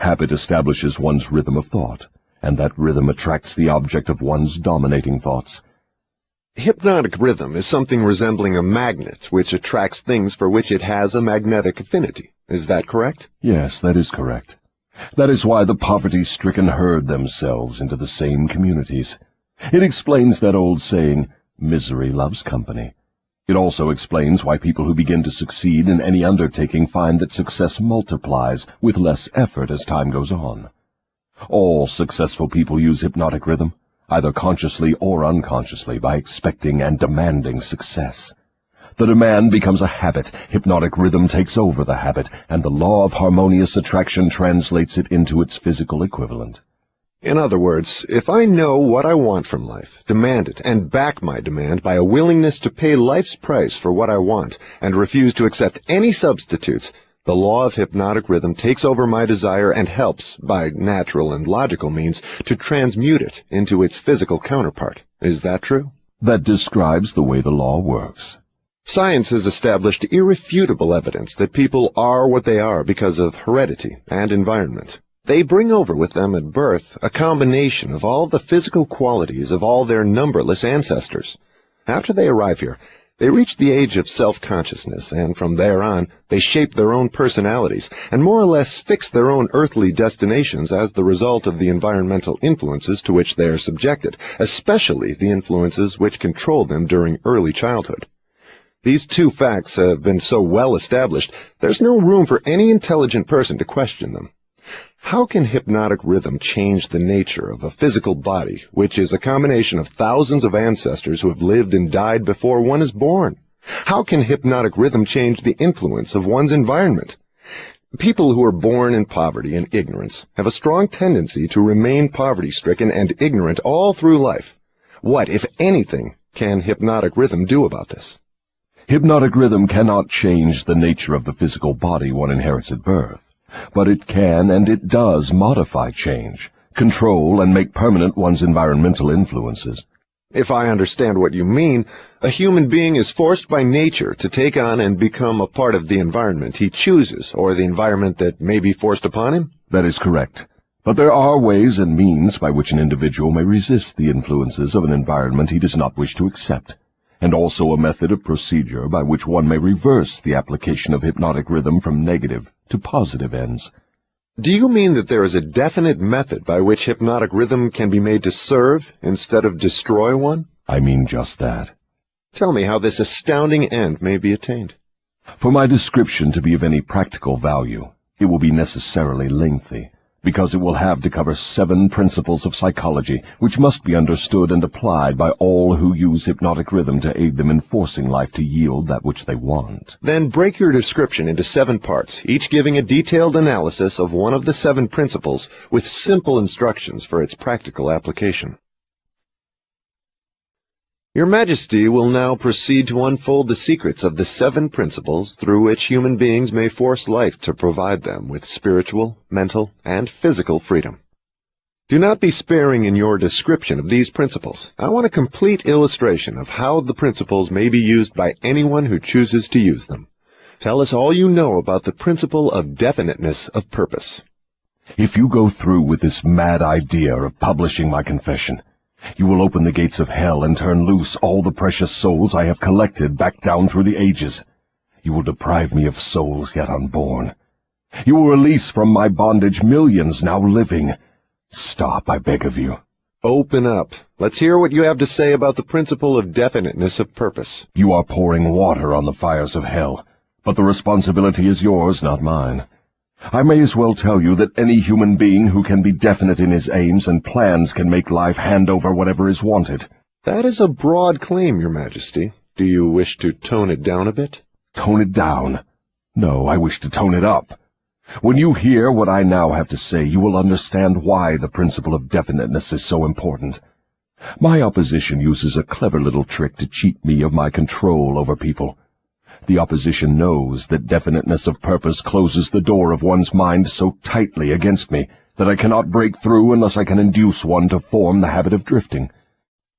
Habit establishes one's rhythm of thought, and that rhythm attracts the object of one's dominating thoughts. Hypnotic rhythm is something resembling a magnet which attracts things for which it has a magnetic affinity. Is that correct? Yes, that is correct. That is why the poverty-stricken herd themselves into the same communities. It explains that old saying, misery loves company. It also explains why people who begin to succeed in any undertaking find that success multiplies with less effort as time goes on. All successful people use hypnotic rhythm, either consciously or unconsciously, by expecting and demanding success. The demand becomes a habit, hypnotic rhythm takes over the habit, and the law of harmonious attraction translates it into its physical equivalent. In other words, if I know what I want from life, demand it, and back my demand by a willingness to pay life's price for what I want, and refuse to accept any substitutes, the law of hypnotic rhythm takes over my desire and helps, by natural and logical means, to transmute it into its physical counterpart. Is that true? That describes the way the law works. Science has established irrefutable evidence that people are what they are because of heredity and environment. They bring over with them at birth a combination of all the physical qualities of all their numberless ancestors. After they arrive here, they reach the age of self-consciousness, and from there on, they shape their own personalities and more or less fix their own earthly destinations as the result of the environmental influences to which they are subjected, especially the influences which control them during early childhood. These two facts have been so well established, there's no room for any intelligent person to question them. How can hypnotic rhythm change the nature of a physical body, which is a combination of thousands of ancestors who have lived and died before one is born? How can hypnotic rhythm change the influence of one's environment? People who are born in poverty and ignorance have a strong tendency to remain poverty-stricken and ignorant all through life. What, if anything, can hypnotic rhythm do about this? Hypnotic rhythm cannot change the nature of the physical body one inherits at birth, but it can and it does modify change, control and make permanent one's environmental influences. If I understand what you mean, a human being is forced by nature to take on and become a part of the environment he chooses, or the environment that may be forced upon him? That is correct. But there are ways and means by which an individual may resist the influences of an environment he does not wish to accept, and also a method of procedure by which one may reverse the application of hypnotic rhythm from negative to positive ends. Do you mean that there is a definite method by which hypnotic rhythm can be made to serve instead of destroy one? I mean just that. Tell me how this astounding end may be attained. For my description to be of any practical value, it will be necessarily lengthy, because it will have to cover 7 principles of psychology which must be understood and applied by all who use hypnotic rhythm to aid them in forcing life to yield that which they want. Then break your description into 7 parts, each giving a detailed analysis of one of the 7 principles with simple instructions for its practical application. Your Majesty will now proceed to unfold the secrets of the 7 principles through which human beings may force life to provide them with spiritual, mental, and physical freedom. Do not be sparing in your description of these principles. I want a complete illustration of how the principles may be used by anyone who chooses to use them. Tell us all you know about the principle of definiteness of purpose. If you go through with this mad idea of publishing my confession, you will open the gates of hell and turn loose all the precious souls I have collected back down through the ages. You will deprive me of souls yet unborn. You will release from my bondage millions now living. Stop, I beg of you. Open up. Let's hear what you have to say about the principle of definiteness of purpose. You are pouring water on the fires of hell, but the responsibility is yours, not mine. I may as well tell you that any human being who can be definite in his aims and plans can make life hand over whatever is wanted. That is a broad claim, Your Majesty. Do you wish to tone it down a bit? Tone it down? No, I wish to tone it up. When you hear what I now have to say, you will understand why the principle of definiteness is so important. My opposition uses a clever little trick to cheat me of my control over people. The opposition knows that definiteness of purpose closes the door of one's mind so tightly against me that I cannot break through unless I can induce one to form the habit of drifting.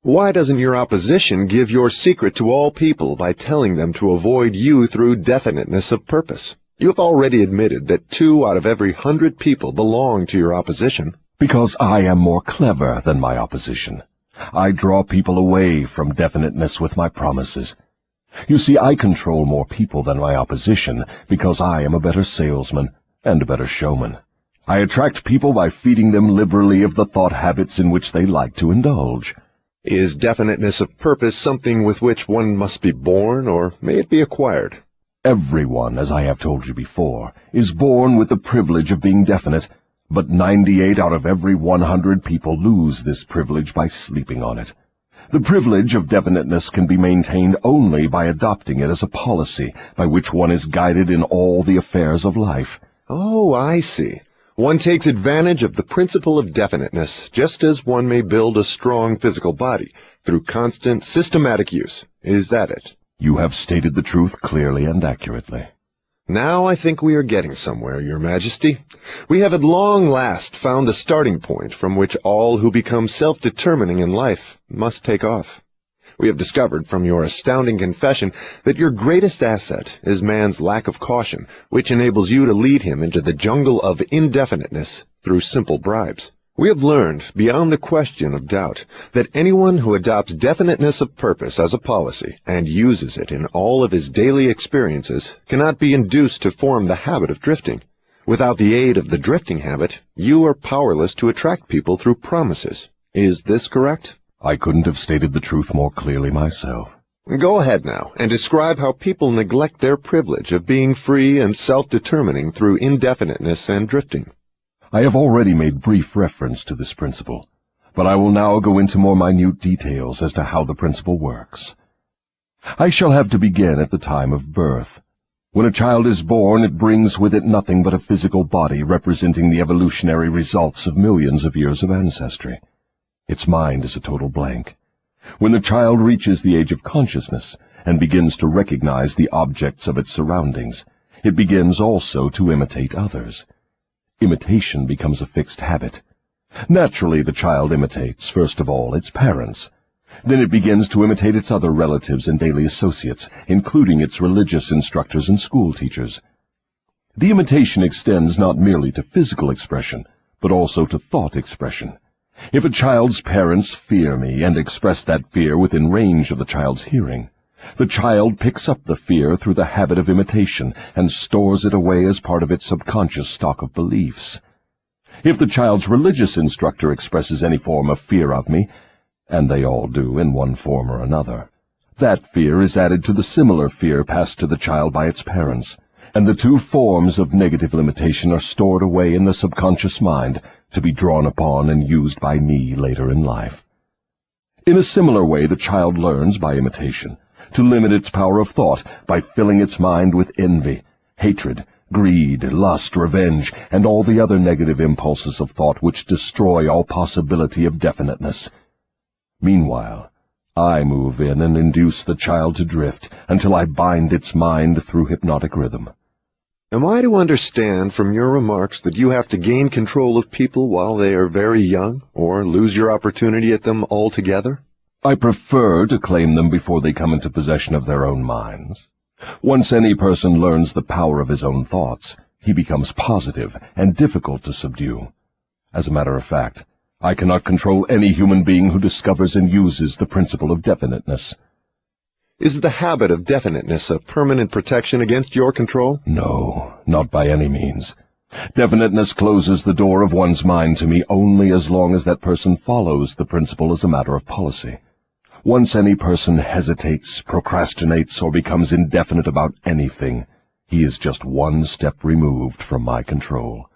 Why doesn't your opposition give your secret to all people by telling them to avoid you through definiteness of purpose? You have already admitted that 2 out of every 100 people belong to your opposition. Because I am more clever than my opposition. I draw people away from definiteness with my promises. You see, I control more people than my opposition because I am a better salesman and a better showman. I attract people by feeding them liberally of the thought habits in which they like to indulge. Is definiteness of purpose something with which one must be born, or may it be acquired? Everyone, as I have told you before, is born with the privilege of being definite, but 98 out of every 100 people lose this privilege by sleeping on it. The privilege of definiteness can be maintained only by adopting it as a policy by which one is guided in all the affairs of life. Oh, I see. One takes advantage of the principle of definiteness, just as one may build a strong physical body, through constant, systematic use. Is that it? You have stated the truth clearly and accurately. Now I think we are getting somewhere, Your Majesty. We have at long last found the starting point from which all who become self-determining in life must take off. We have discovered from your astounding confession that your greatest asset is man's lack of caution, which enables you to lead him into the jungle of indefiniteness through simple bribes. We have learned, beyond the question of doubt, that anyone who adopts definiteness of purpose as a policy and uses it in all of his daily experiences cannot be induced to form the habit of drifting. Without the aid of the drifting habit, you are powerless to attract people through promises. Is this correct? I couldn't have stated the truth more clearly myself. Go ahead now and describe how people neglect their privilege of being free and self-determining through indefiniteness and drifting. I have already made brief reference to this principle, but I will now go into more minute details as to how the principle works. I shall have to begin at the time of birth. When a child is born, it brings with it nothing but a physical body representing the evolutionary results of millions of years of ancestry. Its mind is a total blank. When the child reaches the age of consciousness and begins to recognize the objects of its surroundings, it begins also to imitate others. Imitation becomes a fixed habit. Naturally, the child imitates, first of all, its parents. Then it begins to imitate its other relatives and daily associates, including its religious instructors and school teachers. The imitation extends not merely to physical expression, but also to thought expression. If a child's parents fear me and express that fear within range of the child's hearing, the child picks up the fear through the habit of imitation and stores it away as part of its subconscious stock of beliefs. If the child's religious instructor expresses any form of fear of me, and they all do in one form or another, that fear is added to the similar fear passed to the child by its parents, and the two forms of negative imitation are stored away in the subconscious mind to be drawn upon and used by me later in life. In a similar way, the child learns by imitation to limit its power of thought by filling its mind with envy, hatred, greed, lust, revenge, and all the other negative impulses of thought which destroy all possibility of definiteness. Meanwhile, I move in and induce the child to drift until I bind its mind through hypnotic rhythm. Am I to understand from your remarks that you have to gain control of people while they are very young, or lose your opportunity at them altogether? I prefer to claim them before they come into possession of their own minds. Once any person learns the power of his own thoughts, he becomes positive and difficult to subdue. As a matter of fact, I cannot control any human being who discovers and uses the principle of definiteness. Is the habit of definiteness a permanent protection against your control? No, not by any means. Definiteness closes the door of one's mind to me only as long as that person follows the principle as a matter of policy. Once any person hesitates, procrastinates, or becomes indefinite about anything, he is just one step removed from my control.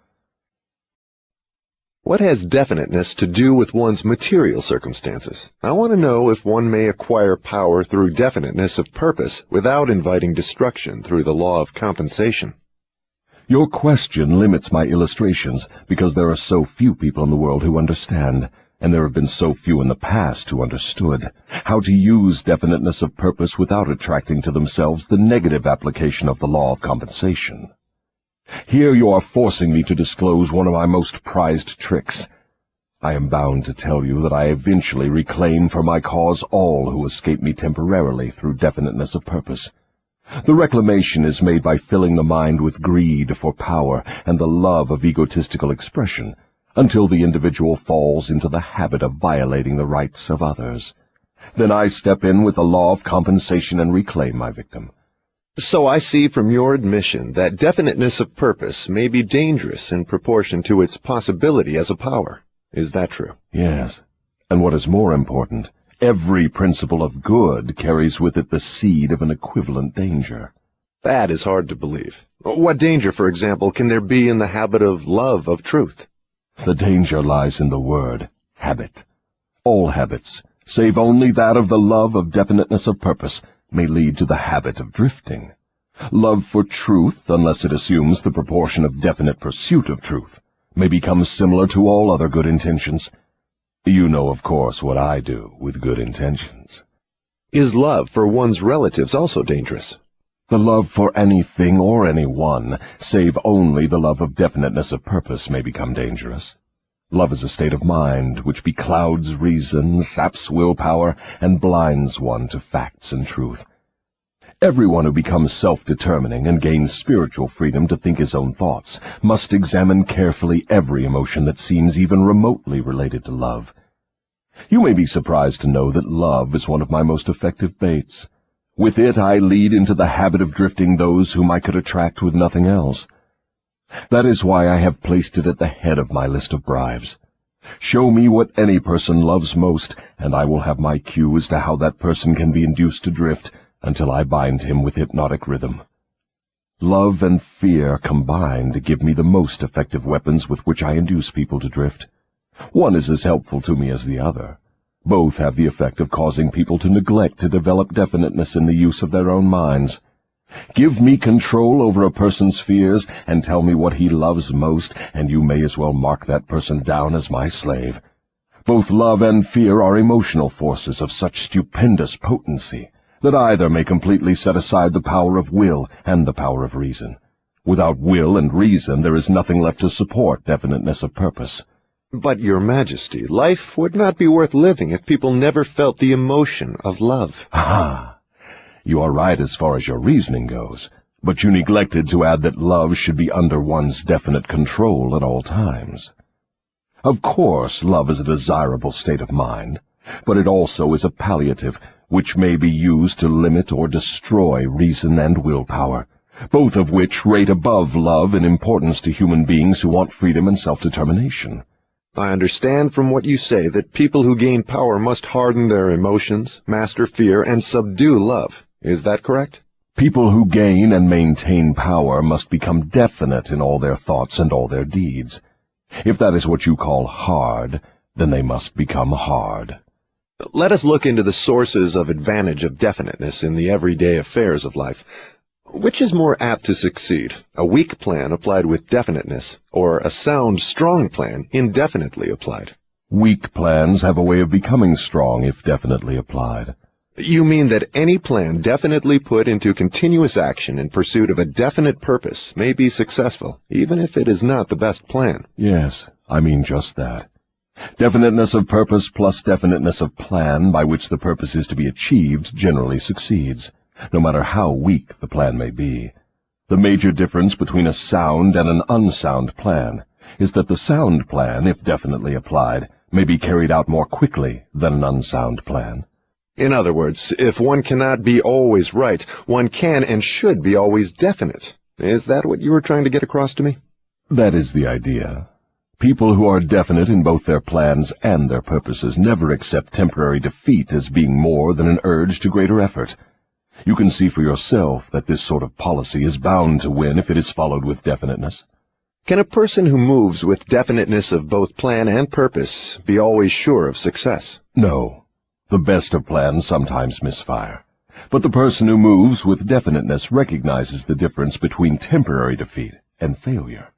What has definiteness to do with one's material circumstances? I want to know if one may acquire power through definiteness of purpose without inviting destruction through the law of compensation. Your question limits my illustrations because there are so few people in the world who understand, and there have been so few in the past who understood, how to use definiteness of purpose without attracting to themselves the negative application of the law of compensation. Here you are forcing me to disclose one of my most prized tricks. I am bound to tell you that I eventually reclaim for my cause all who escape me temporarily through definiteness of purpose. The reclamation is made by filling the mind with greed for power and the love of egotistical expression, until the individual falls into the habit of violating the rights of others. Then I step in with the law of compensation and reclaim my victim. So I see from your admission that definiteness of purpose may be dangerous in proportion to its possibility as a power. Is that true? Yes. And what is more important, Every principle of good carries with it the seed of an equivalent danger. That is hard to believe. What danger, for example, can there be in the habit of love of truth? The danger lies in the word habit. All habits, save only that of the love of definiteness of purpose, may lead to the habit of drifting. Love for truth, unless it assumes the proportion of definite pursuit of truth, may become similar to all other good intentions. You know, of course, what I do with good intentions. Is love for one's relatives also dangerous? The love for anything or anyone, save only the love of definiteness of purpose, may become dangerous. Love is a state of mind which beclouds reason, saps willpower, and blinds one to facts and truth. Everyone who becomes self-determining and gains spiritual freedom to think his own thoughts must examine carefully every emotion that seems even remotely related to love. You may be surprised to know that love is one of my most effective baits. With it I lead into the habit of drifting those whom I could attract with nothing else. That is why I have placed it at the head of my list of bribes. Show me what any person loves most, and I will have my cue as to how that person can be induced to drift, until I bind him with hypnotic rhythm. Love and fear combined give me the most effective weapons with which I induce people to drift. One is as helpful to me as the other. Both have the effect of causing people to neglect to develop definiteness in the use of their own minds. Give me control over a person's fears, and tell me what he loves most, and you may as well mark that person down as my slave. Both love and fear are emotional forces of such stupendous potency that either may completely set aside the power of will and the power of reason. Without will and reason, there is nothing left to support definiteness of purpose. But, Your Majesty, life would not be worth living if people never felt the emotion of love. Ah, you are right as far as your reasoning goes, but you neglected to add that love should be under one's definite control at all times. Of course, love is a desirable state of mind, but it also is a palliative which may be used to limit or destroy reason and willpower, both of which rate above love in importance to human beings who want freedom and self-determination. I understand from what you say that people who gain power must harden their emotions, master fear, and subdue love. Is that correct? People who gain and maintain power must become definite in all their thoughts and all their deeds. If that is what you call hard, then they must become hard. Let us look into the sources of advantage of definiteness in the everyday affairs of life. Which is more apt to succeed, a weak plan applied with definiteness, or a sound, strong plan indefinitely applied? Weak plans have a way of becoming strong if definitely applied. You mean that any plan definitely put into continuous action in pursuit of a definite purpose may be successful, even if it is not the best plan? Yes, I mean just that. Definiteness of purpose plus definiteness of plan by which the purpose is to be achieved generally succeeds, no matter how weak the plan may be. The major difference between a sound and an unsound plan is that the sound plan, if definitely applied, may be carried out more quickly than an unsound plan. In other words, if one cannot be always right, one can and should be always definite. Is that what you were trying to get across to me? That is the idea. People who are definite in both their plans and their purposes never accept temporary defeat as being more than an urge to greater effort. You can see for yourself that this sort of policy is bound to win if it is followed with definiteness. Can a person who moves with definiteness of both plan and purpose be always sure of success? No. The best of plans sometimes misfire. But the person who moves with definiteness recognizes the difference between temporary defeat and failure.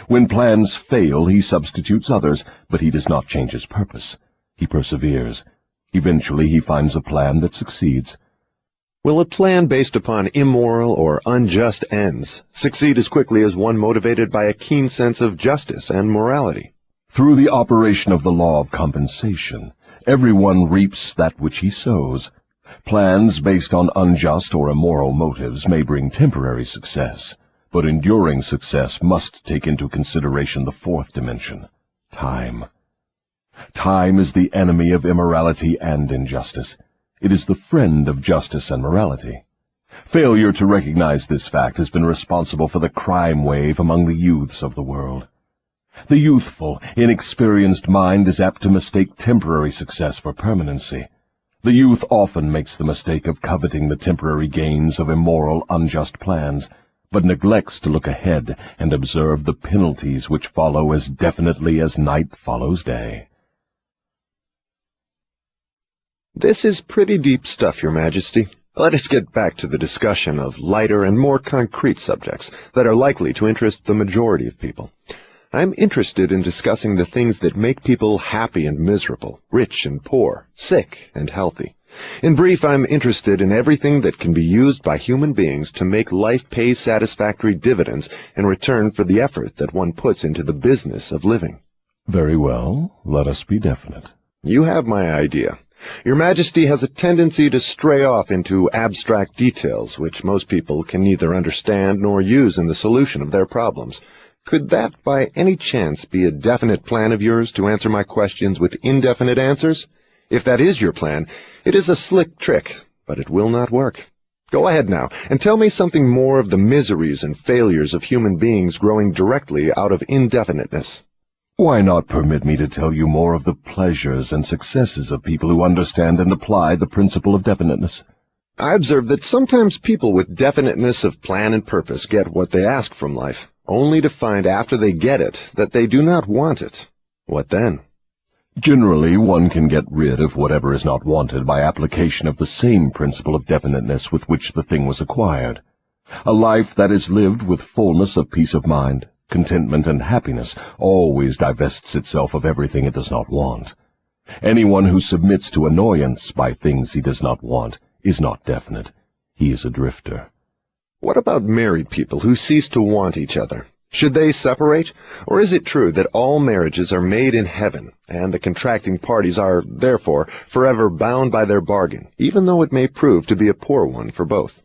When plans fail, he substitutes others, but he does not change his purpose. He perseveres. Eventually he finds a plan that succeeds. Will a plan based upon immoral or unjust ends succeed as quickly as one motivated by a keen sense of justice and morality? Through the operation of the law of compensation, everyone reaps that which he sows. Plans based on unjust or immoral motives may bring temporary success, but enduring success must take into consideration the fourth dimension, time. Time is the enemy of immorality and injustice. It is the friend of justice and morality. Failure to recognize this fact has been responsible for the crime wave among the youths of the world. The youthful, inexperienced mind is apt to mistake temporary success for permanency. The youth often makes the mistake of coveting the temporary gains of immoral, unjust plans, but neglects to look ahead and observe the penalties which follow as definitely as night follows day. This is pretty deep stuff, Your Majesty. Let us get back to the discussion of lighter and more concrete subjects that are likely to interest the majority of people. I'm interested in discussing the things that make people happy and miserable, rich and poor, sick and healthy. In brief, I'm interested in everything that can be used by human beings to make life pay satisfactory dividends in return for the effort that one puts into the business of living. Very well, let us be definite. You have my idea. Your Majesty has a tendency to stray off into abstract details which most people can neither understand nor use in the solution of their problems. Could that, by any chance, be a definite plan of yours to answer my questions with indefinite answers? If that is your plan, it is a slick trick, but it will not work. Go ahead now, and tell me something more of the miseries and failures of human beings growing directly out of indefiniteness. Why not permit me to tell you more of the pleasures and successes of people who understand and apply the principle of definiteness? I observe that sometimes people with definiteness of plan and purpose get what they ask from life, only to find after they get it that they do not want it. What then? Generally, one can get rid of whatever is not wanted by application of the same principle of definiteness with which the thing was acquired. A life that is lived with fullness of peace of mind, contentment, and happiness always divests itself of everything it does not want. Anyone who submits to annoyance by things he does not want is not definite. He is a drifter. What about married people who cease to want each other? Should they separate? Or is it true that all marriages are made in heaven, and the contracting parties are, therefore, forever bound by their bargain, even though it may prove to be a poor one for both?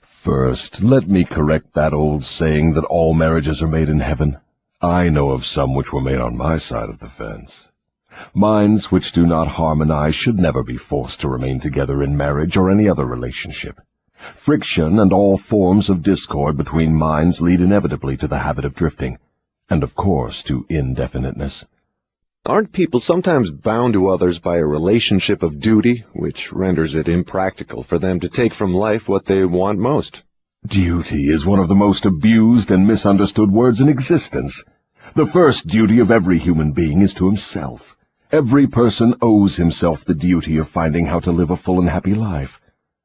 First, let me correct that old saying that all marriages are made in heaven. I know of some which were made on my side of the fence. Minds which do not harmonize should never be forced to remain together in marriage or any other relationship. Friction and all forms of discord between minds lead inevitably to the habit of drifting, and of course to indefiniteness. Aren't people sometimes bound to others by a relationship of duty, which renders it impractical for them to take from life what they want most? Duty is one of the most abused and misunderstood words in existence. The first duty of every human being is to himself. Every person owes himself the duty of finding how to live a full and happy life.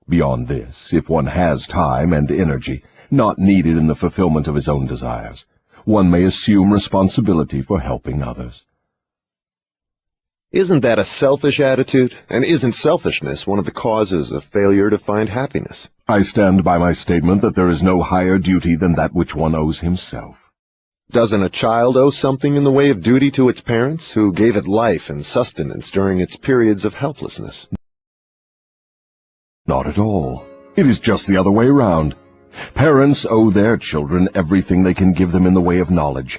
Beyond this, if one has time and energy, not needed in the fulfillment of his own desires, one may assume responsibility for helping others. Isn't that a selfish attitude? And isn't selfishness one of the causes of failure to find happiness? I stand by my statement that there is no higher duty than that which one owes himself. Doesn't a child owe something in the way of duty to its parents, who gave it life and sustenance during its periods of helplessness? Not at all. It is just the other way round. Parents owe their children everything they can give them in the way of knowledge.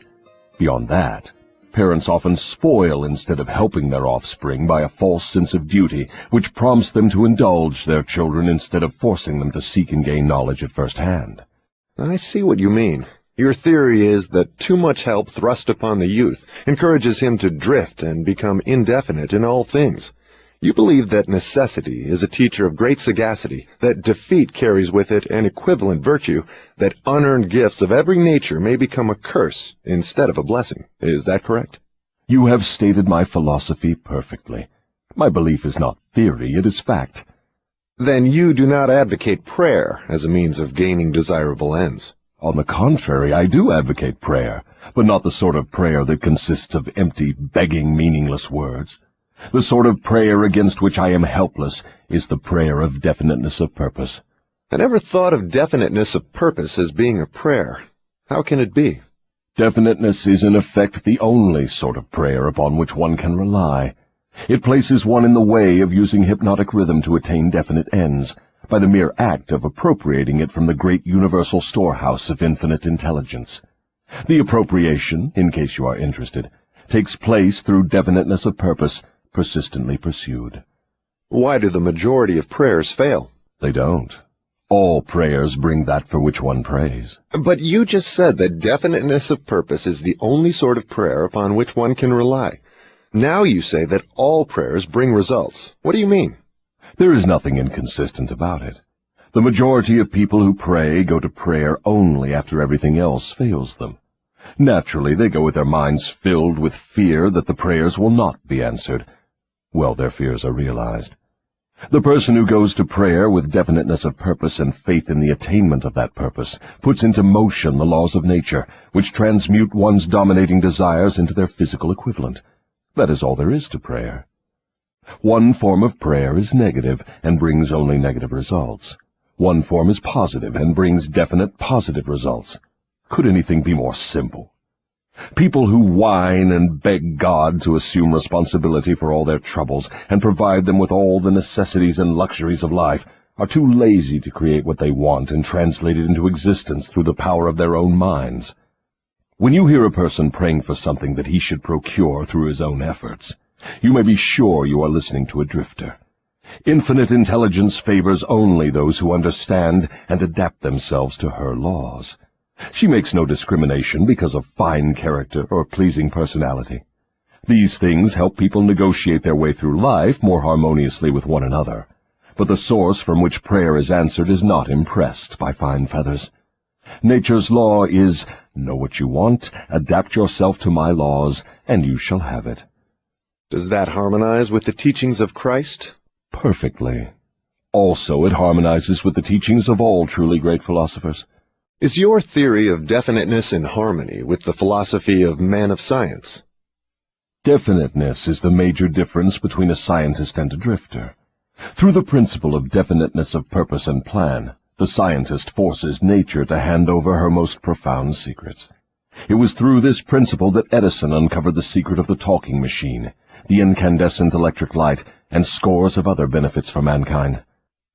Beyond that, parents often spoil instead of helping their offspring by a false sense of duty, which prompts them to indulge their children instead of forcing them to seek and gain knowledge at first hand. I see what you mean. Your theory is that too much help thrust upon the youth encourages him to drift and become indefinite in all things. You believe that necessity is a teacher of great sagacity, that defeat carries with it an equivalent virtue, that unearned gifts of every nature may become a curse instead of a blessing. Is that correct? You have stated my philosophy perfectly. My belief is not theory, it is fact. Then you do not advocate prayer as a means of gaining desirable ends. On the contrary, I do advocate prayer, but not the sort of prayer that consists of empty, begging, meaningless words. The sort of prayer against which I am helpless is the prayer of definiteness of purpose. I never thought of definiteness of purpose as being a prayer. How can it be? Definiteness is in effect the only sort of prayer upon which one can rely. It places one in the way of using hypnotic rhythm to attain definite ends, by the mere act of appropriating it from the great universal storehouse of infinite intelligence. The appropriation, in case you are interested, takes place through definiteness of purpose, persistently pursued. Why do the majority of prayers fail? They don't. All prayers bring that for which one prays. But you just said that definiteness of purpose is the only sort of prayer upon which one can rely. Now you say that all prayers bring results. What do you mean? There is nothing inconsistent about it. The majority of people who pray go to prayer only after everything else fails them. Naturally, they go with their minds filled with fear that the prayers will not be answered. Well, their fears are realized. The person who goes to prayer with definiteness of purpose and faith in the attainment of that purpose puts into motion the laws of nature, which transmute one's dominating desires into their physical equivalent. That is all there is to prayer. One form of prayer is negative and brings only negative results. One form is positive and brings definite positive results. Could anything be more simple? People who whine and beg God to assume responsibility for all their troubles and provide them with all the necessities and luxuries of life are too lazy to create what they want and translate it into existence through the power of their own minds. When you hear a person praying for something that he should procure through his own efforts, you may be sure you are listening to a drifter. Infinite intelligence favors only those who understand and adapt themselves to her laws. She makes no discrimination because of fine character or pleasing personality. These things help people negotiate their way through life more harmoniously with one another. But the source from which prayer is answered is not impressed by fine feathers. Nature's law is, know what you want, adapt yourself to my laws, and you shall have it. Does that harmonize with the teachings of Christ? Perfectly. Also, it harmonizes with the teachings of all truly great philosophers. Is your theory of definiteness in harmony with the philosophy of men of science? Definiteness is the major difference between a scientist and a drifter. Through the principle of definiteness of purpose and plan, the scientist forces nature to hand over her most profound secrets. It was through this principle that Edison uncovered the secret of the talking machine, the incandescent electric light, and scores of other benefits for mankind.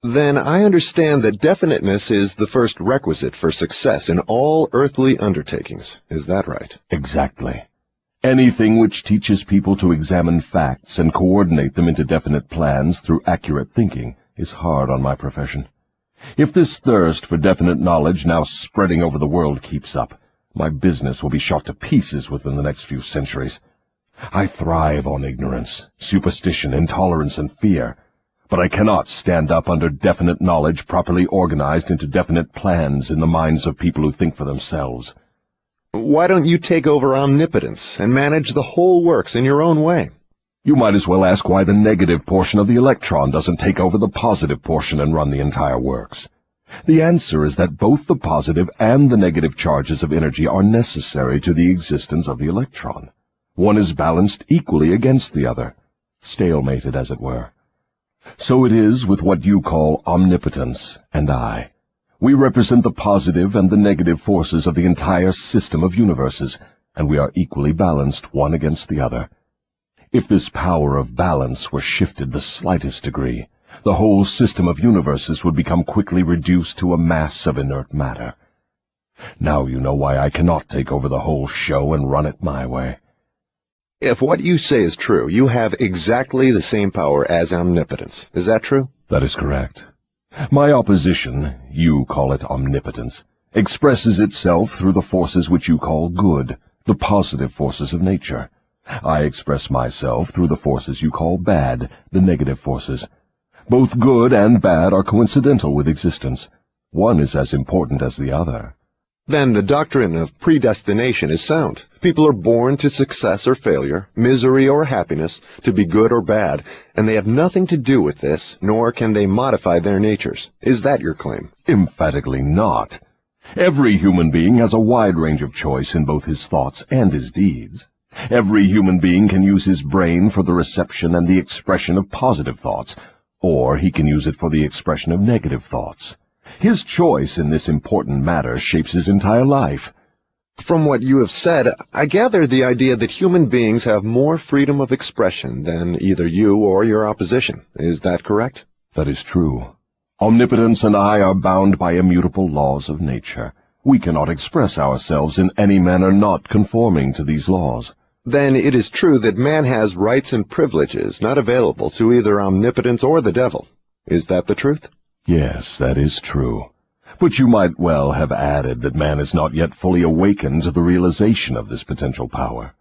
Then I understand that definiteness is the first requisite for success in all earthly undertakings. Is that right? Exactly. Anything which teaches people to examine facts and coordinate them into definite plans through accurate thinking is hard on my profession. If this thirst for definite knowledge now spreading over the world keeps up, my business will be shot to pieces within the next few centuries. I thrive on ignorance, superstition, intolerance, and fear. But I cannot stand up under definite knowledge properly organized into definite plans in the minds of people who think for themselves. Why don't you take over omnipotence and manage the whole works in your own way? You might as well ask why the negative portion of the electron doesn't take over the positive portion and run the entire works. The answer is that both the positive and the negative charges of energy are necessary to the existence of the electron. One is balanced equally against the other, stalemated as it were. So it is with what you call omnipotence and I. We represent the positive and the negative forces of the entire system of universes, and we are equally balanced one against the other. If this power of balance were shifted the slightest degree, the whole system of universes would become quickly reduced to a mass of inert matter. Now you know why I cannot take over the whole show and run it my way. If what you say is true, you have exactly the same power as omnipotence. Is that true? That is correct. My opposition, you call it omnipotence, expresses itself through the forces which you call good, the positive forces of nature. I express myself through the forces you call bad, the negative forces. Both good and bad are coincidental with existence. One is as important as the other. Then the doctrine of predestination is sound. People are born to success or failure, misery or happiness, to be good or bad, and they have nothing to do with this, nor can they modify their natures. Is that your claim? Emphatically not. Every human being has a wide range of choice in both his thoughts and his deeds. Every human being can use his brain for the reception and the expression of positive thoughts, or he can use it for the expression of negative thoughts. His choice in this important matter shapes his entire life. From what you have said, I gather the idea that human beings have more freedom of expression than either you or your opposition. Is that correct? That is true. Omnipotence and I are bound by immutable laws of nature. We cannot express ourselves in any manner not conforming to these laws. Then it is true that man has rights and privileges not available to either omnipotence or the devil. Is that the truth? Yes, that is true. But you might well have added that man is not yet fully awakened to the realization of this potential power.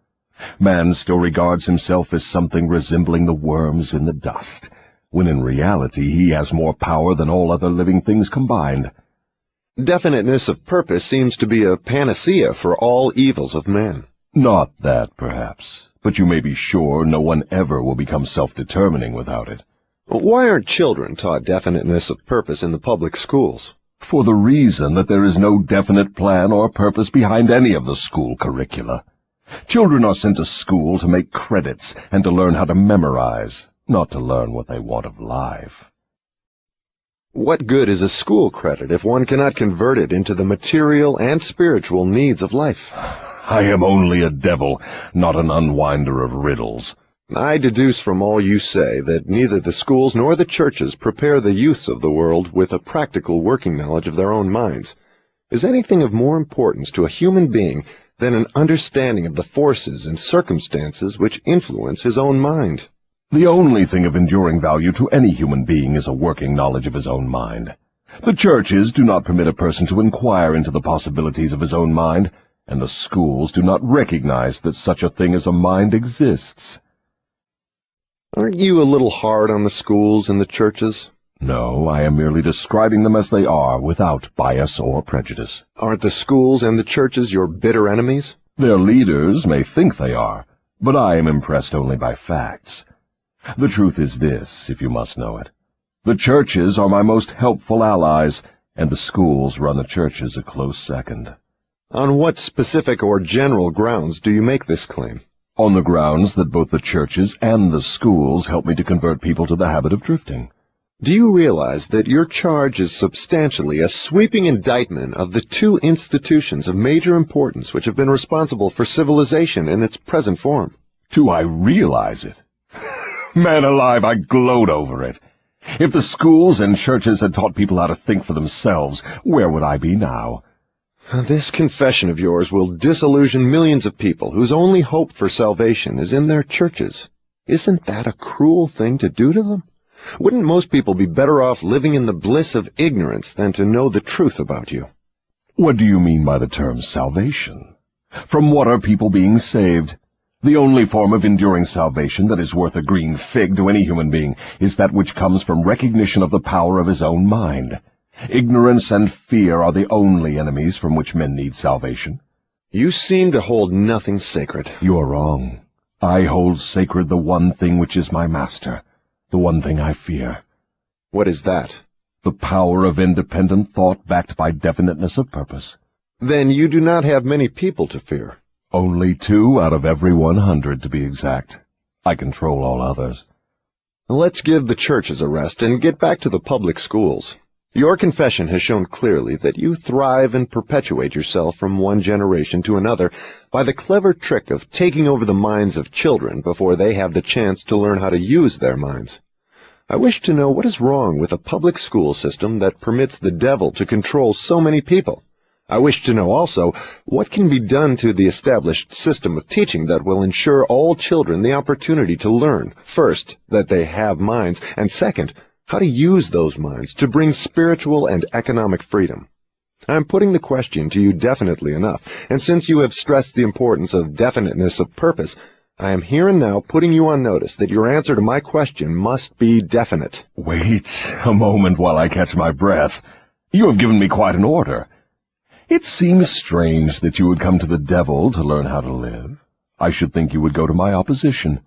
Man still regards himself as something resembling the worms in the dust. when in reality he has more power than all other living things combined. Definiteness of purpose seems to be a panacea for all evils of man. Not that, perhaps, but you may be sure no one ever will become self-determining without it. Why aren't children taught definiteness of purpose in the public schools? For the reason that there is no definite plan or purpose behind any of the school curricula. Children are sent to school to make credits and to learn how to memorize, not to learn what they want of life. What good is a school credit if one cannot convert it into the material and spiritual needs of life? I am only a devil, not an unwinder of riddles. I deduce from all you say that neither the schools nor the churches prepare the youths of the world with a practical working knowledge of their own minds. Is anything of more importance to a human being than an understanding of the forces and circumstances which influence his own mind? The only thing of enduring value to any human being is a working knowledge of his own mind. The churches do not permit a person to inquire into the possibilities of his own mind, and the schools do not recognize that such a thing as a mind exists. Aren't you a little hard on the schools and the churches? No, I am merely describing them as they are, without bias or prejudice. Aren't the schools and the churches your bitter enemies? Their leaders may think they are, but I am impressed only by facts. The truth is this, if you must know it. The churches are my most helpful allies, and the schools run the churches a close second. On what specific or general grounds do you make this claim? On the grounds that both the churches and the schools help me to convert people to the habit of drifting. Do you realize that your charge is substantially a sweeping indictment of the two institutions of major importance which have been responsible for civilization in its present form? Do I realize it? Man alive, I gloat over it. If the schools and churches had taught people how to think for themselves, where would I be now? This confession of yours will disillusion millions of people whose only hope for salvation is in their churches. Isn't that a cruel thing to do to them? Wouldn't most people be better off living in the bliss of ignorance than to know the truth about you? What do you mean by the term salvation? From what are people being saved? The only form of enduring salvation that is worth a green fig to any human being is that which comes from recognition of the power of his own mind. Ignorance and fear are the only enemies from which men need salvation. You seem to hold nothing sacred. You are wrong. I hold sacred the one thing which is my master, the one thing I fear. What is that? The power of independent thought backed by definiteness of purpose. Then you do not have many people to fear. Only 2 out of every 100, to be exact. I control all others. Let's give the churches a rest and get back to the public schools. Your confession has shown clearly that you thrive and perpetuate yourself from one generation to another by the clever trick of taking over the minds of children before they have the chance to learn how to use their minds. I wish to know what is wrong with a public school system that permits the devil to control so many people. I wish to know also what can be done to the established system of teaching that will ensure all children the opportunity to learn, first, that they have minds, and second, how to use those minds to bring spiritual and economic freedom. I am putting the question to you definitely enough, and since you have stressed the importance of definiteness of purpose, I am here and now putting you on notice that your answer to my question must be definite. Wait a moment while I catch my breath. You have given me quite an order. It seems strange that you would come to the devil to learn how to live. I should think you would go to my opposition.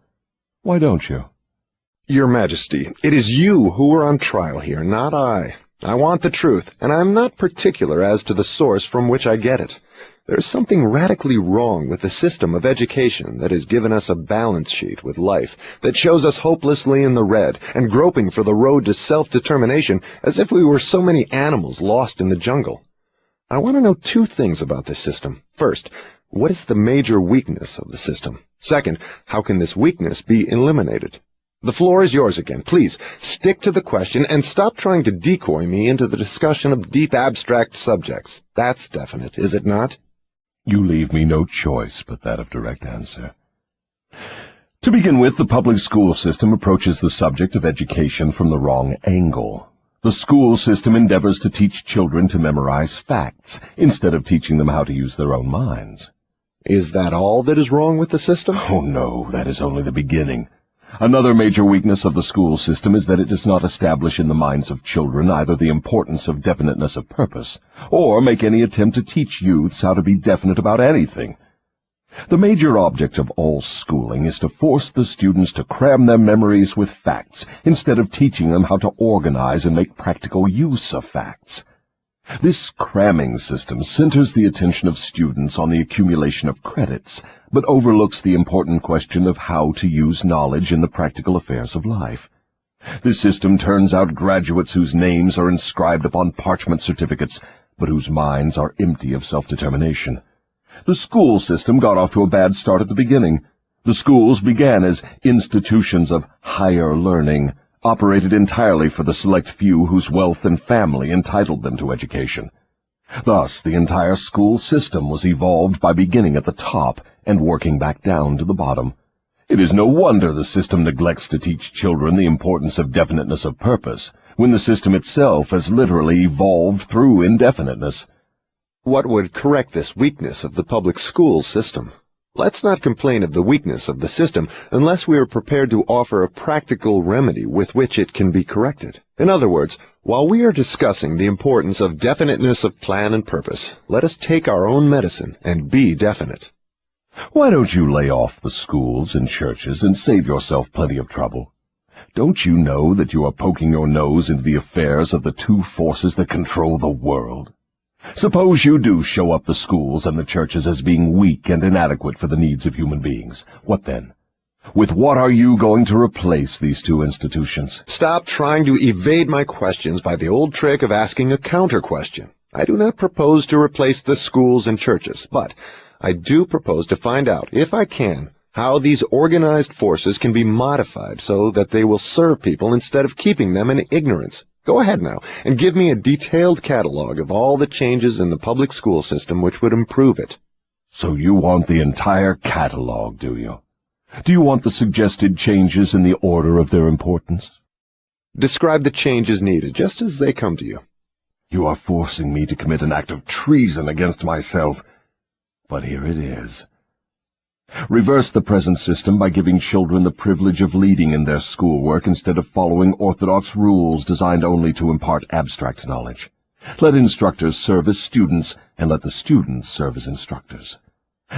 Why don't you? Your Majesty, it is you who are on trial here, not I. I want the truth, and I am not particular as to the source from which I get it. There is something radically wrong with the system of education that has given us a balance sheet with life that shows us hopelessly in the red and groping for the road to self-determination as if we were so many animals lost in the jungle. I want to know 2 things about this system. First, what is the major weakness of the system? Second, how can this weakness be eliminated? The floor is yours again. Please, stick to the question and stop trying to decoy me into the discussion of deep abstract subjects. That's definite, is it not? You leave me no choice but that of direct answer. To begin with, the public school system approaches the subject of education from the wrong angle. The school system endeavors to teach children to memorize facts, instead of teaching them how to use their own minds. Is that all that is wrong with the system? Oh no, that is only the beginning. Another major weakness of the school system is that it does not establish in the minds of children either the importance of definiteness of purpose, or make any attempt to teach youths how to be definite about anything. The major object of all schooling is to force the students to cram their memories with facts, instead of teaching them how to organize and make practical use of facts. This cramming system centers the attention of students on the accumulation of credits, but overlooks the important question of how to use knowledge in the practical affairs of life. This system turns out graduates whose names are inscribed upon parchment certificates, but whose minds are empty of self-determination. The school system got off to a bad start at the beginning. The schools began as institutions of higher learning, operated entirely for the select few whose wealth and family entitled them to education. Thus, the entire school system was evolved by beginning at the top and working back down to the bottom. It is no wonder the system neglects to teach children the importance of definiteness of purpose, when the system itself has literally evolved through indefiniteness. What would correct this weakness of the public school system? Let's not complain of the weakness of the system unless we are prepared to offer a practical remedy with which it can be corrected. In other words, while we are discussing the importance of definiteness of plan and purpose, let us take our own medicine and be definite. Why don't you lay off the schools and churches and save yourself plenty of trouble? Don't you know that you are poking your nose into the affairs of the two forces that control the world? Suppose you do show up the schools and the churches as being weak and inadequate for the needs of human beings. What then? With what are you going to replace these two institutions? Stop trying to evade my questions by the old trick of asking a counter-question. I do not propose to replace the schools and churches, but I do propose to find out, if I can, how these organized forces can be modified so that they will serve people instead of keeping them in ignorance. Go ahead now and give me a detailed catalog of all the changes in the public school system which would improve it. So you want the entire catalog, do you? Do you want the suggested changes in the order of their importance? Describe the changes needed, just as they come to you. You are forcing me to commit an act of treason against myself. But here it is. Reverse the present system by giving children the privilege of leading in their schoolwork instead of following orthodox rules designed only to impart abstract knowledge. Let instructors serve as students, and let the students serve as instructors.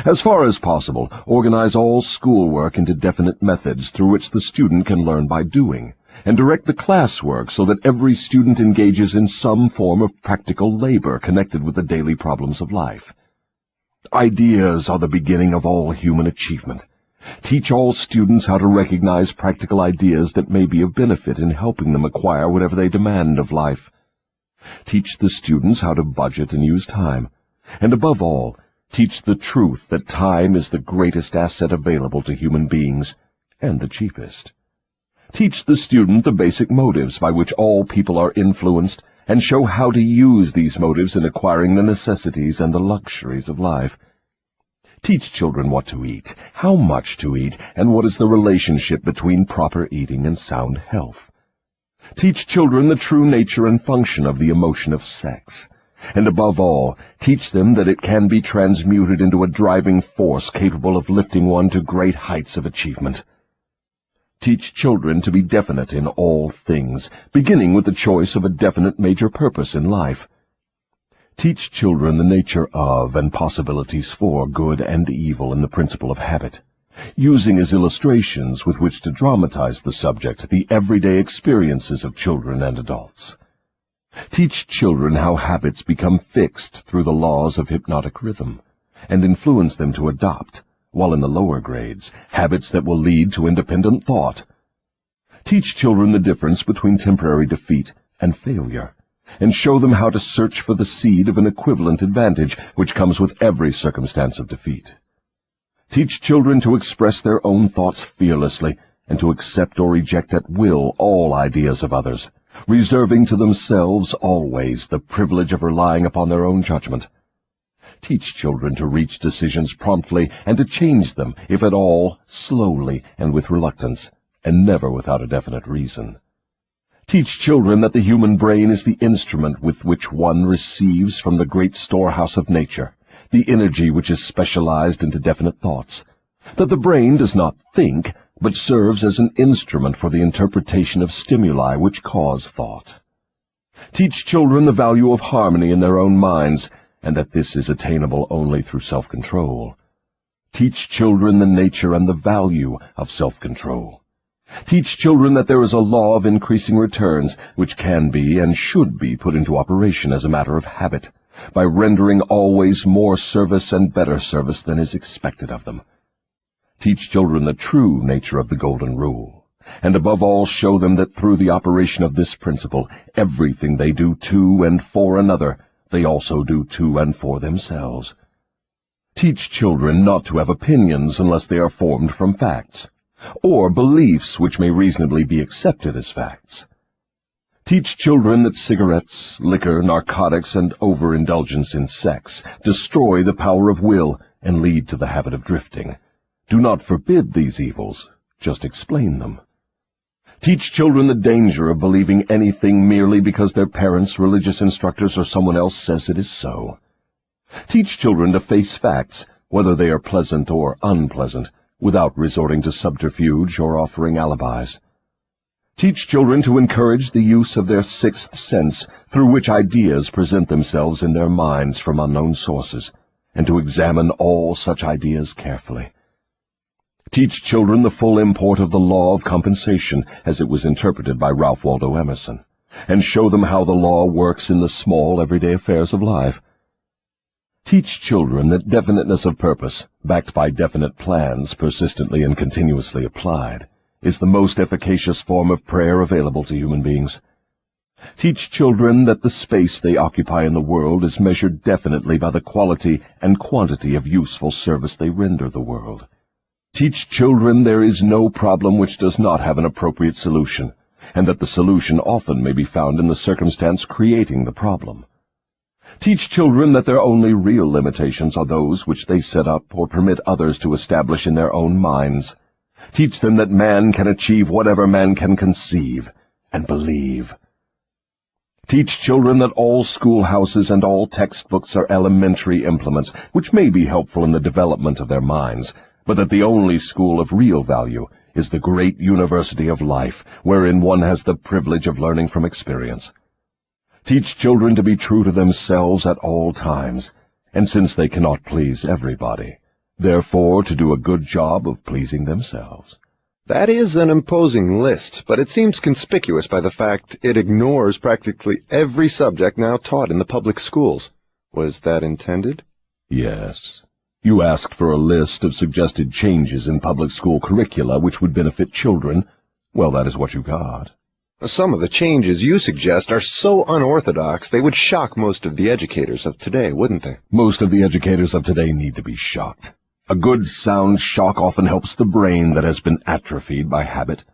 As far as possible, organize all schoolwork into definite methods through which the student can learn by doing, and direct the classwork so that every student engages in some form of practical labor connected with the daily problems of life. Ideas are the beginning of all human achievement. Teach all students how to recognize practical ideas that may be of benefit in helping them acquire whatever they demand of life. Teach the students how to budget and use time. And above all, teach the truth that time is the greatest asset available to human beings, and the cheapest. Teach the student the basic motives by which all people are influenced, and show how to use these motives in acquiring the necessities and the luxuries of life. Teach children what to eat, how much to eat, and what is the relationship between proper eating and sound health. Teach children the true nature and function of the emotion of sex. And above all, teach them that it can be transmuted into a driving force capable of lifting one to great heights of achievement. Teach children to be definite in all things, beginning with the choice of a definite major purpose in life. Teach children the nature of and possibilities for good and evil in the principle of habit, using as illustrations with which to dramatize the subject the everyday experiences of children and adults. Teach children how habits become fixed through the laws of hypnotic rhythm, and influence them to adopt, while in the lower grades, habits that will lead to independent thought. Teach children the difference between temporary defeat and failure, and show them how to search for the seed of an equivalent advantage which comes with every circumstance of defeat. Teach children to express their own thoughts fearlessly, and to accept or reject at will all ideas of others, reserving to themselves always the privilege of relying upon their own judgment. Teach children to reach decisions promptly and to change them, if at all, slowly and with reluctance, and never without a definite reason. Teach children that the human brain is the instrument with which one receives from the great storehouse of nature the energy which is specialized into definite thoughts, that the brain does not think, but serves as an instrument for the interpretation of stimuli which cause thought. Teach children the value of harmony in their own minds, and that this is attainable only through self-control. Teach children the nature and the value of self-control. Teach children that there is a law of increasing returns which can be and should be put into operation as a matter of habit, by rendering always more service and better service than is expected of them. Teach children the true nature of the Golden Rule, and above all show them that through the operation of this principle, everything they do to and for another, they also do to and for themselves. Teach children not to have opinions unless they are formed from facts, or beliefs which may reasonably be accepted as facts. Teach children that cigarettes, liquor, narcotics, and overindulgence in sex destroy the power of will and lead to the habit of drifting. Do not forbid these evils, just explain them. Teach children the danger of believing anything merely because their parents, religious instructors, or someone else says it is so. Teach children to face facts, whether they are pleasant or unpleasant, without resorting to subterfuge or offering alibis. Teach children to encourage the use of their sixth sense, through which ideas present themselves in their minds from unknown sources, and to examine all such ideas carefully. Teach children the full import of the law of compensation as it was interpreted by Ralph Waldo Emerson, and show them how the law works in the small, everyday affairs of life. Teach children that definiteness of purpose, backed by definite plans persistently and continuously applied, is the most efficacious form of prayer available to human beings. Teach children that the space they occupy in the world is measured definitely by the quality and quantity of useful service they render the world. Teach children there is no problem which does not have an appropriate solution, and that the solution often may be found in the circumstance creating the problem. Teach children that their only real limitations are those which they set up or permit others to establish in their own minds. Teach them that man can achieve whatever man can conceive and believe. Teach children that all schoolhouses and all textbooks are elementary implements which may be helpful in the development of their minds, but that the only school of real value is the great university of life, wherein one has the privilege of learning from experience. Teach children to be true to themselves at all times, and since they cannot please everybody, therefore to do a good job of pleasing themselves. That is an imposing list, but it seems conspicuous by the fact it ignores practically every subject now taught in the public schools. Was that intended? Yes. You asked for a list of suggested changes in public school curricula which would benefit children. Well, that is what you got. Some of the changes you suggest are so unorthodox they would shock most of the educators of today, wouldn't they? Most of the educators of today need to be shocked. A good, sound shock often helps the brain that has been atrophied by habit.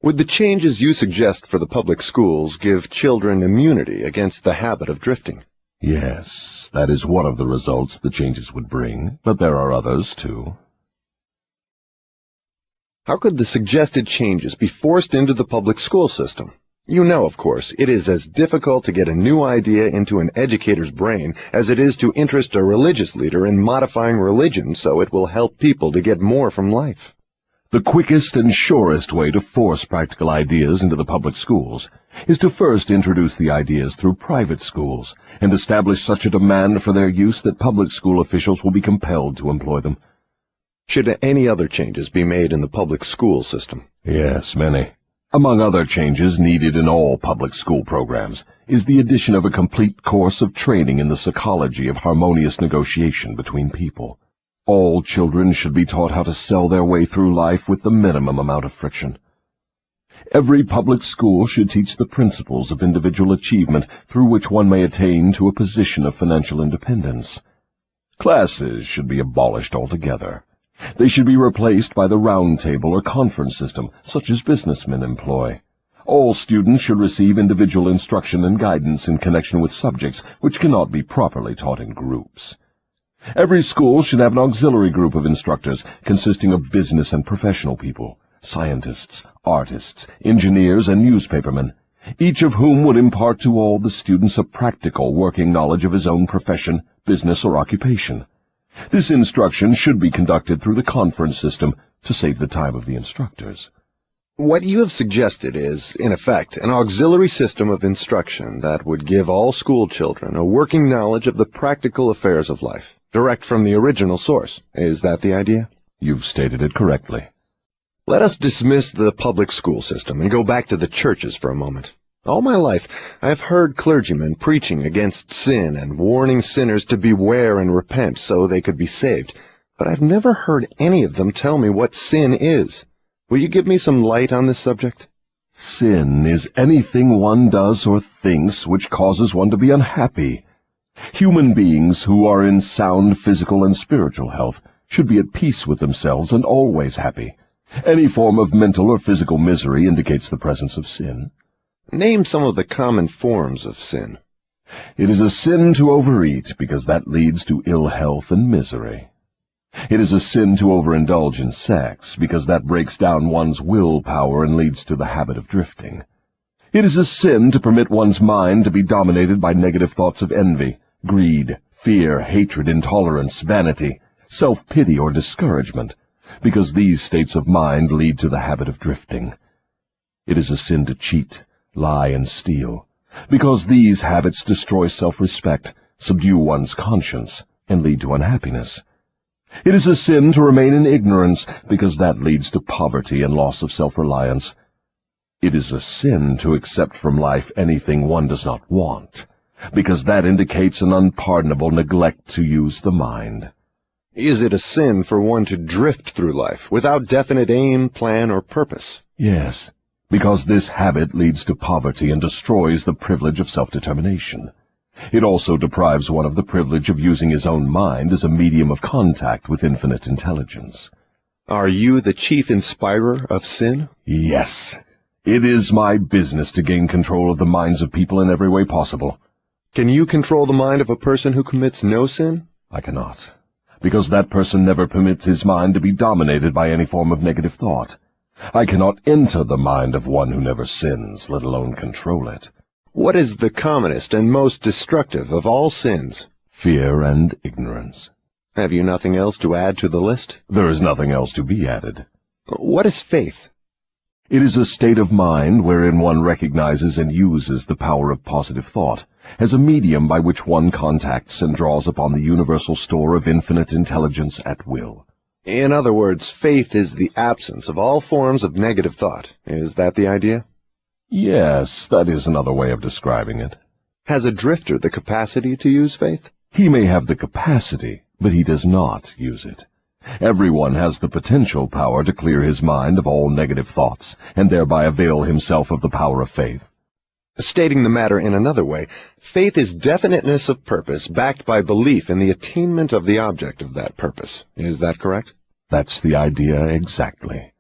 Would the changes you suggest for the public schools give children immunity against the habit of drifting? Yes, that is one of the results the changes would bring, but there are others, too. How could the suggested changes be forced into the public school system? You know, of course, it is as difficult to get a new idea into an educator's brain as it is to interest a religious leader in modifying religion so it will help people to get more from life. The quickest and surest way to force practical ideas into the public schools is to first introduce the ideas through private schools and establish such a demand for their use that public school officials will be compelled to employ them. Should any other changes be made in the public school system? Yes, many. Among other changes needed in all public school programs is the addition of a complete course of training in the psychology of harmonious negotiation between people. All children should be taught how to sell their way through life with the minimum amount of friction. Every public school should teach the principles of individual achievement through which one may attain to a position of financial independence. Classes should be abolished altogether. They should be replaced by the round table or conference system, such as businessmen employ. All students should receive individual instruction and guidance in connection with subjects which cannot be properly taught in groups. Every school should have an auxiliary group of instructors consisting of business and professional people, scientists, artists, engineers, and newspapermen, each of whom would impart to all the students a practical working knowledge of his own profession, business, or occupation. This instruction should be conducted through the conference system, to save the time of the instructors. What you have suggested is, in effect, an auxiliary system of instruction that would give all school children a working knowledge of the practical affairs of life, direct from the original source. Is that the idea? You've stated it correctly. Let us dismiss the public school system and go back to the churches for a moment. All my life, I have heard clergymen preaching against sin and warning sinners to beware and repent so they could be saved, but I've never heard any of them tell me what sin is. Will you give me some light on this subject? Sin is anything one does or thinks which causes one to be unhappy. Human beings who are in sound physical and spiritual health should be at peace with themselves and always happy. Any form of mental or physical misery indicates the presence of sin. Name some of the common forms of sin. It is a sin to overeat, because that leads to ill health and misery. It is a sin to overindulge in sex, because that breaks down one's willpower and leads to the habit of drifting. It is a sin to permit one's mind to be dominated by negative thoughts of envy, greed, fear, hatred, intolerance, vanity, self-pity, or discouragement, because these states of mind lead to the habit of drifting. It is a sin to cheat, lie, and steal, because these habits destroy self-respect, subdue one's conscience, and lead to unhappiness. It is a sin to remain in ignorance, because that leads to poverty and loss of self-reliance. It is a sin to accept from life anything one does not want, because that indicates an unpardonable neglect to use the mind. Is it a sin for one to drift through life without definite aim, plan, or purpose? Yes, because this habit leads to poverty and destroys the privilege of self-determination. It also deprives one of the privilege of using his own mind as a medium of contact with infinite intelligence. Are you the chief inspirer of sin? Yes. It is my business to gain control of the minds of people in every way possible. Can you control the mind of a person who commits no sin? I cannot, because that person never permits his mind to be dominated by any form of negative thought. I cannot enter the mind of one who never sins, let alone control it. What is the commonest and most destructive of all sins? Fear and ignorance. Have you nothing else to add to the list? There is nothing else to be added. What is faith? It is a state of mind wherein one recognizes and uses the power of positive thought as a medium by which one contacts and draws upon the universal store of infinite intelligence at will. In other words, faith is the absence of all forms of negative thought. Is that the idea? Yes, that is another way of describing it. Has a drifter the capacity to use faith? He may have the capacity, but he does not use it. Everyone has the potential power to clear his mind of all negative thoughts, and thereby avail himself of the power of faith. Stating the matter in another way, faith is definiteness of purpose backed by belief in the attainment of the object of that purpose. Is that correct? That's the idea exactly.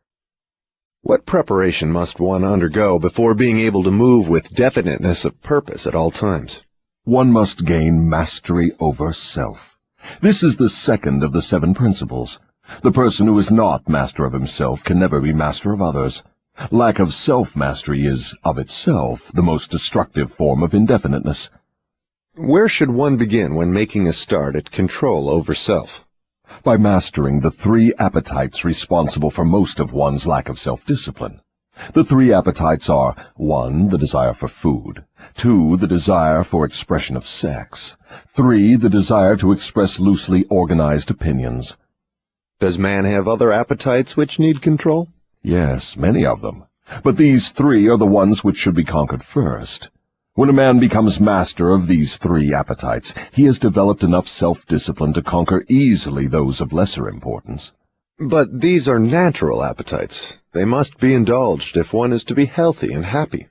What preparation must one undergo before being able to move with definiteness of purpose at all times? One must gain mastery over self. This is the second of the 7 principles. The person who is not master of himself can never be master of others. Lack of self-mastery is, of itself, the most destructive form of indefiniteness. Where should one begin when making a start at control over self? By mastering the 3 appetites responsible for most of one's lack of self-discipline. The 3 appetites are 1. The desire for food, 2. The desire for expression of sex, 3. The desire to express loosely organized opinions. Does man have other appetites which need control? Yes, many of them. But these 3 are the ones which should be conquered first. When a man becomes master of these 3 appetites, he has developed enough self-discipline to conquer easily those of lesser importance. But these are natural appetites. They must be indulged if one is to be healthy and happy.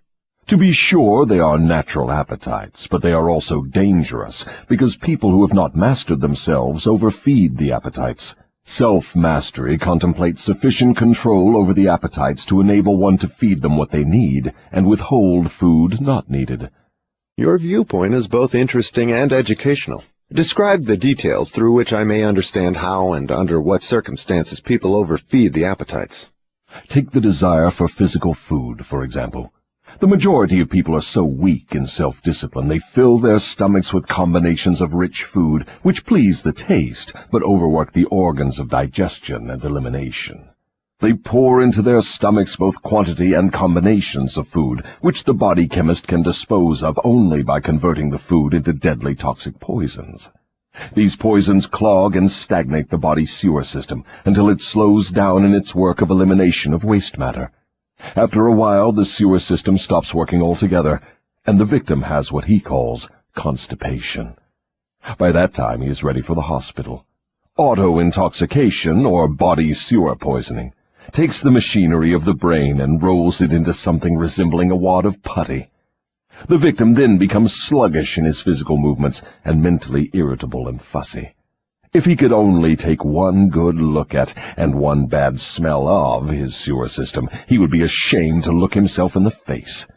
To be sure, they are natural appetites, but they are also dangerous, because people who have not mastered themselves overfeed the appetites. Self-mastery contemplates sufficient control over the appetites to enable one to feed them what they need and withhold food not needed. Your viewpoint is both interesting and educational. Describe the details through which I may understand how and under what circumstances people overfeed the appetites. Take the desire for physical food, for example. The majority of people are so weak in self-discipline they fill their stomachs with combinations of rich food which please the taste but overwork the organs of digestion and elimination. They pour into their stomachs both quantity and combinations of food, which the body chemist can dispose of only by converting the food into deadly toxic poisons. These poisons clog and stagnate the body's sewer system until it slows down in its work of elimination of waste matter. After a while, the sewer system stops working altogether, and the victim has what he calls constipation. By that time, he is ready for the hospital. Auto-intoxication, or body sewer poisoning, takes the machinery of the brain and rolls it into something resembling a wad of putty. The victim then becomes sluggish in his physical movements and mentally irritable and fussy. If he could only take one good look at and one bad smell of his sewer system, he would be ashamed to look himself in the face.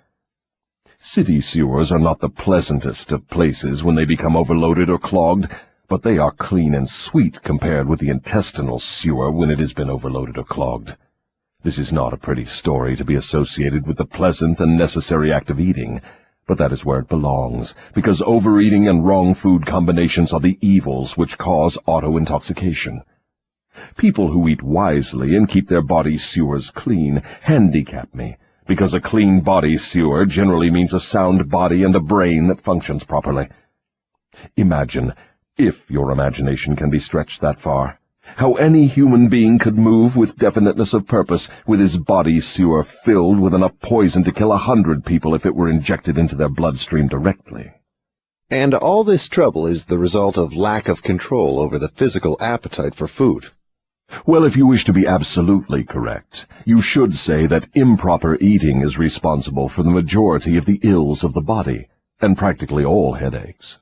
City sewers are not the pleasantest of places when they become overloaded or clogged, but they are clean and sweet compared with the intestinal sewer when it has been overloaded or clogged. This is not a pretty story to be associated with the pleasant and necessary act of eating, but that is where it belongs, because overeating and wrong food combinations are the evils which cause auto-intoxication. People who eat wisely and keep their body sewers clean handicap me, because a clean body sewer generally means a sound body and a brain that functions properly. Imagine, if your imagination can be stretched that far, how any human being could move with definiteness of purpose with his body sewer filled with enough poison to kill 100 people if it were injected into their bloodstream directly. And all this trouble is the result of lack of control over the physical appetite for food. Well, if you wish to be absolutely correct, you should say that improper eating is responsible for the majority of the ills of the body, and practically all headaches.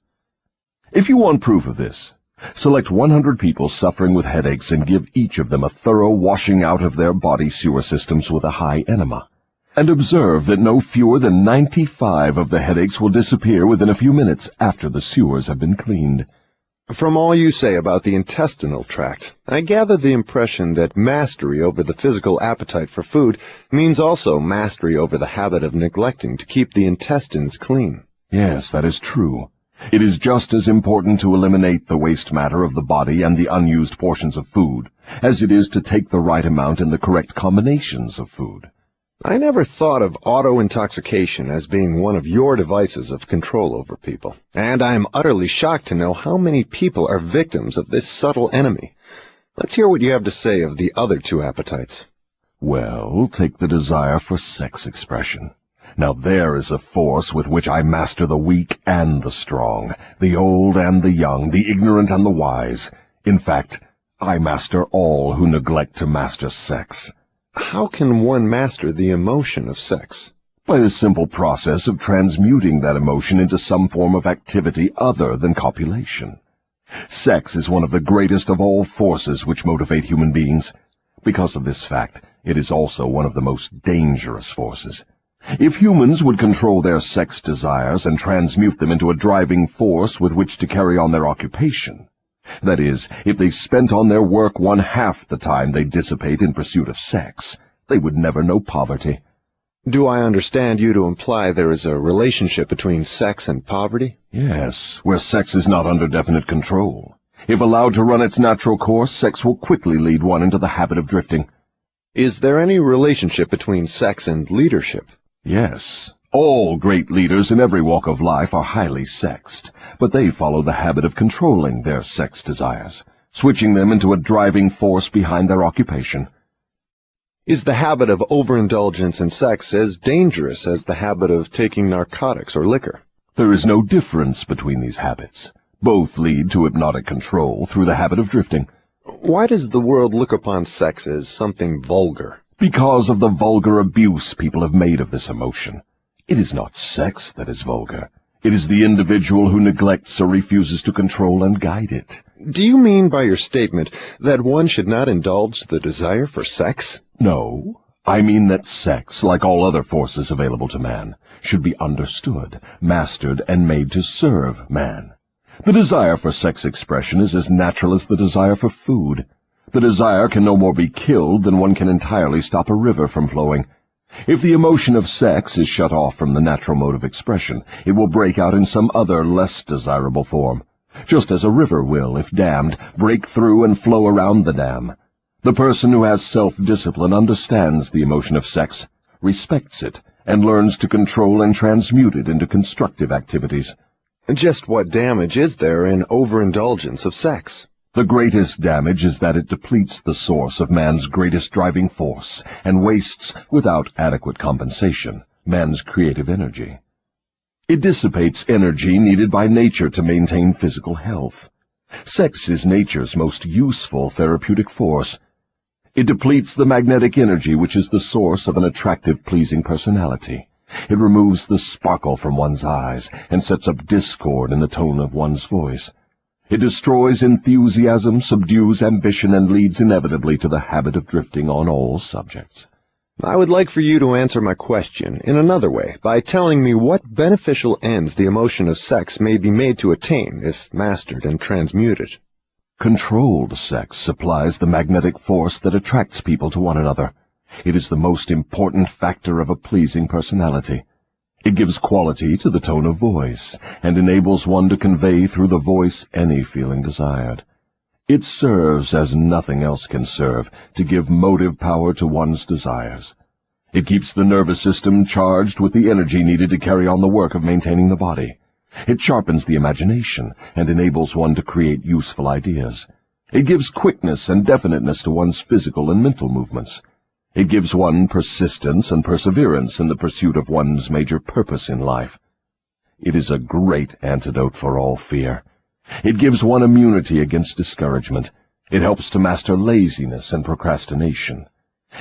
If you want proof of this, select 100 people suffering with headaches and give each of them a thorough washing out of their body sewer systems with a high enema, and observe that no fewer than 95 of the headaches will disappear within a few minutes after the sewers have been cleaned. From all you say about the intestinal tract, I gather the impression that mastery over the physical appetite for food means also mastery over the habit of neglecting to keep the intestines clean. Yes, that is true. It is just as important to eliminate the waste matter of the body and the unused portions of food as it is to take the right amount and the correct combinations of food. I never thought of auto-intoxication as being one of your devices of control over people, and I am utterly shocked to know how many people are victims of this subtle enemy. Let's hear what you have to say of the other two appetites. Well, take the desire for sex expression. Now there is a force with which I master the weak and the strong, the old and the young, the ignorant and the wise. In fact, I master all who neglect to master sex. How can one master the emotion of sex? By the simple process of transmuting that emotion into some form of activity other than copulation. Sex is one of the greatest of all forces which motivate human beings. Because of this fact, it is also one of the most dangerous forces. If humans would control their sex desires and transmute them into a driving force with which to carry on their occupation, that is, if they spent on their work 1/2 the time they dissipate in pursuit of sex, they would never know poverty. Do I understand you to imply there is a relationship between sex and poverty? Yes, where sex is not under definite control. If allowed to run its natural course, sex will quickly lead one into the habit of drifting. Is there any relationship between sex and leadership? Yes. All great leaders in every walk of life are highly sexed, but they follow the habit of controlling their sex desires, switching them into a driving force behind their occupation. Is the habit of overindulgence in sex as dangerous as the habit of taking narcotics or liquor? There is no difference between these habits. Both lead to hypnotic control through the habit of drifting. Why does the world look upon sex as something vulgar? Because of the vulgar abuse people have made of this emotion. It is not sex that is vulgar. It is the individual who neglects or refuses to control and guide it. Do you mean by your statement that one should not indulge the desire for sex? No. I mean that sex, like all other forces available to man, should be understood, mastered, and made to serve man. The desire for sex expression is as natural as the desire for food. The desire can no more be killed than one can entirely stop a river from flowing. If the emotion of sex is shut off from the natural mode of expression, it will break out in some other, less desirable form, just as a river will, if dammed, break through and flow around the dam. The person who has self-discipline understands the emotion of sex, respects it, and learns to control and transmute it into constructive activities. Just what damage is there in overindulgence of sex? The greatest damage is that it depletes the source of man's greatest driving force and wastes, without adequate compensation, man's creative energy. It dissipates energy needed by nature to maintain physical health. Sex is nature's most useful therapeutic force. It depletes the magnetic energy which is the source of an attractive, pleasing personality. It removes the sparkle from one's eyes and sets up discord in the tone of one's voice. It destroys enthusiasm, subdues ambition, and leads inevitably to the habit of drifting on all subjects. I would like for you to answer my question in another way by telling me what beneficial ends the emotion of sex may be made to attain if mastered and transmuted. Controlled sex supplies the magnetic force that attracts people to one another. It is the most important factor of a pleasing personality. It gives quality to the tone of voice, and enables one to convey through the voice any feeling desired. It serves, as nothing else can serve, to give motive power to one's desires. It keeps the nervous system charged with the energy needed to carry on the work of maintaining the body. It sharpens the imagination and enables one to create useful ideas. It gives quickness and definiteness to one's physical and mental movements. It gives one persistence and perseverance in the pursuit of one's major purpose in life. It is a great antidote for all fear. It gives one immunity against discouragement. It helps to master laziness and procrastination.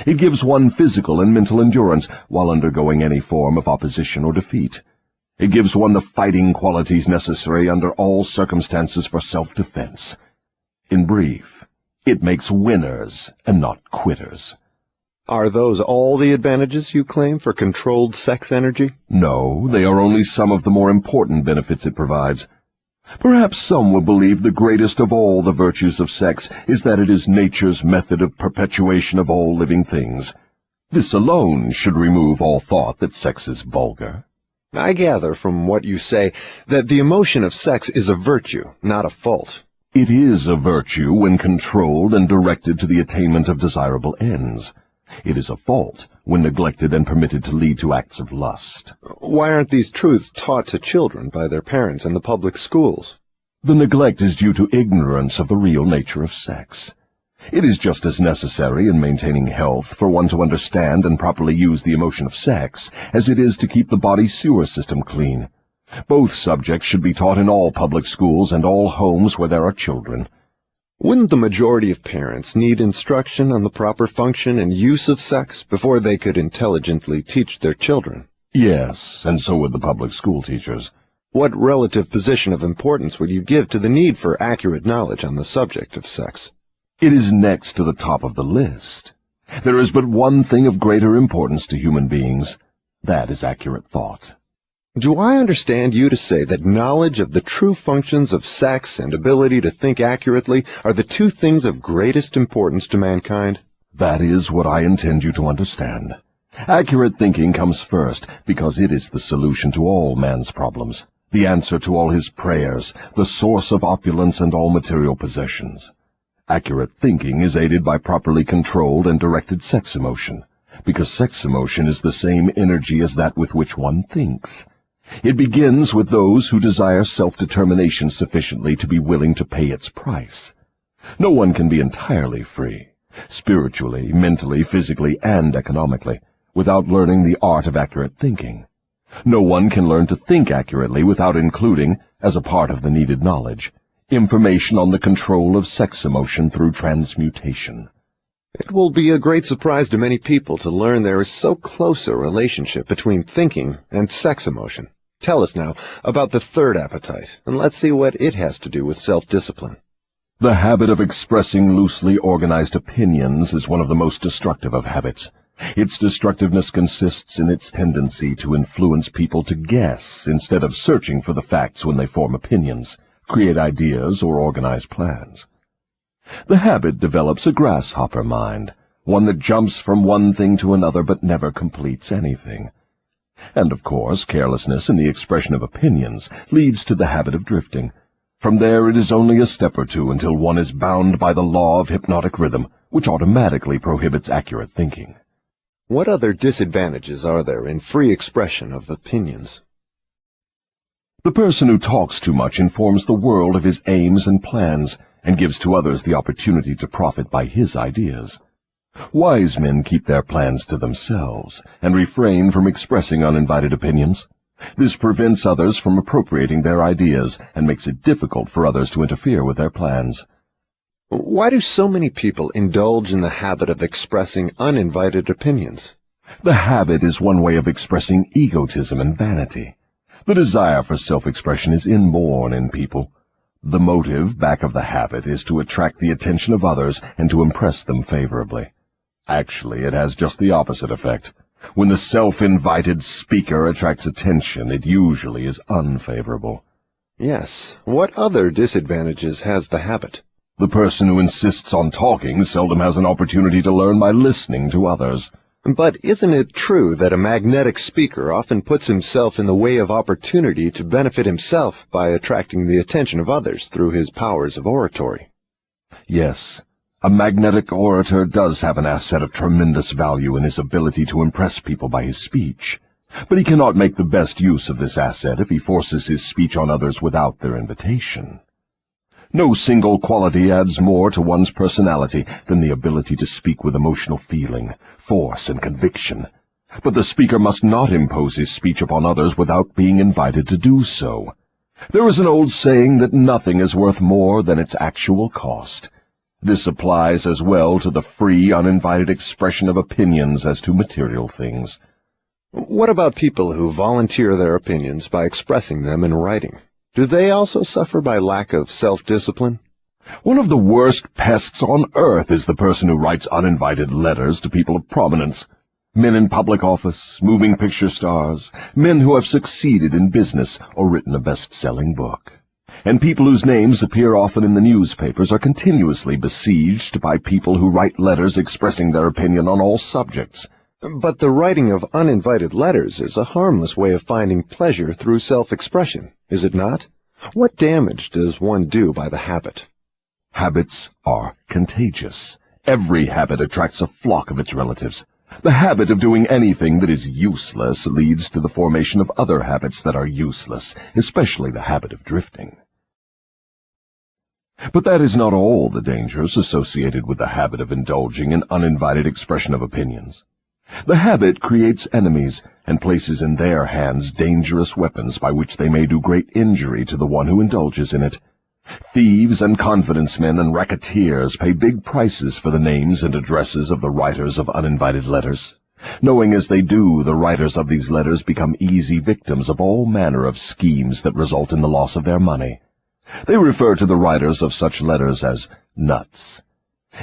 It gives one physical and mental endurance while undergoing any form of opposition or defeat. It gives one the fighting qualities necessary under all circumstances for self-defense. In brief, it makes winners and not quitters. Are those all the advantages you claim for controlled sex energy? No, they are only some of the more important benefits it provides. Perhaps some will believe the greatest of all the virtues of sex is that it is nature's method of perpetuation of all living things. This alone should remove all thought that sex is vulgar. I gather from what you say that the emotion of sex is a virtue, not a fault. It is a virtue when controlled and directed to the attainment of desirable ends. It is a fault when neglected and permitted to lead to acts of lust. Why aren't these truths taught to children by their parents in the public schools? The neglect is due to ignorance of the real nature of sex. It is just as necessary in maintaining health for one to understand and properly use the emotion of sex as it is to keep the body's sewer system clean. Both subjects should be taught in all public schools and all homes where there are children. Wouldn't the majority of parents need instruction on the proper function and use of sex before they could intelligently teach their children? Yes, and so would the public school teachers. What relative position of importance would you give to the need for accurate knowledge on the subject of sex? It is next to the top of the list. There is but one thing of greater importance to human beings. That is accurate thought. Do I understand you to say that knowledge of the true functions of sex and ability to think accurately are the two things of greatest importance to mankind? That is what I intend you to understand. Accurate thinking comes first because it is the solution to all man's problems, the answer to all his prayers, the source of opulence and all material possessions. Accurate thinking is aided by properly controlled and directed sex emotion, because sex emotion is the same energy as that with which one thinks. It begins with those who desire self-determination sufficiently to be willing to pay its price. No one can be entirely free, spiritually, mentally, physically, and economically, without learning the art of accurate thinking. No one can learn to think accurately without including, as a part of the needed knowledge, information on the control of sex emotion through transmutation. It will be a great surprise to many people to learn there is so close a relationship between thinking and sex emotion. Tell us now about the third appetite, and let's see what it has to do with self-discipline. The habit of expressing loosely organized opinions is one of the most destructive of habits. Its destructiveness consists in its tendency to influence people to guess instead of searching for the facts when they form opinions, create ideas, or organize plans. The habit develops a grasshopper mind, one that jumps from one thing to another but never completes anything. And, of course, carelessness in the expression of opinions leads to the habit of drifting. From there it is only a step or two until one is bound by the law of hypnotic rhythm, which automatically prohibits accurate thinking. What other disadvantages are there in free expression of opinions? The person who talks too much informs the world of his aims and plans and gives to others the opportunity to profit by his ideas. Wise men keep their plans to themselves and refrain from expressing uninvited opinions. This prevents others from appropriating their ideas and makes it difficult for others to interfere with their plans. Why do so many people indulge in the habit of expressing uninvited opinions? The habit is one way of expressing egotism and vanity. The desire for self-expression is inborn in people. The motive back of the habit is to attract the attention of others and to impress them favorably. Actually, it has just the opposite effect. When the self-invited speaker attracts attention, it usually is unfavorable. Yes. What other disadvantages has the habit? The person who insists on talking seldom has an opportunity to learn by listening to others. But isn't it true that a magnetic speaker often puts himself in the way of opportunity to benefit himself by attracting the attention of others through his powers of oratory? Yes, a magnetic orator does have an asset of tremendous value in his ability to impress people by his speech. But he cannot make the best use of this asset if he forces his speech on others without their invitation. No single quality adds more to one's personality than the ability to speak with emotional feeling, force, and conviction. But the speaker must not impose his speech upon others without being invited to do so. There is an old saying that nothing is worth more than its actual cost. This applies as well to the free, uninvited expression of opinions as to material things. What about people who volunteer their opinions by expressing them in writing? Do they also suffer by lack of self-discipline? One of the worst pests on earth is the person who writes uninvited letters to people of prominence. Men in public office, moving picture stars, men who have succeeded in business or written a best-selling book. And people whose names appear often in the newspapers are continuously besieged by people who write letters expressing their opinion on all subjects. But the writing of uninvited letters is a harmless way of finding pleasure through self-expression, is it not? What damage does one do by the habit? Habits are contagious. Every habit attracts a flock of its relatives. The habit of doing anything that is useless leads to the formation of other habits that are useless, especially the habit of drifting. But that is not all the dangers associated with the habit of indulging in uninvited expression of opinions. The habit creates enemies and places in their hands dangerous weapons by which they may do great injury to the one who indulges in it. Thieves and confidence men and racketeers pay big prices for the names and addresses of the writers of uninvited letters. Knowing as they do, the writers of these letters become easy victims of all manner of schemes that result in the loss of their money. They refer to the writers of such letters as nuts.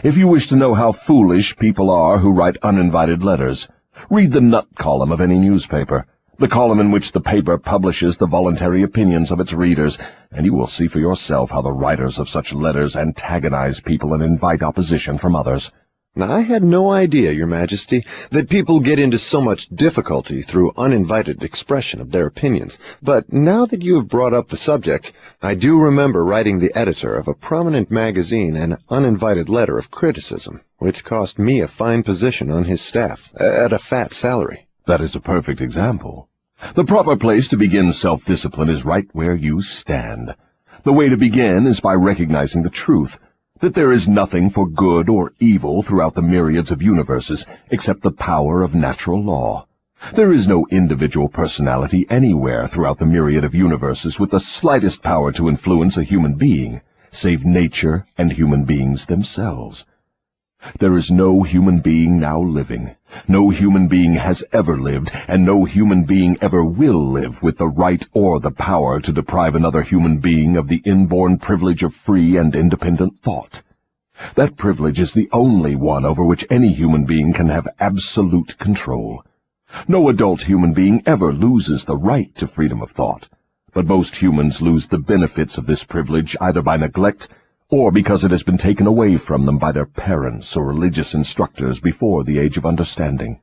If you wish to know how foolish people are who write uninvited letters, read the nut column of any newspaper, the column in which the paper publishes the voluntary opinions of its readers, and you will see for yourself how the writers of such letters antagonize people and invite opposition from others. Now, I had no idea, Your Majesty, that people get into so much difficulty through uninvited expression of their opinions. But now that you have brought up the subject, I do remember writing the editor of a prominent magazine an uninvited letter of criticism, which cost me a fine position on his staff, at a fat salary. That is a perfect example. The proper place to begin self-discipline is right where you stand. The way to begin is by recognizing the truth, that there is nothing for good or evil throughout the myriads of universes except the power of natural law. There is no individual personality anywhere throughout the myriad of universes with the slightest power to influence a human being, save nature and human beings themselves. There is no human being now living, no human being has ever lived, and no human being ever will live with the right or the power to deprive another human being of the inborn privilege of free and independent thought. That privilege is the only one over which any human being can have absolute control. No adult human being ever loses the right to freedom of thought, but most humans lose the benefits of this privilege either by neglect or because it has been taken away from them by their parents or religious instructors before the age of understanding.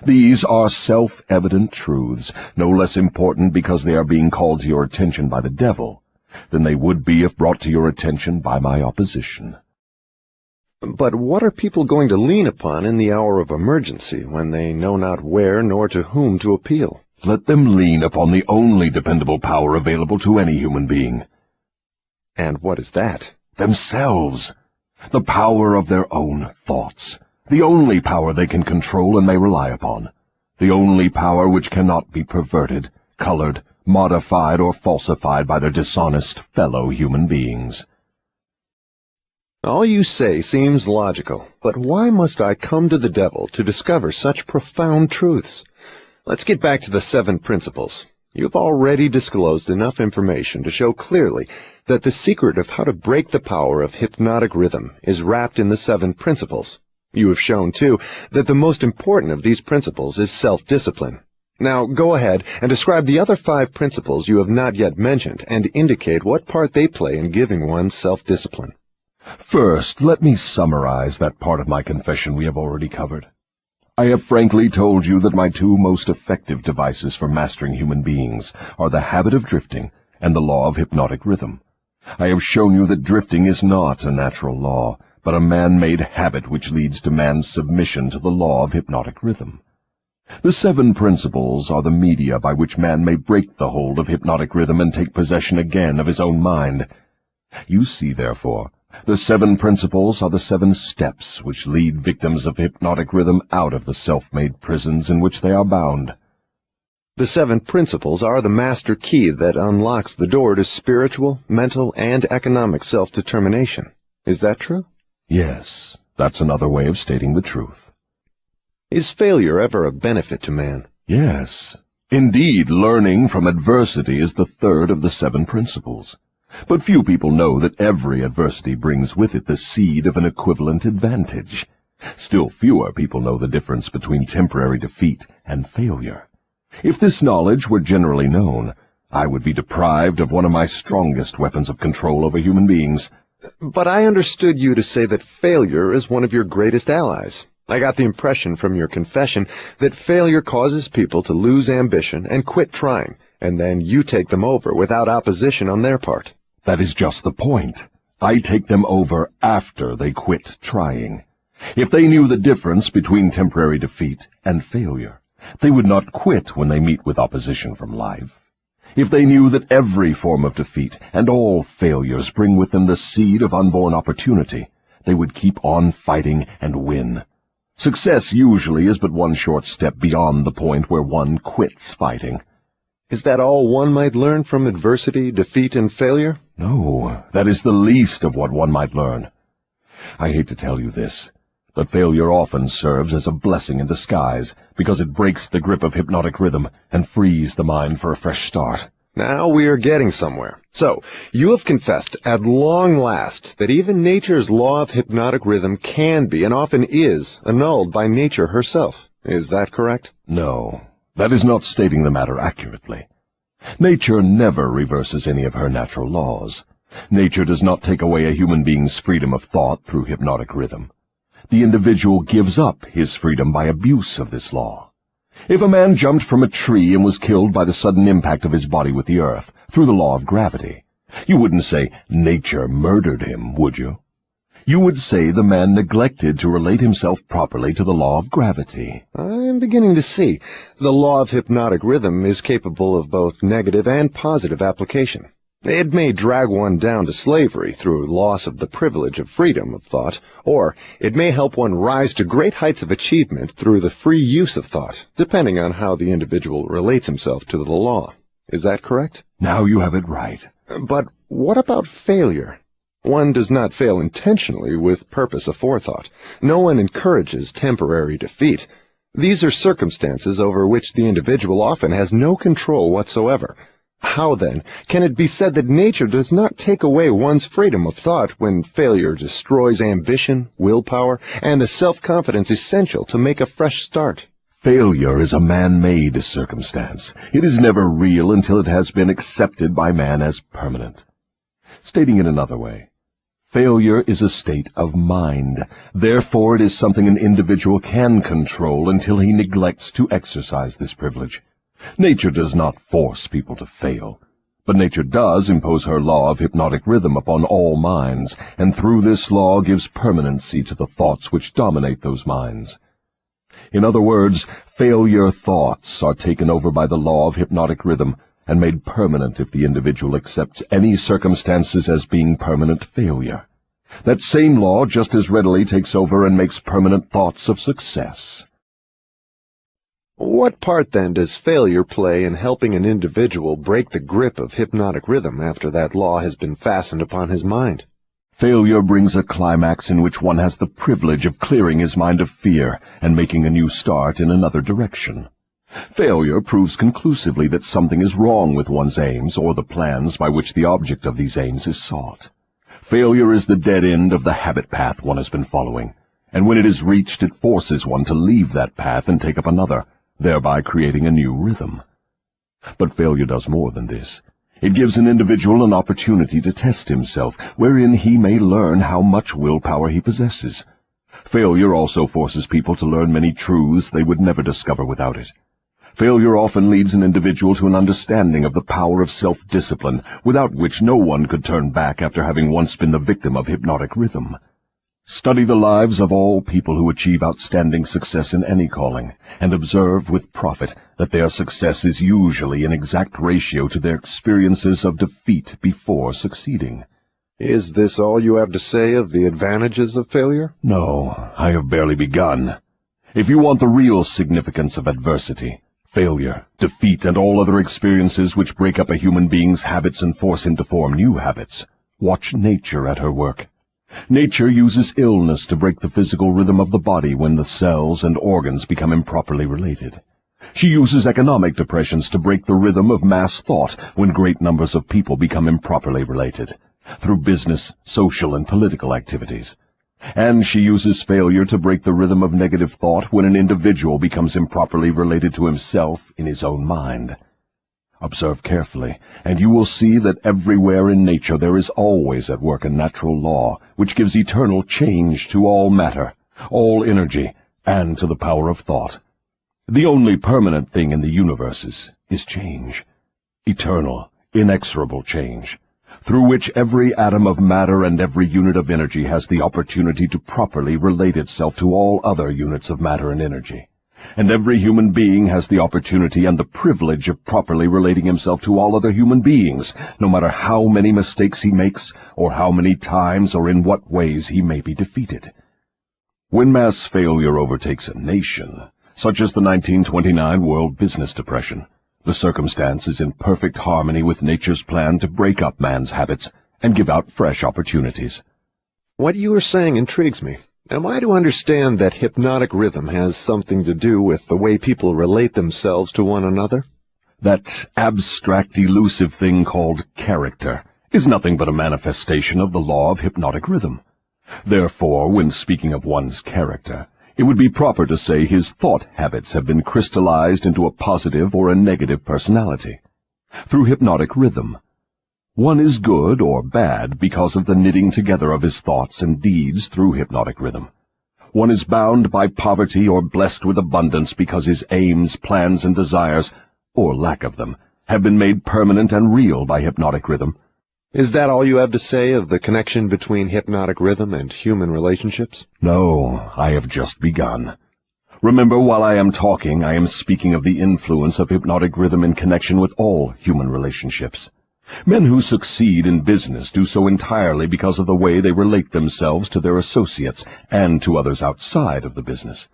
These are self-evident truths, no less important because they are being called to your attention by the devil than they would be if brought to your attention by my opposition. But what are people going to lean upon in the hour of emergency, when they know not where nor to whom to appeal? Let them lean upon the only dependable power available to any human being. And what is that? Themselves. The power of their own thoughts. The only power they can control and may rely upon. The only power which cannot be perverted, colored, modified, or falsified by their dishonest fellow human beings. All you say seems logical, but why must I come to the devil to discover such profound truths? Let's get back to the 7 principles. You've already disclosed enough information to show clearly that the secret of how to break the power of hypnotic rhythm is wrapped in the 7 principles. You have shown, too, that the most important of these principles is self-discipline. Now, go ahead and describe the other 5 principles you have not yet mentioned and indicate what part they play in giving one self-discipline. First, let me summarize that part of my confession we have already covered. I have frankly told you that my 2 most effective devices for mastering human beings are the habit of drifting and the law of hypnotic rhythm. I have shown you that drifting is not a natural law, but a man-made habit which leads to man's submission to the law of hypnotic rhythm. The 7 principles are the media by which man may break the hold of hypnotic rhythm and take possession again of his own mind. You see, therefore, the 7 principles are the 7 steps which lead victims of hypnotic rhythm out of the self-made prisons in which they are bound. The 7 principles are the master key that unlocks the door to spiritual, mental, and economic self-determination. Is that true? Yes, that's another way of stating the truth. Is failure ever a benefit to man? Yes. Indeed, learning from adversity is the 3rd of the 7 principles. But few people know that every adversity brings with it the seed of an equivalent advantage. Still fewer people know the difference between temporary defeat and failure. If this knowledge were generally known, I would be deprived of one of my strongest weapons of control over human beings. But I understood you to say that failure is one of your greatest allies. I got the impression from your confession that failure causes people to lose ambition and quit trying, and then you take them over without opposition on their part. That is just the point. I take them over after they quit trying. If they knew the difference between temporary defeat and failure, they would not quit when they meet with opposition from life. If they knew that every form of defeat and all failures bring with them the seed of unborn opportunity, they would keep on fighting and win. Success usually is but one short step beyond the point where one quits fighting. Is that all one might learn from adversity, defeat, and failure? No, that is the least of what one might learn. I hate to tell you this, but failure often serves as a blessing in disguise, because it breaks the grip of hypnotic rhythm and frees the mind for a fresh start. Now we are getting somewhere. So, you have confessed at long last that even nature's law of hypnotic rhythm can be, and often is, annulled by nature herself. Is that correct? No, that is not stating the matter accurately. Nature never reverses any of her natural laws. Nature does not take away a human being's freedom of thought through hypnotic rhythm. The individual gives up his freedom by abuse of this law. If a man jumped from a tree and was killed by the sudden impact of his body with the earth, through the law of gravity, you wouldn't say nature murdered him, would you? You would say the man neglected to relate himself properly to the law of gravity. I'm beginning to see. The law of hypnotic rhythm is capable of both negative and positive application. It may drag one down to slavery through loss of the privilege of freedom of thought, or it may help one rise to great heights of achievement through the free use of thought, depending on how the individual relates himself to the law. Is that correct? Now you have it right. But what about failure? One does not fail intentionally with purpose aforethought. No one encourages temporary defeat. These are circumstances over which the individual often has no control whatsoever. How, then, can it be said that nature does not take away one's freedom of thought when failure destroys ambition, willpower, and the self-confidence essential to make a fresh start? Failure is a man-made circumstance. It is never real until it has been accepted by man as permanent. Stating it another way, failure is a state of mind. Therefore, it is something an individual can control until he neglects to exercise this privilege. Nature does not force people to fail, But nature does impose her law of hypnotic rhythm upon all minds, and through this law gives permanency to the thoughts which dominate those minds. In other words, failure thoughts are taken over by the law of hypnotic rhythm and made permanent if the individual accepts any circumstances as being permanent failure. That same law just as readily takes over and makes permanent thoughts of success. What part, then, does failure play in helping an individual break the grip of hypnotic rhythm after that law has been fastened upon his mind? Failure brings a climax in which one has the privilege of clearing his mind of fear and making a new start in another direction. Failure proves conclusively that something is wrong with one's aims or the plans by which the object of these aims is sought. Failure is the dead end of the habit path one has been following, and when it is reached it forces one to leave that path and take up another, thereby creating a new rhythm. But failure does more than this. It gives an individual an opportunity to test himself, wherein he may learn how much willpower he possesses. Failure also forces people to learn many truths they would never discover without it. Failure often leads an individual to an understanding of the power of self-discipline, without which no one could turn back after having once been the victim of hypnotic rhythm. Study the lives of all people who achieve outstanding success in any calling, and observe with profit that their success is usually in exact ratio to their experiences of defeat before succeeding. Is this all you have to say of the advantages of failure? No, I have barely begun. If you want the real significance of adversity, failure, defeat, and all other experiences which break up a human being's habits and force him to form new habits, watch nature at her work. Nature uses illness to break the physical rhythm of the body when the cells and organs become improperly related. She uses economic depressions to break the rhythm of mass thought when great numbers of people become improperly related, through business, social, and political activities. And she uses failure to break the rhythm of negative thought when an individual becomes improperly related to himself in his own mind. Observe carefully, and you will see that everywhere in nature there is always at work a natural law which gives eternal change to all matter, all energy, and to the power of thought. The only permanent thing in the universe is change, eternal, inexorable change, through which every atom of matter and every unit of energy has the opportunity to properly relate itself to all other units of matter and energy. And every human being has the opportunity and the privilege of properly relating himself to all other human beings, no matter how many mistakes he makes, or how many times or in what ways he may be defeated. When mass failure overtakes a nation, such as the 1929 World Business Depression, the circumstance is in perfect harmony with nature's plan to break up man's habits and give out fresh opportunities. What you are saying intrigues me. Am I to understand that hypnotic rhythm has something to do with the way people relate themselves to one another? That abstract, elusive thing called character is nothing but a manifestation of the law of hypnotic rhythm. Therefore, when speaking of one's character, it would be proper to say his thought habits have been crystallized into a positive or a negative personality. Through hypnotic rhythm, one is good or bad because of the knitting together of his thoughts and deeds through hypnotic rhythm. One is bound by poverty or blessed with abundance because his aims, plans, and desires, or lack of them, have been made permanent and real by hypnotic rhythm. Is that all you have to say of the connection between hypnotic rhythm and human relationships? No, I have just begun. Remember, while I am talking, I am speaking of the influence of hypnotic rhythm in connection with all human relationships. Men who succeed in business do so entirely because of the way they relate themselves to their associates and to others outside of the business.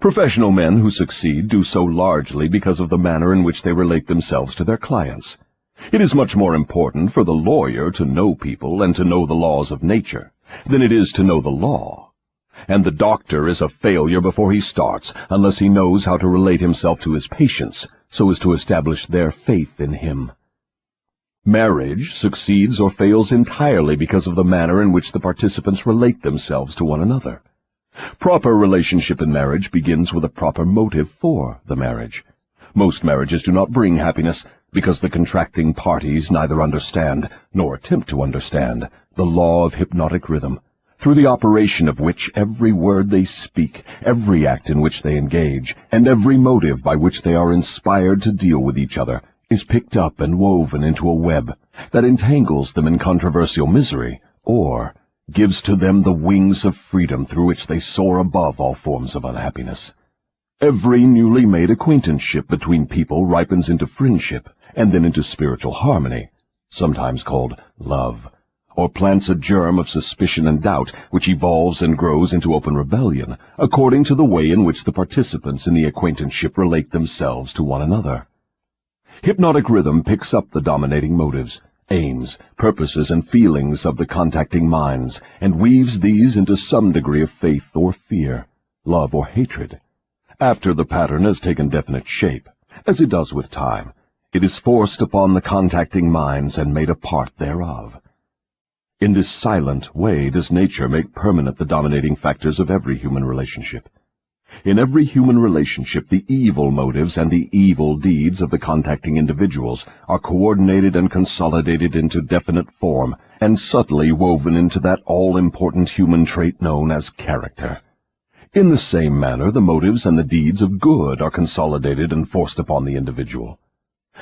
Professional men who succeed do so largely because of the manner in which they relate themselves to their clients. It is much more important for the lawyer to know people and to know the laws of nature than it is to know the law. And the doctor is a failure before he starts unless he knows how to relate himself to his patients so as to establish their faith in him. Marriage succeeds or fails entirely because of the manner in which the participants relate themselves to one another. Proper relationship in marriage begins with a proper motive for the marriage. Most marriages do not bring happiness because the contracting parties neither understand, nor attempt to understand, the law of hypnotic rhythm, through the operation of which every word they speak, every act in which they engage, and every motive by which they are inspired to deal with each other, is picked up and woven into a web that entangles them in controversial misery, or gives to them the wings of freedom through which they soar above all forms of unhappiness. Every newly made acquaintanceship between people ripens into friendship and then into spiritual harmony, sometimes called love, or plants a germ of suspicion and doubt which evolves and grows into open rebellion, according to the way in which the participants in the acquaintanceship relate themselves to one another. Hypnotic rhythm picks up the dominating motives, aims, purposes, and feelings of the contacting minds, and weaves these into some degree of faith or fear, love or hatred. After the pattern has taken definite shape, as it does with time, it is forced upon the contacting minds and made a part thereof. In this silent way does nature make permanent the dominating factors of every human relationship. In every human relationship, the evil motives and the evil deeds of the contacting individuals are coordinated and consolidated into definite form and subtly woven into that all-important human trait known as character. In the same manner, the motives and the deeds of good are consolidated and forced upon the individual.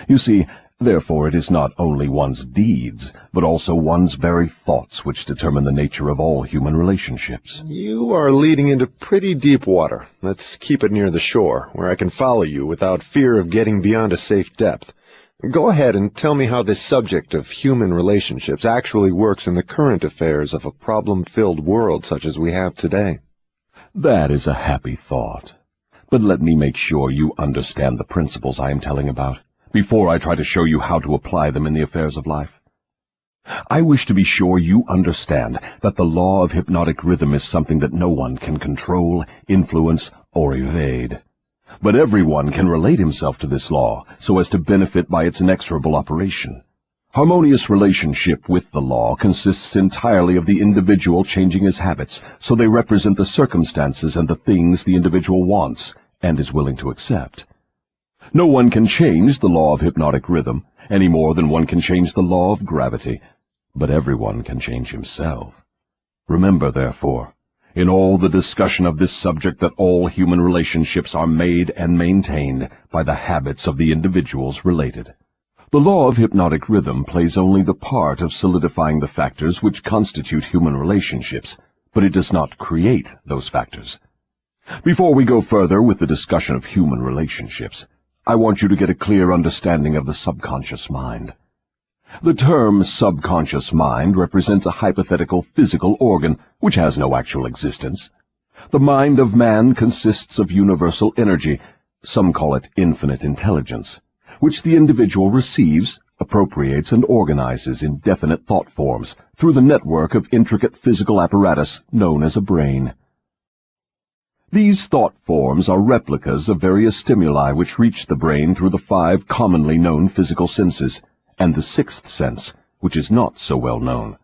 You see, therefore, it is not only one's deeds, but also one's very thoughts which determine the nature of all human relationships. You are leading into pretty deep water. Let's keep it near the shore, where I can follow you without fear of getting beyond a safe depth. Go ahead and tell me how this subject of human relationships actually works in the current affairs of a problem-filled world such as we have today. That is a happy thought. But let me make sure you understand the principles I am telling about, before I try to show you how to apply them in the affairs of life. I wish to be sure you understand that the law of hypnotic rhythm is something that no one can control, influence, or evade. But everyone can relate himself to this law so as to benefit by its inexorable operation. Harmonious relationship with the law consists entirely of the individual changing his habits so they represent the circumstances and the things the individual wants and is willing to accept. No one can change the law of hypnotic rhythm any more than one can change the law of gravity, but everyone can change himself. Remember, therefore, in all the discussion of this subject that all human relationships are made and maintained by the habits of the individuals related. The law of hypnotic rhythm plays only the part of solidifying the factors which constitute human relationships, but it does not create those factors. Before we go further with the discussion of human relationships, I want you to get a clear understanding of the subconscious mind. The term subconscious mind represents a hypothetical physical organ which has no actual existence. The mind of man consists of universal energy, some call it infinite intelligence, which the individual receives, appropriates, and organizes in definite thought forms through the network of intricate physical apparatus known as a brain. These thought forms are replicas of various stimuli which reach the brain through the 5 commonly known physical senses, and the 6th sense, which is not so well known.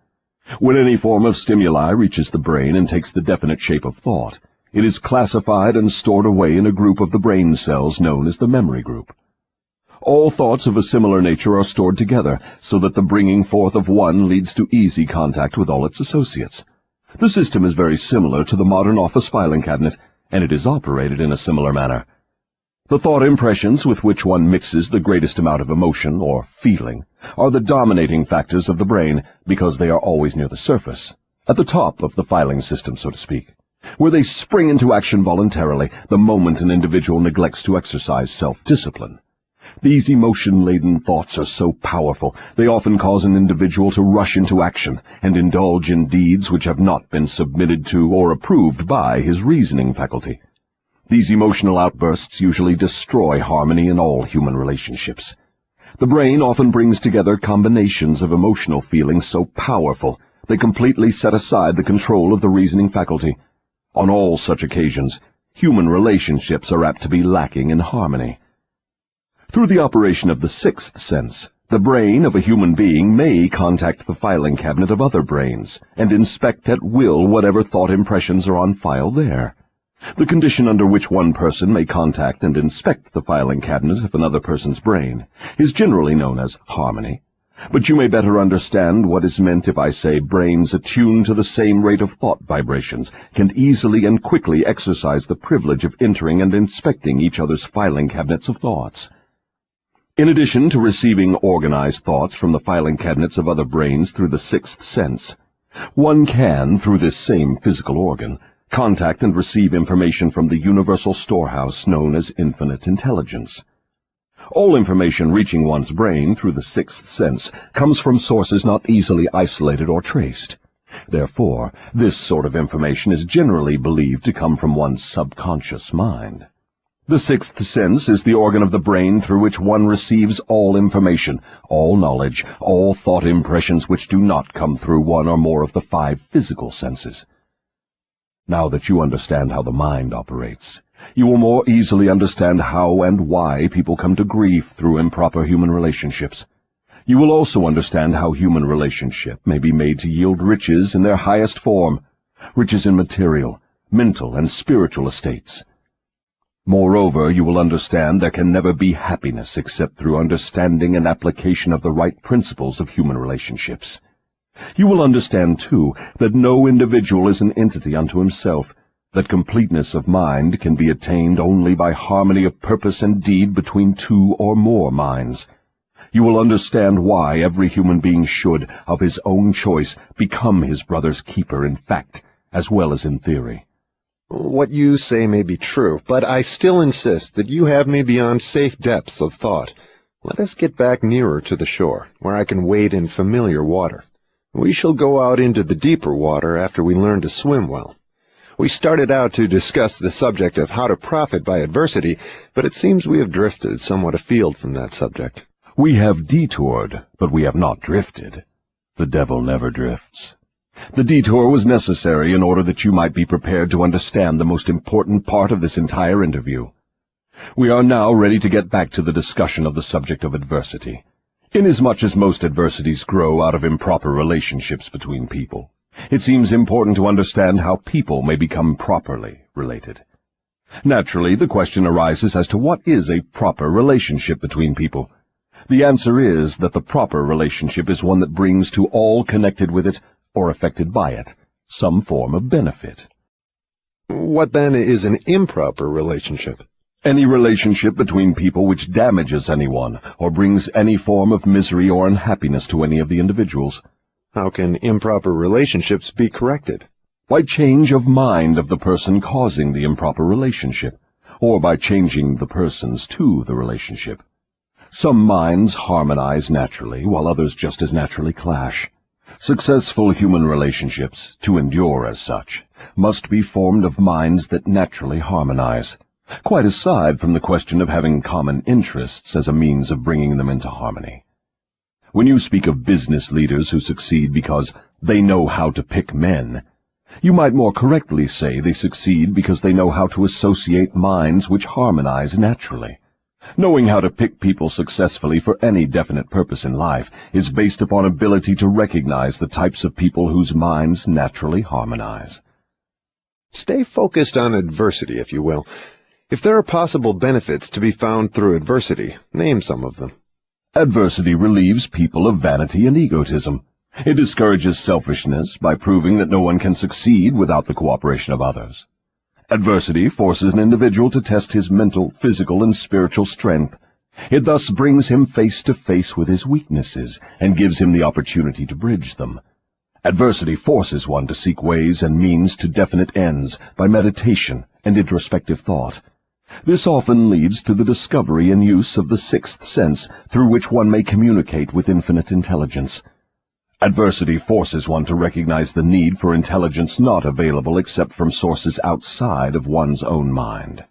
When any form of stimuli reaches the brain and takes the definite shape of thought, it is classified and stored away in a group of the brain cells known as the memory group. All thoughts of a similar nature are stored together, so that the bringing forth of one leads to easy contact with all its associates. The system is very similar to the modern office filing cabinet, and it is operated in a similar manner. The thought impressions with which one mixes the greatest amount of emotion or feeling are the dominating factors of the brain because they are always near the surface, at the top of the filing system, so to speak, where they spring into action voluntarily the moment an individual neglects to exercise self-discipline. These emotion-laden thoughts are so powerful, they often cause an individual to rush into action and indulge in deeds which have not been submitted to or approved by his reasoning faculty. These emotional outbursts usually destroy harmony in all human relationships. The brain often brings together combinations of emotional feelings so powerful they completely set aside the control of the reasoning faculty. On all such occasions, human relationships are apt to be lacking in harmony. Through the operation of the 6th sense, the brain of a human being may contact the filing cabinet of other brains and inspect at will whatever thought impressions are on file there. The condition under which one person may contact and inspect the filing cabinet of another person's brain is generally known as harmony. But you may better understand what is meant if I say brains attuned to the same rate of thought vibrations can easily and quickly exercise the privilege of entering and inspecting each other's filing cabinets of thoughts. In addition to receiving organized thoughts from the filing cabinets of other brains through the sixth sense, one can, through this same physical organ, contact and receive information from the universal storehouse known as infinite intelligence. All information reaching one's brain through the sixth sense comes from sources not easily isolated or traced. Therefore, this sort of information is generally believed to come from one's subconscious mind. The sixth sense is the organ of the brain through which one receives all information, all knowledge, all thought impressions which do not come through one or more of the 5 physical senses. Now that you understand how the mind operates, you will more easily understand how and why people come to grief through improper human relationships. You will also understand how human relationship may be made to yield riches in their highest form, riches in material, mental, and spiritual estates. Moreover, you will understand there can never be happiness except through understanding and application of the right principles of human relationships. You will understand, too, that no individual is an entity unto himself, that completeness of mind can be attained only by harmony of purpose and deed between 2 or more minds. You will understand why every human being should, of his own choice, become his brother's keeper in fact, as well as in theory. What you say may be true, but I still insist that you have me beyond safe depths of thought. Let us get back nearer to the shore, where I can wade in familiar water. We shall go out into the deeper water after we learn to swim well. We started out to discuss the subject of how to profit by adversity, but it seems we have drifted somewhat afield from that subject. We have detoured, but we have not drifted. The devil never drifts. The detour was necessary in order that you might be prepared to understand the most important part of this entire interview. We are now ready to get back to the discussion of the subject of adversity. Inasmuch as most adversities grow out of improper relationships between people, it seems important to understand how people may become properly related. Naturally, the question arises as to what is a proper relationship between people. The answer is that the proper relationship is one that brings to all connected with it, or affected by it, some form of benefit. What then is an improper relationship? Any relationship between people which damages anyone, or brings any form of misery or unhappiness to any of the individuals. How can improper relationships be corrected? By change of mind of the person causing the improper relationship, or by changing the persons to the relationship. Some minds harmonize naturally, while others just as naturally clash. Successful human relationships, to endure as such, must be formed of minds that naturally harmonize, quite aside from the question of having common interests as a means of bringing them into harmony. When you speak of business leaders who succeed because they know how to pick men, you might more correctly say they succeed because they know how to associate minds which harmonize naturally. Knowing how to pick people successfully for any definite purpose in life is based upon ability to recognize the types of people whose minds naturally harmonize. Stay focused on adversity, if you will. If there are possible benefits to be found through adversity, name some of them. Adversity relieves people of vanity and egotism. It discourages selfishness by proving that no one can succeed without the cooperation of others. Adversity forces an individual to test his mental, physical, and spiritual strength. It thus brings him face to face with his weaknesses and gives him the opportunity to bridge them. Adversity forces one to seek ways and means to definite ends by meditation and introspective thought. This often leads to the discovery and use of the sixth sense through which one may communicate with infinite intelligence. Adversity forces one to recognize the need for intelligence not available except from sources outside of one's own mind.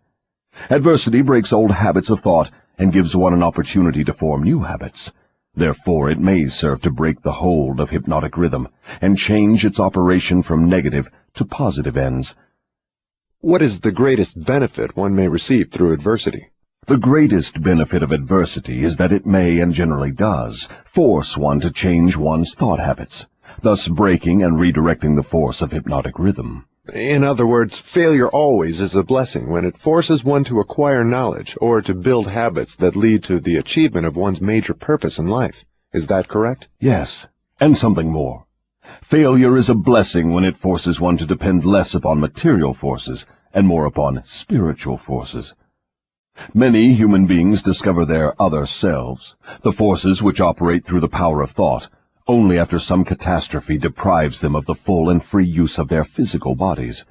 Adversity breaks old habits of thought and gives one an opportunity to form new habits. Therefore, it may serve to break the hold of hypnotic rhythm and change its operation from negative to positive ends. What is the greatest benefit one may receive through adversity? The greatest benefit of adversity is that it may, and generally does, force one to change one's thought habits, thus breaking and redirecting the force of hypnotic rhythm. In other words, failure always is a blessing when it forces one to acquire knowledge or to build habits that lead to the achievement of one's major purpose in life. Is that correct? Yes, and something more. Failure is a blessing when it forces one to depend less upon material forces and more upon spiritual forces. Many human beings discover their other selves, the forces which operate through the power of thought, only after some catastrophe deprives them of the full and free use of their physical bodies.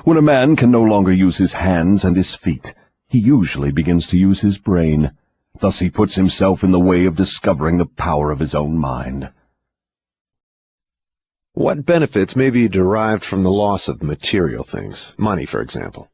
When a man can no longer use his hands and his feet, he usually begins to use his brain. Thus he puts himself in the way of discovering the power of his own mind. What benefits may be derived from the loss of material things, money, for example?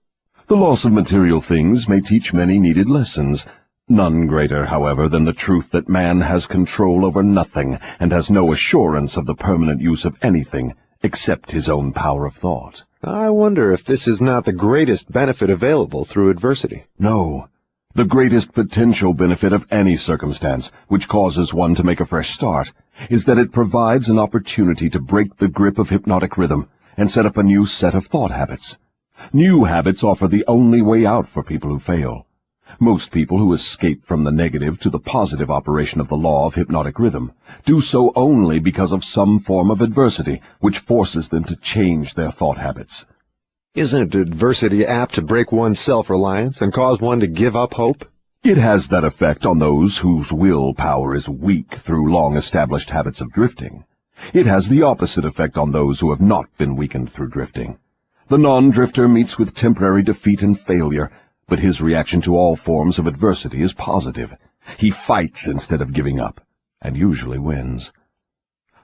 The loss of material things may teach many needed lessons, none greater, however, than the truth that man has control over nothing and has no assurance of the permanent use of anything except his own power of thought. I wonder if this is not the greatest benefit available through adversity. No. The greatest potential benefit of any circumstance which causes one to make a fresh start is that it provides an opportunity to break the grip of hypnotic rhythm and set up a new set of thought habits. New habits offer the only way out for people who fail. Most people who escape from the negative to the positive operation of the law of hypnotic rhythm do so only because of some form of adversity which forces them to change their thought habits. Isn't adversity apt to break one's self-reliance and cause one to give up hope? It has that effect on those whose willpower is weak through long-established habits of drifting. It has the opposite effect on those who have not been weakened through drifting. The non-drifter meets with temporary defeat and failure, but his reaction to all forms of adversity is positive. He fights instead of giving up, and usually wins.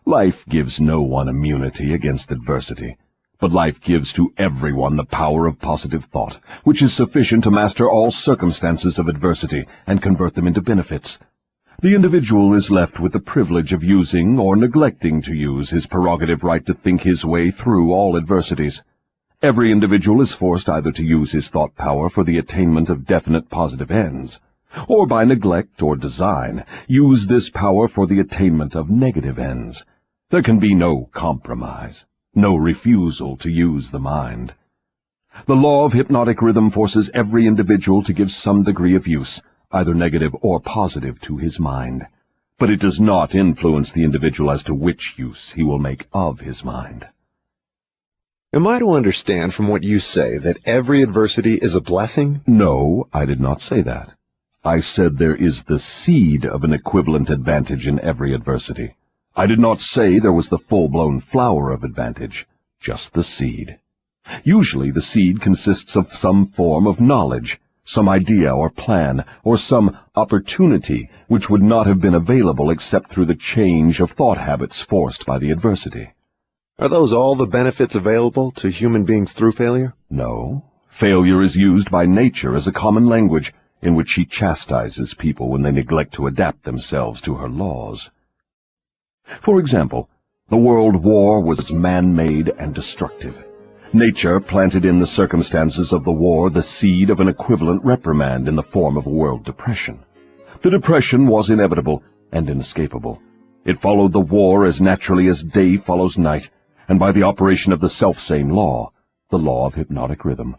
Life gives no one immunity against adversity, but life gives to everyone the power of positive thought, which is sufficient to master all circumstances of adversity and convert them into benefits. The individual is left with the privilege of using or neglecting to use his prerogative right to think his way through all adversities. Every individual is forced either to use his thought power for the attainment of definite positive ends, or by neglect or design, use this power for the attainment of negative ends. There can be no compromise, no refusal to use the mind. The law of hypnotic rhythm forces every individual to give some degree of use, either negative or positive, to his mind. But it does not influence the individual as to which use he will make of his mind. Am I to understand from what you say that every adversity is a blessing? No, I did not say that. I said there is the seed of an equivalent advantage in every adversity. I did not say there was the full-blown flower of advantage, just the seed. Usually the seed consists of some form of knowledge, some idea or plan, or some opportunity which would not have been available except through the change of thought habits forced by the adversity. Are those all the benefits available to human beings through failure? No. Failure is used by nature as a common language in which she chastises people when they neglect to adapt themselves to her laws. For example, the World War was man-made and destructive. Nature planted in the circumstances of the war the seed of an equivalent reprimand in the form of a world depression. The depression was inevitable and inescapable. It followed the war as naturally as day follows night, and by the operation of the selfsame law, the law of hypnotic rhythm.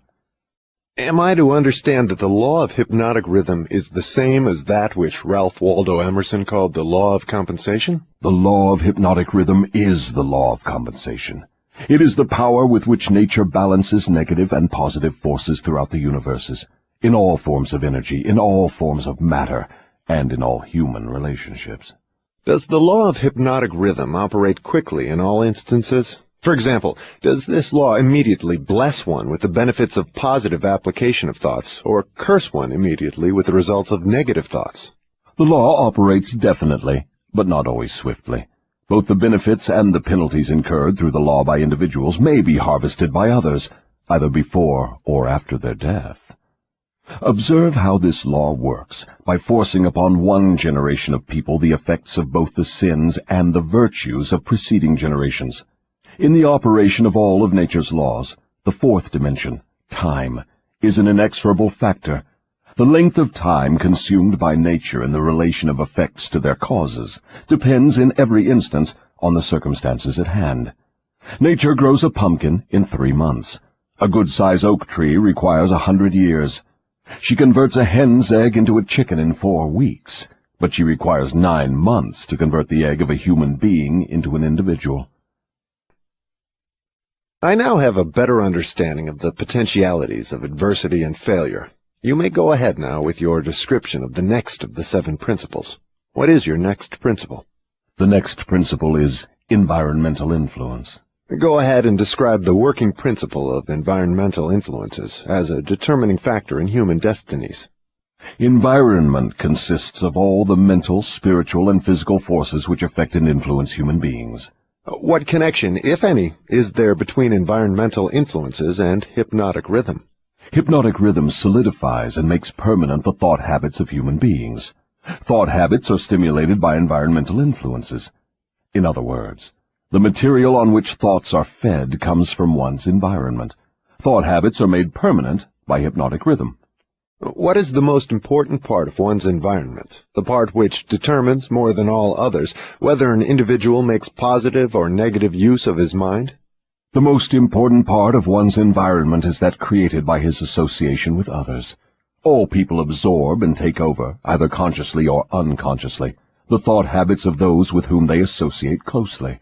Am I to understand that the law of hypnotic rhythm is the same as that which Ralph Waldo Emerson called the law of compensation? The law of hypnotic rhythm is the law of compensation. It is the power with which nature balances negative and positive forces throughout the universes, in all forms of energy, in all forms of matter, and in all human relationships. Does the law of hypnotic rhythm operate quickly in all instances? For example, does this law immediately bless one with the benefits of positive application of thoughts, or curse one immediately with the results of negative thoughts? The law operates definitely, but not always swiftly. Both the benefits and the penalties incurred through the law by individuals may be harvested by others, either before or after their death. Observe how this law works, by forcing upon one generation of people the effects of both the sins and the virtues of preceding generations. In the operation of all of nature's laws, the fourth dimension, time, is an inexorable factor. The length of time consumed by nature in the relation of effects to their causes depends in every instance on the circumstances at hand. Nature grows a pumpkin in 3 months. A good-sized oak tree requires 100 years. She converts a hen's egg into a chicken in 4 weeks, but she requires 9 months to convert the egg of a human being into an individual. I now have a better understanding of the potentialities of adversity and failure. You may go ahead now with your description of the next of the 7 principles. What is your next principle? The next principle is environmental influence. Go ahead and describe the working principle of environmental influences as a determining factor in human destinies. Environment consists of all the mental, spiritual, and physical forces which affect and influence human beings. What connection, if any, is there between environmental influences and hypnotic rhythm? Hypnotic rhythm solidifies and makes permanent the thought habits of human beings. Thought habits are stimulated by environmental influences. In other words, the material on which thoughts are fed comes from one's environment. Thought habits are made permanent by hypnotic rhythm. What is the most important part of one's environment, the part which determines, more than all others, whether an individual makes positive or negative use of his mind? The most important part of one's environment is that created by his association with others. All people absorb and take over, either consciously or unconsciously, the thought habits of those with whom they associate closely.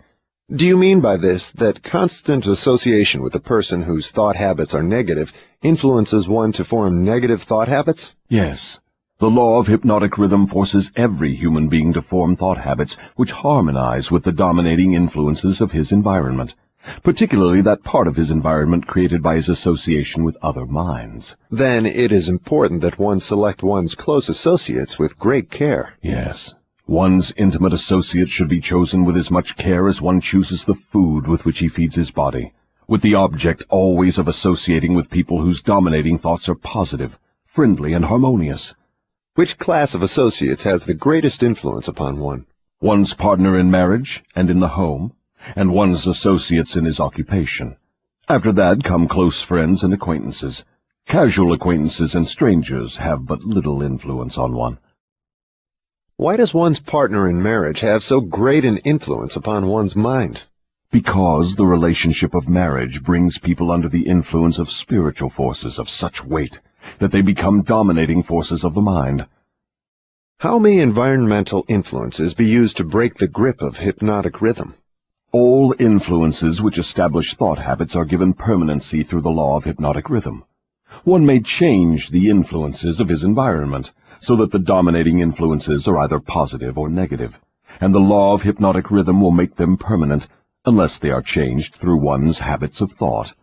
Do you mean by this that constant association with a person whose thought habits are negative influences one to form negative thought habits? Yes. The law of hypnotic rhythm forces every human being to form thought habits which harmonize with the dominating influences of his environment, particularly that part of his environment created by his association with other minds. Then it is important that one select one's close associates with great care. Yes. One's intimate associates should be chosen with as much care as one chooses the food with which he feeds his body, with the object always of associating with people whose dominating thoughts are positive, friendly, and harmonious. Which class of associates has the greatest influence upon one? One's partner in marriage and in the home, and one's associates in his occupation. After that come close friends and acquaintances. Casual acquaintances and strangers have but little influence on one. Why does one's partner in marriage have so great an influence upon one's mind? Because the relationship of marriage brings people under the influence of spiritual forces of such weight that they become dominating forces of the mind. How may environmental influences be used to break the grip of hypnotic rhythm? All influences which establish thought habits are given permanency through the law of hypnotic rhythm. One may change the influences of his environment, so that the dominating influences are either positive or negative, and the law of hypnotic rhythm will make them permanent, unless they are changed through one's habits of thought.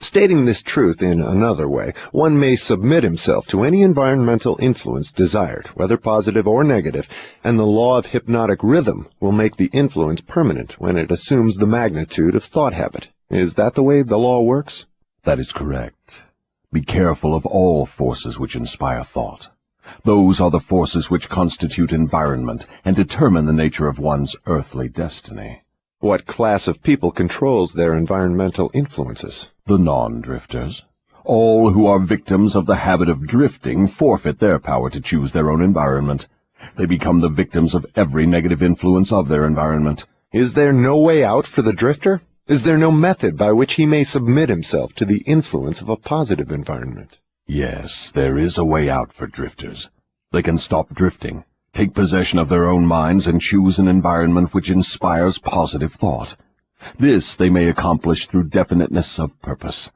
Stating this truth in another way, one may submit himself to any environmental influence desired, whether positive or negative, and the law of hypnotic rhythm will make the influence permanent when it assumes the magnitude of thought habit. Is that the way the law works? That is correct. Be careful of all forces which inspire thought. Those are the forces which constitute environment and determine the nature of one's earthly destiny. What class of people controls their environmental influences? The non-drifters. All who are victims of the habit of drifting forfeit their power to choose their own environment. They become the victims of every negative influence of their environment. Is there no way out for the drifter? Is there no method by which he may submit himself to the influence of a positive environment? Yes, there is a way out for drifters. They can stop drifting, take possession of their own minds, and choose an environment which inspires positive thought. This they may accomplish through definiteness of purpose.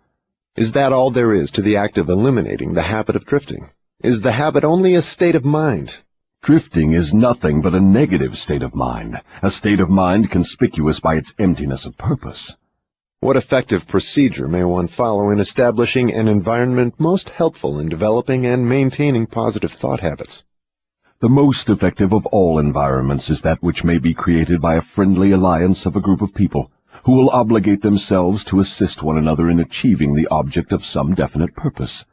Is that all there is to the act of eliminating the habit of drifting? Is the habit only a state of mind? Drifting is nothing but a negative state of mind, a state of mind conspicuous by its emptiness of purpose. What effective procedure may one follow in establishing an environment most helpful in developing and maintaining positive thought habits? The most effective of all environments is that which may be created by a friendly alliance of a group of people who will obligate themselves to assist one another in achieving the object of some definite purpose.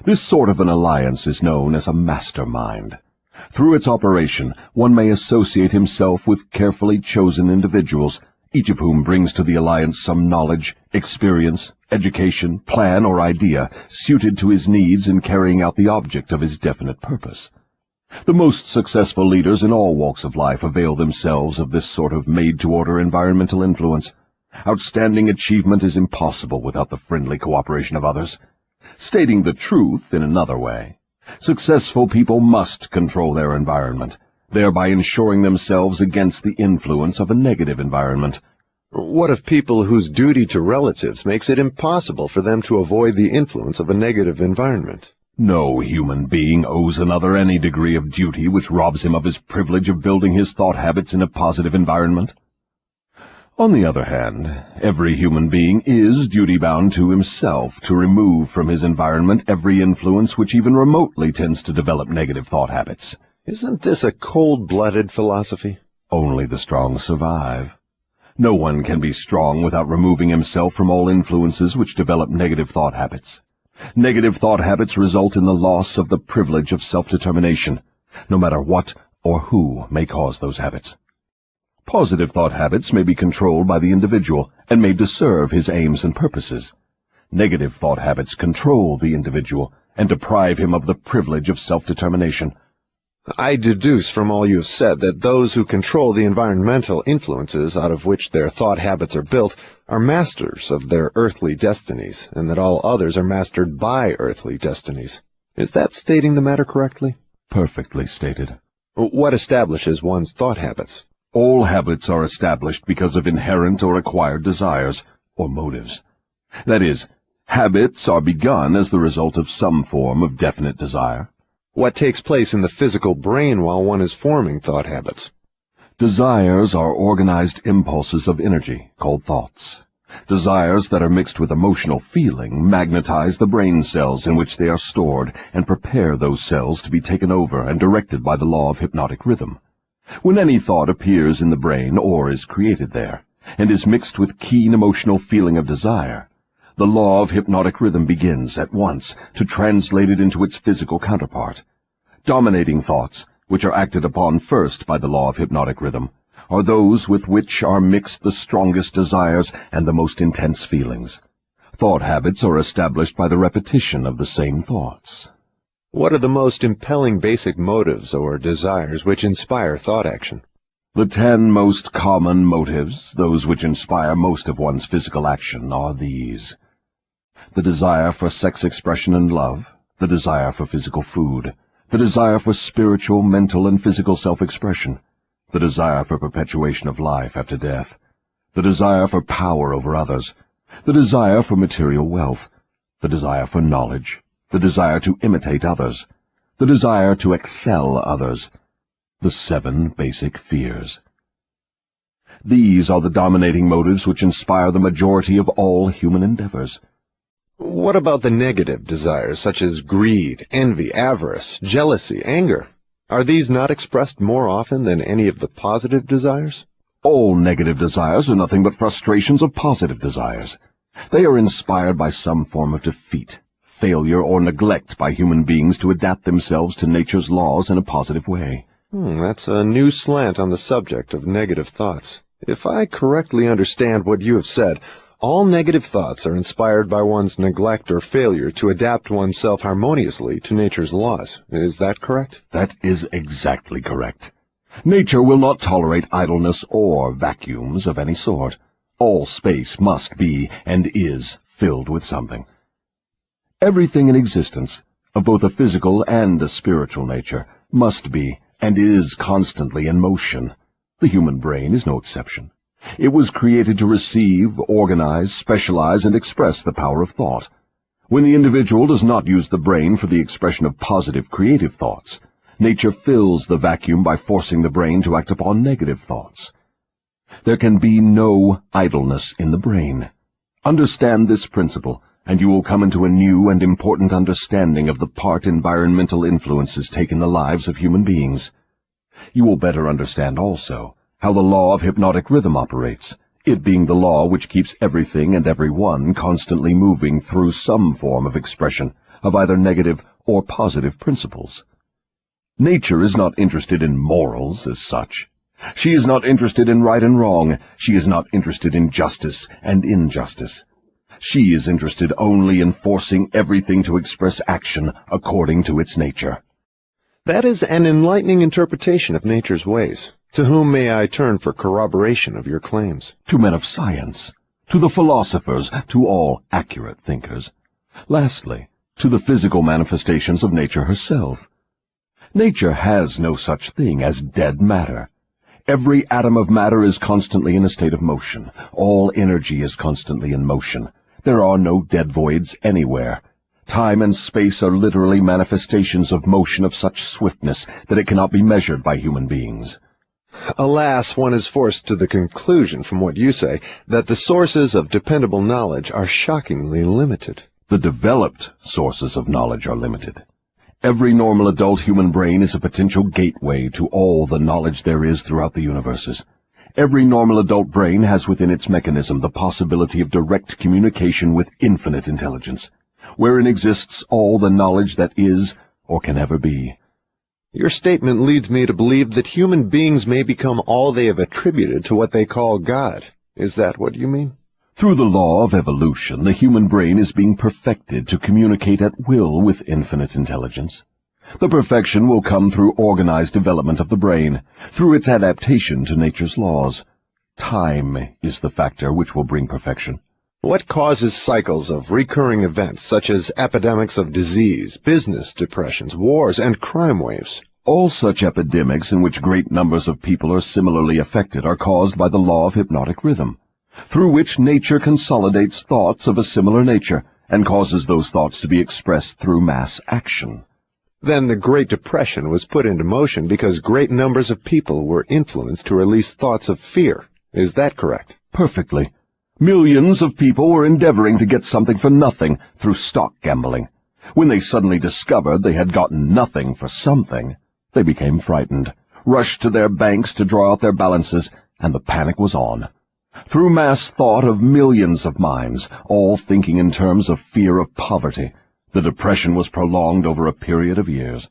This sort of an alliance is known as a mastermind. Through its operation, one may associate himself with carefully chosen individuals, each of whom brings to the alliance some knowledge, experience, education, plan, or idea suited to his needs in carrying out the object of his definite purpose. The most successful leaders in all walks of life avail themselves of this sort of made-to-order environmental influence. Outstanding achievement is impossible without the friendly cooperation of others. Stating the truth in another way, successful people must control their environment, thereby ensuring themselves against the influence of a negative environment. What of people whose duty to relatives makes it impossible for them to avoid the influence of a negative environment? No human being owes another any degree of duty which robs him of his privilege of building his thought habits in a positive environment. On the other hand, every human being is duty-bound to himself to remove from his environment every influence which even remotely tends to develop negative thought habits. Isn't this a cold-blooded philosophy? Only the strong survive. No one can be strong without removing himself from all influences which develop negative thought habits. Negative thought habits result in the loss of the privilege of self-determination, no matter what or who may cause those habits. Positive thought habits may be controlled by the individual and made to serve his aims and purposes. Negative thought habits control the individual and deprive him of the privilege of self-determination. I deduce from all you have said that those who control the environmental influences out of which their thought habits are built are masters of their earthly destinies, and that all others are mastered by earthly destinies. Is that stating the matter correctly? Perfectly stated. What establishes one's thought habits? All habits are established because of inherent or acquired desires, or motives. That is, habits are begun as the result of some form of definite desire. What takes place in the physical brain while one is forming thought habits? Desires are organized impulses of energy, called thoughts. Desires that are mixed with emotional feeling magnetize the brain cells in which they are stored and prepare those cells to be taken over and directed by the law of hypnotic rhythm. When any thought appears in the brain or is created there, and is mixed with keen emotional feeling of desire, the law of hypnotic rhythm begins at once to translate it into its physical counterpart. Dominating thoughts, which are acted upon first by the law of hypnotic rhythm, are those with which are mixed the strongest desires and the most intense feelings. Thought habits are established by the repetition of the same thoughts. What are the most impelling basic motives or desires which inspire thought action? The 10 most common motives, those which inspire most of one's physical action, are these: the desire for sex expression and love, the desire for physical food, the desire for spiritual, mental, and physical self-expression, the desire for perpetuation of life after death, the desire for power over others, the desire for material wealth, the desire for knowledge, the desire to imitate others, the desire to excel others, the 7 basic fears. These are the dominating motives which inspire the majority of all human endeavors. What about the negative desires, such as greed, envy, avarice, jealousy, anger? Are these not expressed more often than any of the positive desires? All negative desires are nothing but frustrations of positive desires. They are inspired by some form of defeat, failure, or neglect by human beings to adapt themselves to nature's laws in a positive way. That's a new slant on the subject of negative thoughts. If I correctly understand what you have said, all negative thoughts are inspired by one's neglect or failure to adapt oneself harmoniously to nature's laws. Is that correct? That is exactly correct. Nature will not tolerate idleness or vacuums of any sort. All space must be and is filled with something. Everything in existence, of both a physical and a spiritual nature, must be and is constantly in motion. The human brain is no exception. It was created to receive, organize, specialize, and express the power of thought. When the individual does not use the brain for the expression of positive, creative thoughts, nature fills the vacuum by forcing the brain to act upon negative thoughts. There can be no idleness in the brain. Understand this principle, and you will come into a new and important understanding of the part environmental influences take in the lives of human beings. You will better understand also how the law of hypnotic rhythm operates, it being the law which keeps everything and everyone constantly moving through some form of expression of either negative or positive principles. Nature is not interested in morals as such. She is not interested in right and wrong. She is not interested in justice and injustice. She is interested only in forcing everything to express action according to its nature. That is an enlightening interpretation of nature's ways. To whom may I turn for corroboration of your claims? To men of science, to the philosophers, to all accurate thinkers. Lastly, to the physical manifestations of nature herself. Nature has no such thing as dead matter. Every atom of matter is constantly in a state of motion. All energy is constantly in motion. There are no dead voids anywhere. Time and space are literally manifestations of motion of such swiftness that it cannot be measured by human beings. Alas, one is forced to the conclusion, from what you say, that the sources of dependable knowledge are shockingly limited. The developed sources of knowledge are limited. Every normal adult human brain is a potential gateway to all the knowledge there is throughout the universes. Every normal adult brain has within its mechanism the possibility of direct communication with infinite intelligence, wherein exists all the knowledge that is or can ever be. Your statement leads me to believe that human beings may become all they have attributed to what they call God. Is that what you mean? Through the law of evolution, the human brain is being perfected to communicate at will with infinite intelligence. The perfection will come through organized development of the brain, through its adaptation to nature's laws. Time is the factor which will bring perfection. What causes cycles of recurring events such as epidemics of disease, business depressions, wars, and crime waves? All such epidemics in which great numbers of people are similarly affected are caused by the law of hypnotic rhythm, through which nature consolidates thoughts of a similar nature and causes those thoughts to be expressed through mass action. Then the Great Depression was put into motion because great numbers of people were influenced to release thoughts of fear. Is that correct? Perfectly. Millions of people were endeavoring to get something for nothing through stock gambling. When they suddenly discovered they had gotten nothing for something, they became frightened, rushed to their banks to draw out their balances, and the panic was on. Through mass thought of millions of minds, all thinking in terms of fear of poverty, the Depression was prolonged over a period of years.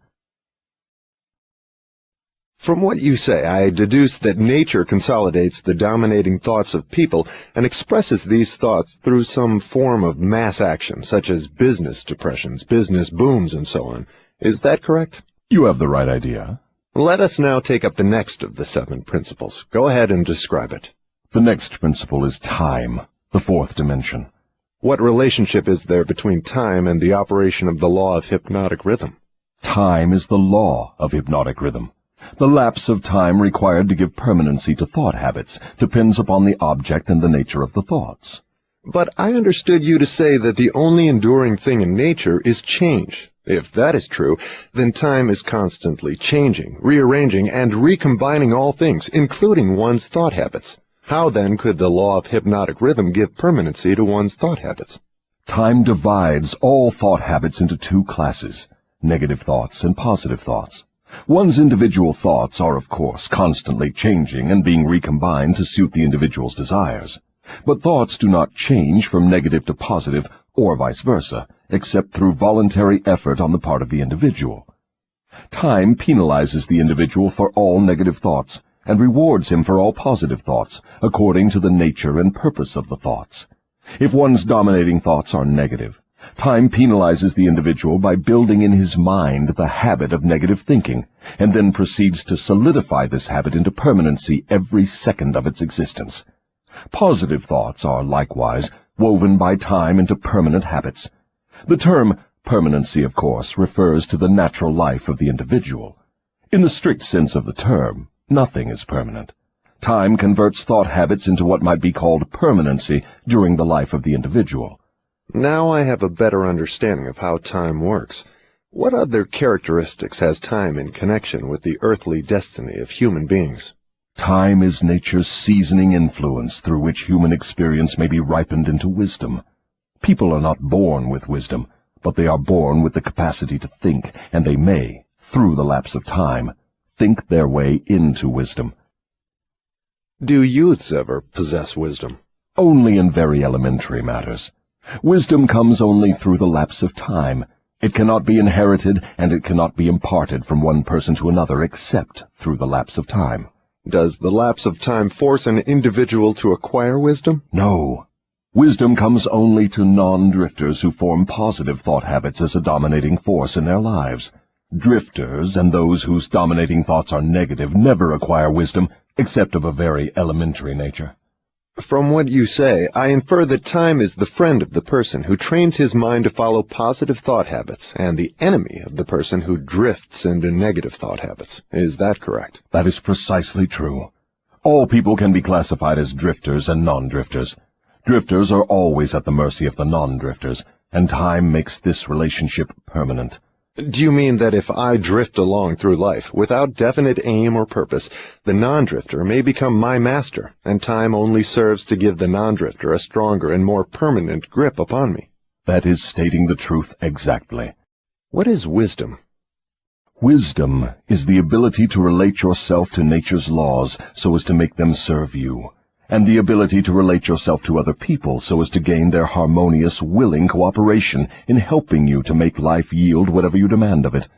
From what you say, I deduce that nature consolidates the dominating thoughts of people and expresses these thoughts through some form of mass action, such as business depressions, business booms, and so on. Is that correct? You have the right idea. Let us now take up the next of the 7 principles. Go ahead and describe it. The next principle is time, the 4th dimension. What relationship is there between time and the operation of the law of hypnotic rhythm? Time is the law of hypnotic rhythm. The lapse of time required to give permanency to thought habits depends upon the object and the nature of the thoughts. But I understood you to say that the only enduring thing in nature is change. If that is true, then time is constantly changing, rearranging, and recombining all things, including one's thought habits. How then could the law of hypnotic rhythm give permanency to one's thought habits? Time divides all thought habits into 2 classes, negative thoughts and positive thoughts. One's individual thoughts are, of course, constantly changing and being recombined to suit the individual's desires. But thoughts do not change from negative to positive, or vice versa, except through voluntary effort on the part of the individual. Time penalizes the individual for all negative thoughts, and rewards him for all positive thoughts, according to the nature and purpose of the thoughts. If one's dominating thoughts are negative, time penalizes the individual by building in his mind the habit of negative thinking, and then proceeds to solidify this habit into permanency every second of its existence. Positive thoughts are likewise woven by time into permanent habits. The term permanency, of course, refers to the natural life of the individual. In the strict sense of the term, nothing is permanent. Time converts thought habits into what might be called permanency during the life of the individual. Now I have a better understanding of how time works. What other characteristics has time in connection with the earthly destiny of human beings? Time is nature's seasoning influence through which human experience may be ripened into wisdom. People are not born with wisdom, but they are born with the capacity to think, and they may, through the lapse of time, think their way into wisdom. Do youths ever possess wisdom? Only in very elementary matters. Wisdom comes only through the lapse of time. It cannot be inherited, and it cannot be imparted from one person to another except through the lapse of time. Does the lapse of time force an individual to acquire wisdom? No. Wisdom comes only to non-drifters who form positive thought habits as a dominating force in their lives. Drifters and those whose dominating thoughts are negative never acquire wisdom, except of a very elementary nature. From what you say, I infer that time is the friend of the person who trains his mind to follow positive thought habits, and the enemy of the person who drifts into negative thought habits. Is that correct? That is precisely true. All people can be classified as drifters and non-drifters. Drifters are always at the mercy of the non-drifters, and time makes this relationship permanent. Do you mean that if I drift along through life without definite aim or purpose, the non-drifter may become my master, and time only serves to give the non-drifter a stronger and more permanent grip upon me? That is stating the truth exactly. What is wisdom? Wisdom is the ability to relate yourself to nature's laws so as to make them serve you, and the ability to relate yourself to other people so as to gain their harmonious, willing cooperation in helping you to make life yield whatever you demand of it.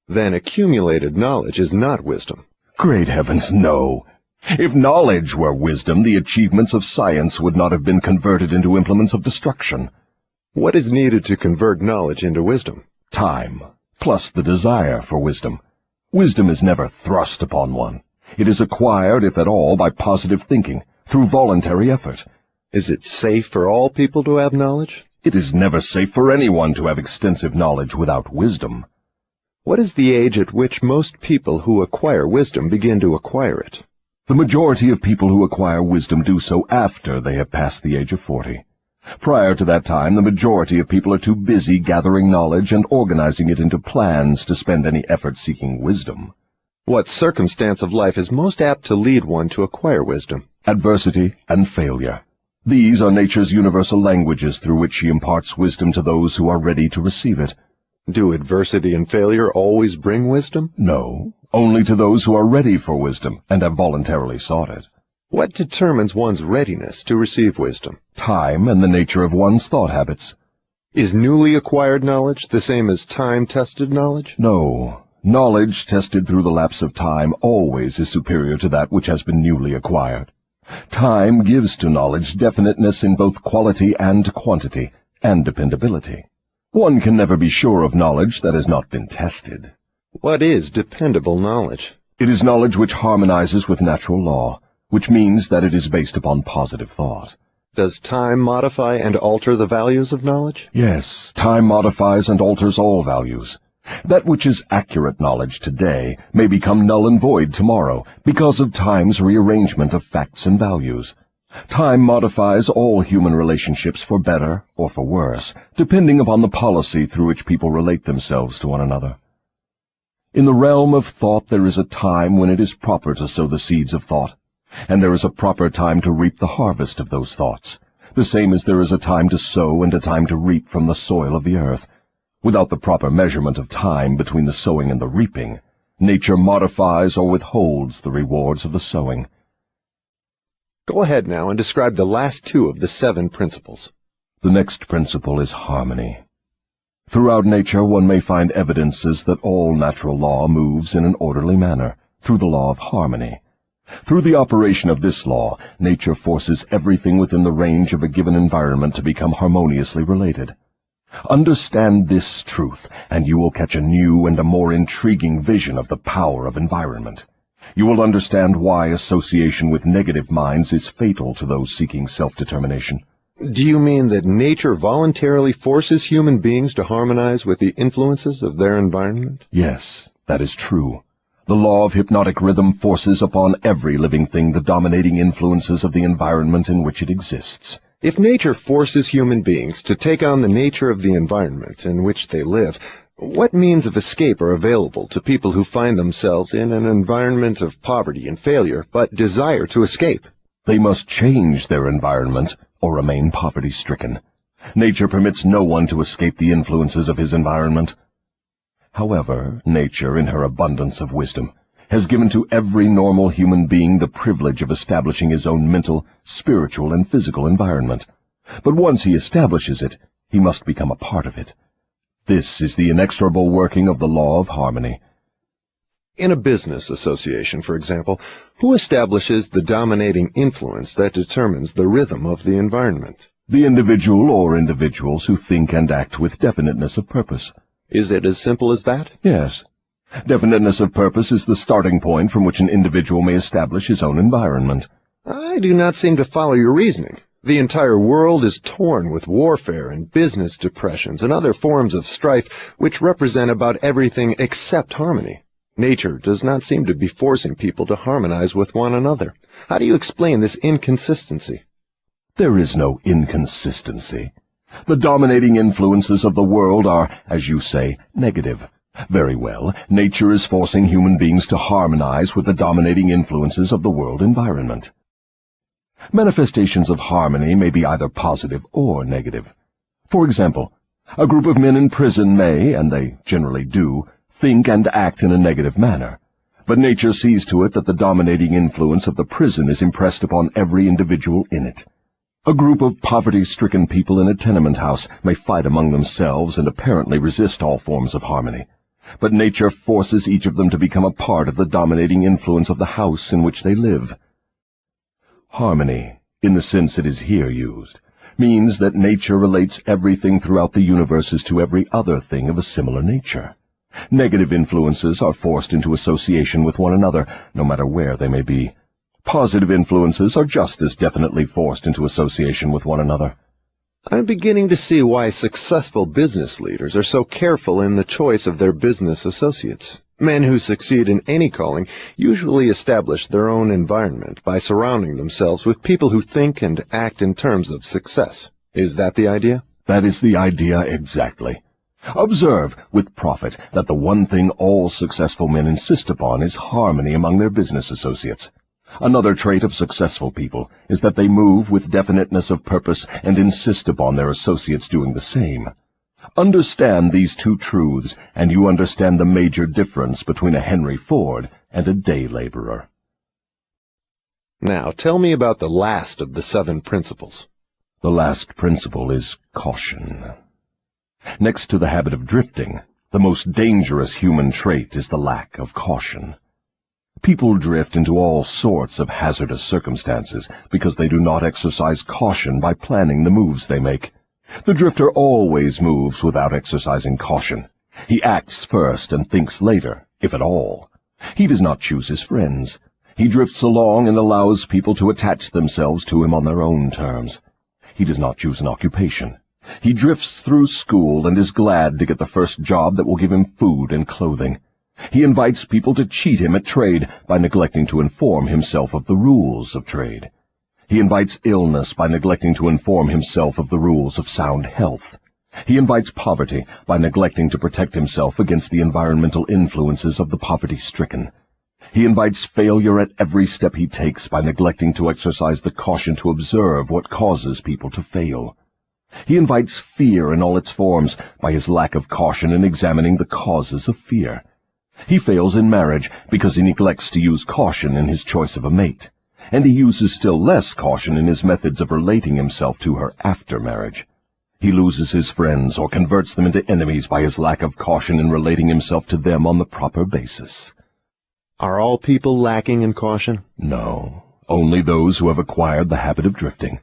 Then accumulated knowledge is not wisdom. Great heavens, no! If knowledge were wisdom, the achievements of science would not have been converted into implements of destruction. What is needed to convert knowledge into wisdom? Time, plus the desire for wisdom. Wisdom is never thrust upon one. It is acquired, if at all, by positive thinking, through voluntary effort. Is it safe for all people to have knowledge? It is never safe for anyone to have extensive knowledge without wisdom. What is the age at which most people who acquire wisdom begin to acquire it? The majority of people who acquire wisdom do so after they have passed the age of 40. Prior to that time, the majority of people are too busy gathering knowledge and organizing it into plans to spend any effort seeking wisdom. What circumstance of life is most apt to lead one to acquire wisdom? Adversity and failure. These are nature's universal languages through which she imparts wisdom to those who are ready to receive it. Do adversity and failure always bring wisdom? No, only to those who are ready for wisdom and have voluntarily sought it. What determines one's readiness to receive wisdom? Time and the nature of one's thought habits. Is newly acquired knowledge the same as time-tested knowledge? No. Knowledge tested through the lapse of time always is superior to that which has been newly acquired. Time gives to knowledge definiteness in both quality and quantity, and dependability. One can never be sure of knowledge that has not been tested. What is dependable knowledge? It is knowledge which harmonizes with natural law, which means that it is based upon positive thought. Does time modify and alter the values of knowledge? Yes, time modifies and alters all values. That which is accurate knowledge today may become null and void tomorrow because of time's rearrangement of facts and values. Time modifies all human relationships for better or for worse, depending upon the policy through which people relate themselves to one another. In the realm of thought there is a time when it is proper to sow the seeds of thought, and there is a proper time to reap the harvest of those thoughts, the same as there is a time to sow and a time to reap from the soil of the earth. Without the proper measurement of time between the sowing and the reaping, nature modifies or withholds the rewards of the sowing. Go ahead now and describe the last two of the 7 principles. The next principle is harmony. Throughout nature one may find evidences that all natural law moves in an orderly manner, through the law of harmony. Through the operation of this law, nature forces everything within the range of a given environment to become harmoniously related. Understand this truth, and you will catch a new and a more intriguing vision of the power of environment. You will understand why association with negative minds is fatal to those seeking self-determination. Do you mean that nature voluntarily forces human beings to harmonize with the influences of their environment? Yes, that is true. The law of hypnotic rhythm forces upon every living thing the dominating influences of the environment in which it exists. If nature forces human beings to take on the nature of the environment in which they live, what means of escape are available to people who find themselves in an environment of poverty and failure, but desire to escape? They must change their environment or remain poverty-stricken. Nature permits no one to escape the influences of his environment. However, nature, in her abundance of wisdom, has given to every normal human being the privilege of establishing his own mental, spiritual, and physical environment. But once he establishes it, he must become a part of it. This is the inexorable working of the law of harmony. In a business association, for example, who establishes the dominating influence that determines the rhythm of the environment? The individual or individuals who think and act with definiteness of purpose. Is it as simple as that? Yes. Definiteness of purpose is the starting point from which an individual may establish his own environment. I do not seem to follow your reasoning. The entire world is torn with warfare and business depressions and other forms of strife which represent about everything except harmony. Nature does not seem to be forcing people to harmonize with one another. How do you explain this inconsistency? There is no inconsistency. The dominating influences of the world are, as you say, negative. Very well, nature is forcing human beings to harmonize with the dominating influences of the world environment. Manifestations of harmony may be either positive or negative. For example, a group of men in prison may, and they generally do, think and act in a negative manner. But nature sees to it that the dominating influence of the prison is impressed upon every individual in it. A group of poverty-stricken people in a tenement house may fight among themselves and apparently resist all forms of harmony. But nature forces each of them to become a part of the dominating influence of the house in which they live. Harmony, in the sense it is here used, means that nature relates everything throughout the universe as to every other thing of a similar nature. Negative influences are forced into association with one another, no matter where they may be. Positive influences are just as definitely forced into association with one another. I'm beginning to see why successful business leaders are so careful in the choice of their business associates. Men who succeed in any calling usually establish their own environment by surrounding themselves with people who think and act in terms of success. Is that the idea? That is the idea exactly. Observe, with profit, that the one thing all successful men insist upon is harmony among their business associates. Another trait of successful people is that they move with definiteness of purpose and insist upon their associates doing the same. Understand these two truths, and you understand the major difference between a Henry Ford and a day laborer. Now, tell me about the last of the 7 principles. The last principle is caution. Next to the habit of drifting, the most dangerous human trait is the lack of caution. People drift into all sorts of hazardous circumstances because they do not exercise caution by planning the moves they make. The drifter always moves without exercising caution. He acts first and thinks later, if at all. He does not choose his friends. He drifts along and allows people to attach themselves to him on their own terms. He does not choose an occupation. He drifts through school and is glad to get the first job that will give him food and clothing. He invites people to cheat him at trade by neglecting to inform himself of the rules of trade. He invites illness by neglecting to inform himself of the rules of sound health. He invites poverty by neglecting to protect himself against the environmental influences of the poverty-stricken. He invites failure at every step he takes by neglecting to exercise the caution to observe what causes people to fail. He invites fear in all its forms by his lack of caution in examining the causes of fear. He fails in marriage because he neglects to use caution in his choice of a mate, and he uses still less caution in his methods of relating himself to her after marriage. He loses his friends or converts them into enemies by his lack of caution in relating himself to them on the proper basis. Are all people lacking in caution? No, only those who have acquired the habit of drifting.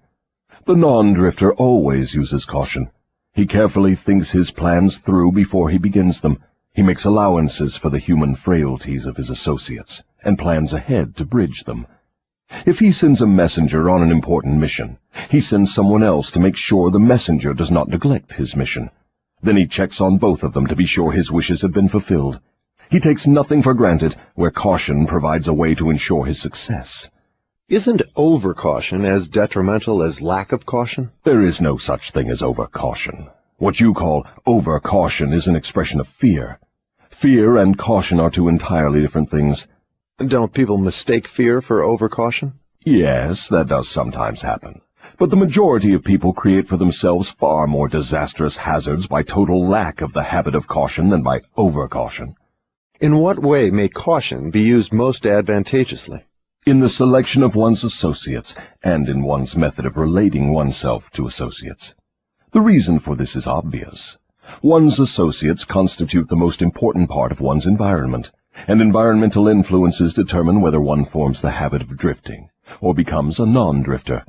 The non-drifter always uses caution. He carefully thinks his plans through before he begins them. He makes allowances for the human frailties of his associates, and plans ahead to bridge them. If he sends a messenger on an important mission, he sends someone else to make sure the messenger does not neglect his mission. Then he checks on both of them to be sure his wishes have been fulfilled. He takes nothing for granted where caution provides a way to ensure his success. Isn't over-caution as detrimental as lack of caution? There is no such thing as over-caution. What you call over-caution is an expression of fear. Fear and caution are two entirely different things. Don't people mistake fear for over-caution? Yes, that does sometimes happen. But the majority of people create for themselves far more disastrous hazards by total lack of the habit of caution than by over-caution. In what way may caution be used most advantageously? In the selection of one's associates, and in one's method of relating oneself to associates. The reason for this is obvious. One's associates constitute the most important part of one's environment, and environmental influences determine whether one forms the habit of drifting, or becomes a non-drifter.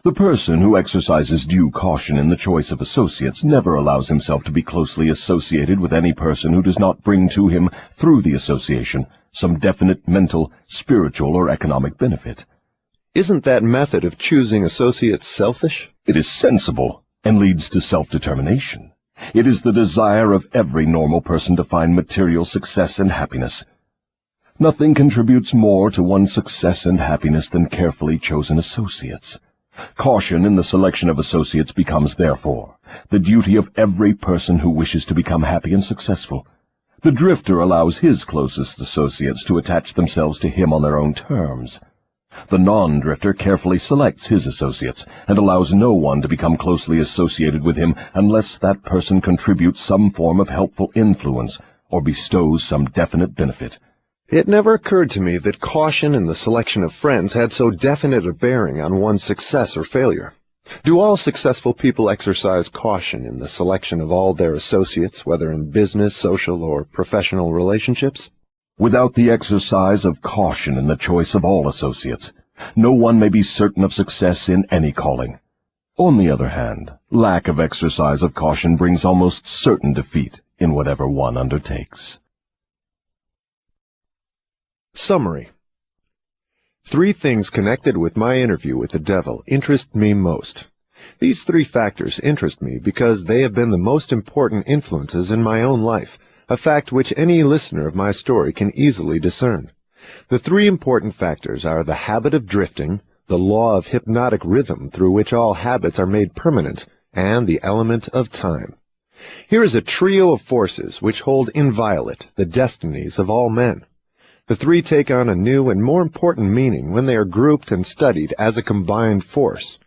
The person who exercises due caution in the choice of associates never allows himself to be closely associated with any person who does not bring to him, through the association, some definite mental, spiritual, or economic benefit. Isn't that method of choosing associates selfish? It is sensible, and leads to self-determination. It is the desire of every normal person to find material success and happiness. Nothing contributes more to one's success and happiness than carefully chosen associates. Caution in the selection of associates becomes, therefore, the duty of every person who wishes to become happy and successful. The drifter allows his closest associates to attach themselves to him on their own terms. The non-drifter carefully selects his associates and allows no one to become closely associated with him unless that person contributes some form of helpful influence or bestows some definite benefit. It never occurred to me that caution in the selection of friends had so definite a bearing on one's success or failure. Do all successful people exercise caution in the selection of all their associates, whether in business, social, or professional relationships? Without the exercise of caution in the choice of all associates, no one may be certain of success in any calling. On the other hand, lack of exercise of caution brings almost certain defeat in whatever one undertakes. Summary. 3 things connected with my interview with the devil interest me most. These 3 factors interest me because they have been the most important influences in my own life, a fact which any listener of my story can easily discern. The 3 important factors are the habit of drifting, the law of hypnotic rhythm through which all habits are made permanent, and the element of time. Here is a trio of forces which hold inviolate the destinies of all men. The 3 take on a new and more important meaning when they are grouped and studied as a combined force.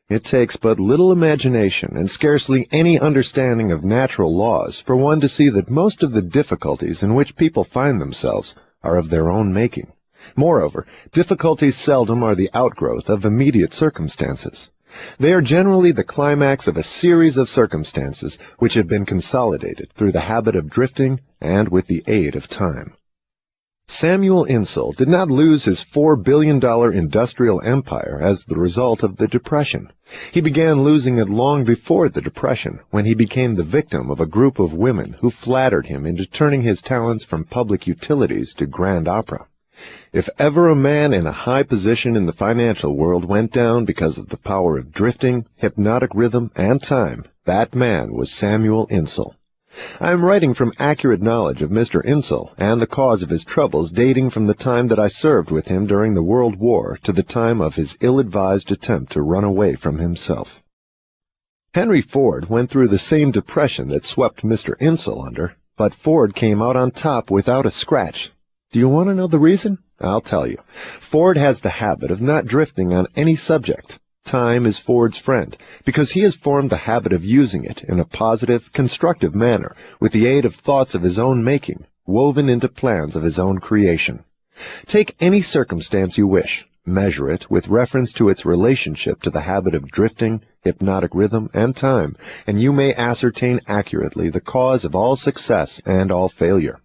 It takes but little imagination and scarcely any understanding of natural laws for one to see that most of the difficulties in which people find themselves are of their own making. Moreover, difficulties seldom are the outgrowth of immediate circumstances. They are generally the climax of a series of circumstances which have been consolidated through the habit of drifting and with the aid of time. Samuel Insull did not lose his $4 billion industrial empire as the result of the Depression. He began losing it long before the Depression, when he became the victim of a group of women who flattered him into turning his talents from public utilities to grand opera. If ever a man in a high position in the financial world went down because of the power of drifting, hypnotic rhythm, and time, that man was Samuel Insull. I am writing from accurate knowledge of Mr. Insull and the cause of his troubles dating from the time that I served with him during the World War to the time of his ill-advised attempt to run away from himself. Henry Ford went through the same depression that swept Mr. Insull under, but Ford came out on top without a scratch. Do you want to know the reason? I'll tell you. Ford has the habit of not drifting on any subject. Time is Ford's friend, because he has formed the habit of using it in a positive, constructive manner, with the aid of thoughts of his own making, woven into plans of his own creation. Take any circumstance you wish, measure it with reference to its relationship to the habit of drifting, hypnotic rhythm, and time, and you may ascertain accurately the cause of all success and all failure.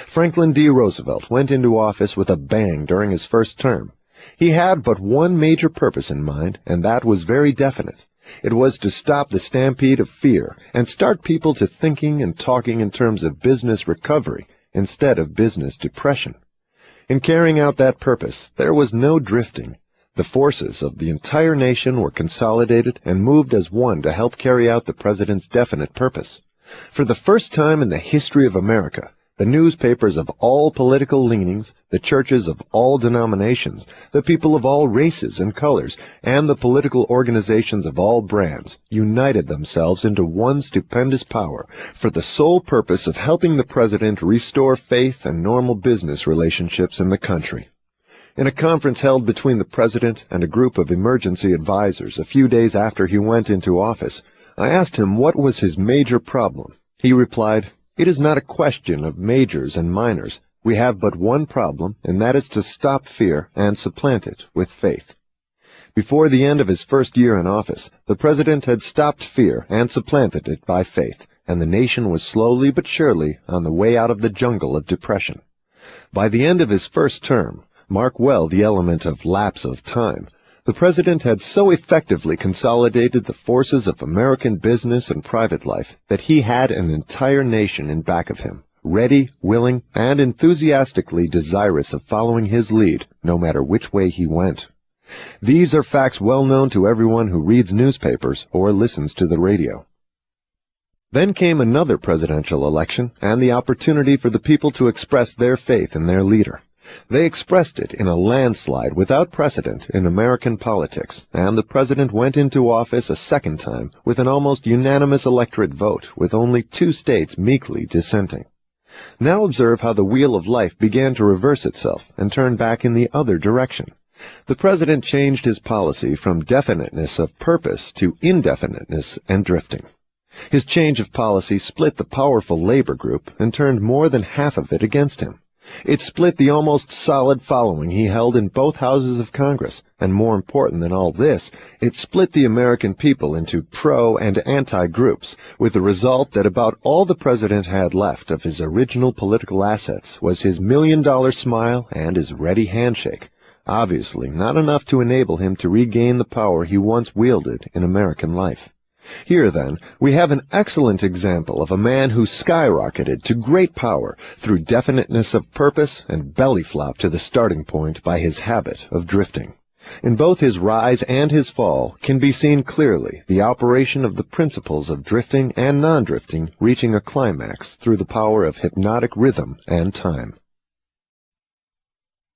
Franklin D. Roosevelt went into office with a bang during his first term. He had but one major purpose in mind, and that was very definite. It was to stop the stampede of fear and start people to thinking and talking in terms of business recovery instead of business depression. In carrying out that purpose, there was no drifting. The forces of the entire nation were consolidated and moved as one to help carry out the president's definite purpose. For the first time in the history of America, the newspapers of all political leanings, the churches of all denominations, the people of all races and colors, and the political organizations of all brands united themselves into one stupendous power for the sole purpose of helping the president restore faith and normal business relationships in the country. In a conference held between the president and a group of emergency advisors a few days after he went into office, I asked him what was his major problem. He replied, "It is not a question of majors and minors. We have but one problem, and that is to stop fear and supplant it with faith." Before the end of his first year in office, the president had stopped fear and supplanted it by faith, and the nation was slowly but surely on the way out of the jungle of depression. By the end of his first term, mark well the element of lapse of time, the president had so effectively consolidated the forces of American business and private life that he had an entire nation in back of him, ready, willing, and enthusiastically desirous of following his lead, no matter which way he went. These are facts well known to everyone who reads newspapers or listens to the radio. Then came another presidential election and the opportunity for the people to express their faith in their leader. They expressed it in a landslide without precedent in American politics, and the president went into office a second time with an almost unanimous electorate vote, with only 2 states meekly dissenting. Now observe how the wheel of life began to reverse itself and turn back in the other direction. The president changed his policy from definiteness of purpose to indefiniteness and drifting. His change of policy split the powerful labor group and turned more than half of it against him. It split the almost solid following he held in both houses of Congress, and more important than all this, it split the American people into pro- and anti-groups, with the result that about all the president had left of his original political assets was his $1,000,000 smile and his ready handshake, obviously not enough to enable him to regain the power he once wielded in American life. Here, then, we have an excellent example of a man who skyrocketed to great power through definiteness of purpose and belly flop to the starting point by his habit of drifting. In both his rise and his fall can be seen clearly the operation of the principles of drifting and non-drifting reaching a climax through the power of hypnotic rhythm and time.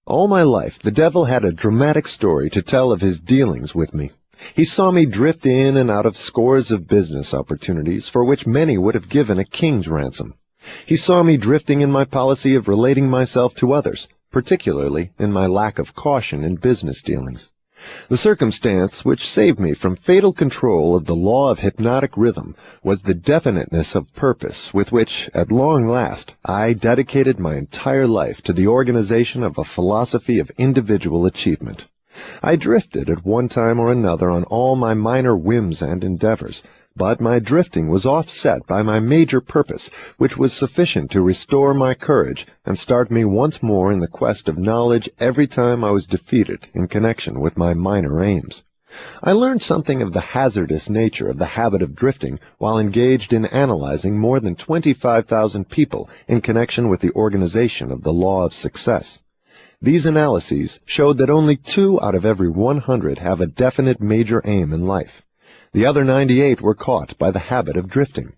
All my life, the devil had a dramatic story to tell of his dealings with me. He saw me drift in and out of scores of business opportunities for which many would have given a king's ransom. He saw me drifting in my policy of relating myself to others, particularly in my lack of caution in business dealings. The circumstance which saved me from fatal control of the law of hypnotic rhythm was the definiteness of purpose with which, at long last, I dedicated my entire life to the organization of a philosophy of individual achievement. I drifted at one time or another on all my minor whims and endeavors, but my drifting was offset by my major purpose, which was sufficient to restore my courage and start me once more in the quest of knowledge every time I was defeated in connection with my minor aims. I learned something of the hazardous nature of the habit of drifting while engaged in analyzing more than 25,000 people in connection with the organization of the law of success. These analyses showed that only 2 out of every 100 have a definite major aim in life. The other 98 were caught by the habit of drifting.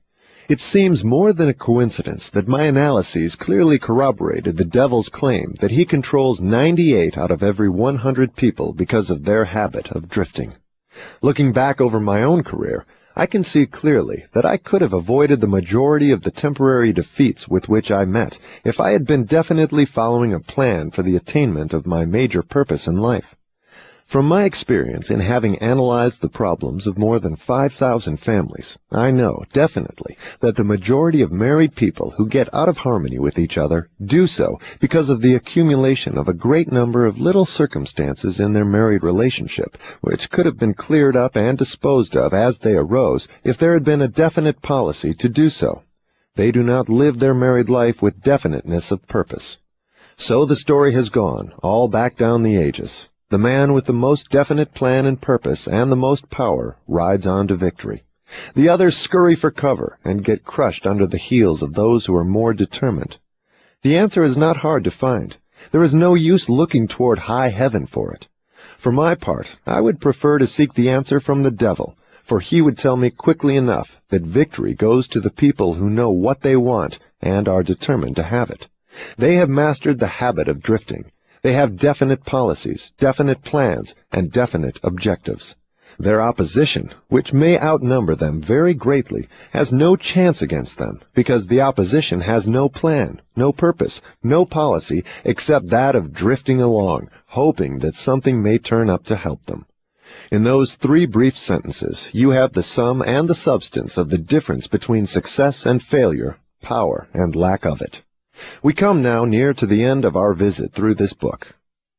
It seems more than a coincidence that my analyses clearly corroborated the devil's claim that he controls 98 out of every 100 people because of their habit of drifting. Looking back over my own career, I can see clearly that I could have avoided the majority of the temporary defeats with which I met if I had been definitely following a plan for the attainment of my major purpose in life. From my experience in having analyzed the problems of more than 5,000 families, I know definitely that the majority of married people who get out of harmony with each other do so because of the accumulation of a great number of little circumstances in their married relationship, which could have been cleared up and disposed of as they arose if there had been a definite policy to do so. They do not live their married life with definiteness of purpose. So the story has gone, all back down the ages. The man with the most definite plan and purpose and the most power rides on to victory. The others scurry for cover and get crushed under the heels of those who are more determined. The answer is not hard to find. There is no use looking toward high heaven for it. For my part, I would prefer to seek the answer from the devil, for he would tell me quickly enough that victory goes to the people who know what they want and are determined to have it. They have mastered the habit of drifting. They have definite policies, definite plans, and definite objectives. Their opposition, which may outnumber them very greatly, has no chance against them, because the opposition has no plan, no purpose, no policy, except that of drifting along, hoping that something may turn up to help them. In those 3 brief sentences, you have the sum and the substance of the difference between success and failure, power and lack of it. We come now near to the end of our visit through this book.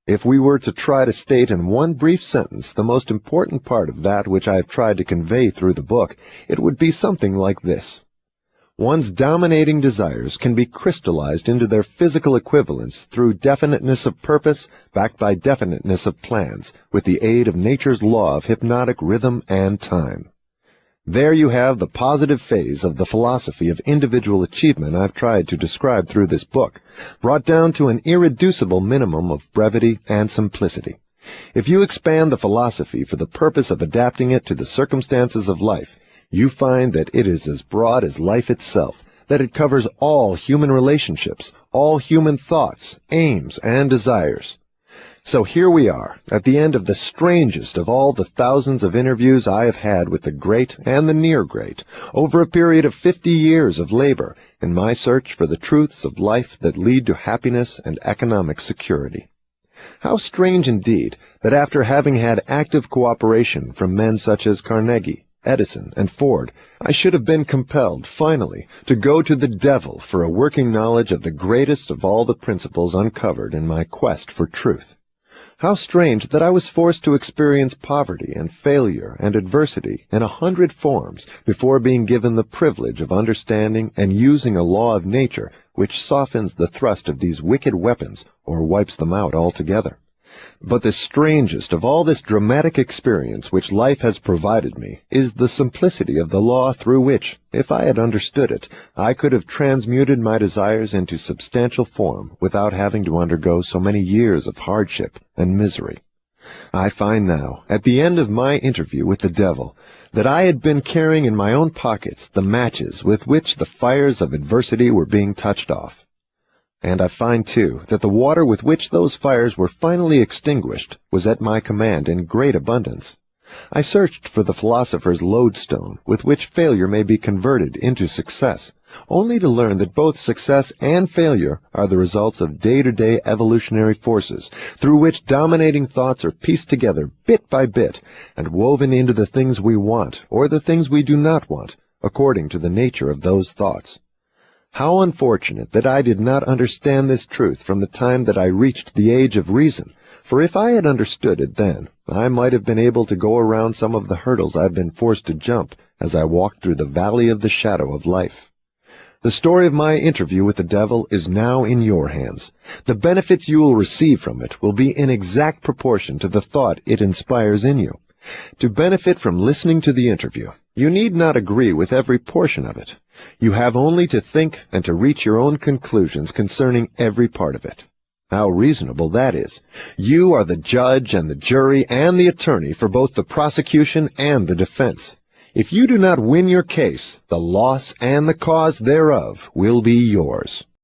If we were to try to state in one brief sentence the most important part of that which I have tried to convey through the book, it would be something like this. One's dominating desires can be crystallized into their physical equivalents through definiteness of purpose backed by definiteness of plans, with the aid of nature's law of hypnotic rhythm and time. There you have the positive phase of the philosophy of individual achievement I've tried to describe through this book, brought down to an irreducible minimum of brevity and simplicity. If you expand the philosophy for the purpose of adapting it to the circumstances of life, you find that it is as broad as life itself, that it covers all human relationships, all human thoughts, aims, and desires. So here we are, at the end of the strangest of all the thousands of interviews I have had with the great and the near great, over a period of 50 years of labor in my search for the truths of life that lead to happiness and economic security. How strange indeed that after having had active cooperation from men such as Carnegie, Edison, and Ford, I should have been compelled, finally, to go to the devil for a working knowledge of the greatest of all the principles uncovered in my quest for truth. How strange that I was forced to experience poverty and failure and adversity in 100 forms before being given the privilege of understanding and using a law of nature which softens the thrust of these wicked weapons or wipes them out altogether. But the strangest of all this dramatic experience which life has provided me is the simplicity of the law through which, if I had understood it, I could have transmuted my desires into substantial form without having to undergo so many years of hardship and misery. I find now, at the end of my interview with the devil, that I had been carrying in my own pockets the matches with which the fires of adversity were being touched off. And I find, too, that the water with which those fires were finally extinguished was at my command in great abundance. I searched for the philosopher's lodestone with which failure may be converted into success, only to learn that both success and failure are the results of day-to-day evolutionary forces, through which dominating thoughts are pieced together bit by bit and woven into the things we want or the things we do not want, according to the nature of those thoughts. How unfortunate that I did not understand this truth from the time that I reached the age of reason, for if I had understood it then, I might have been able to go around some of the hurdles I've been forced to jump as I walked through the valley of the shadow of life. The story of my interview with the devil is now in your hands. The benefits you will receive from it will be in exact proportion to the thought it inspires in you. To benefit from listening to the interview, you need not agree with every portion of it. You have only to think and to reach your own conclusions concerning every part of it. How reasonable that is. You are the judge and the jury and the attorney for both the prosecution and the defense. If you do not win your case, the loss and the cause thereof will be yours.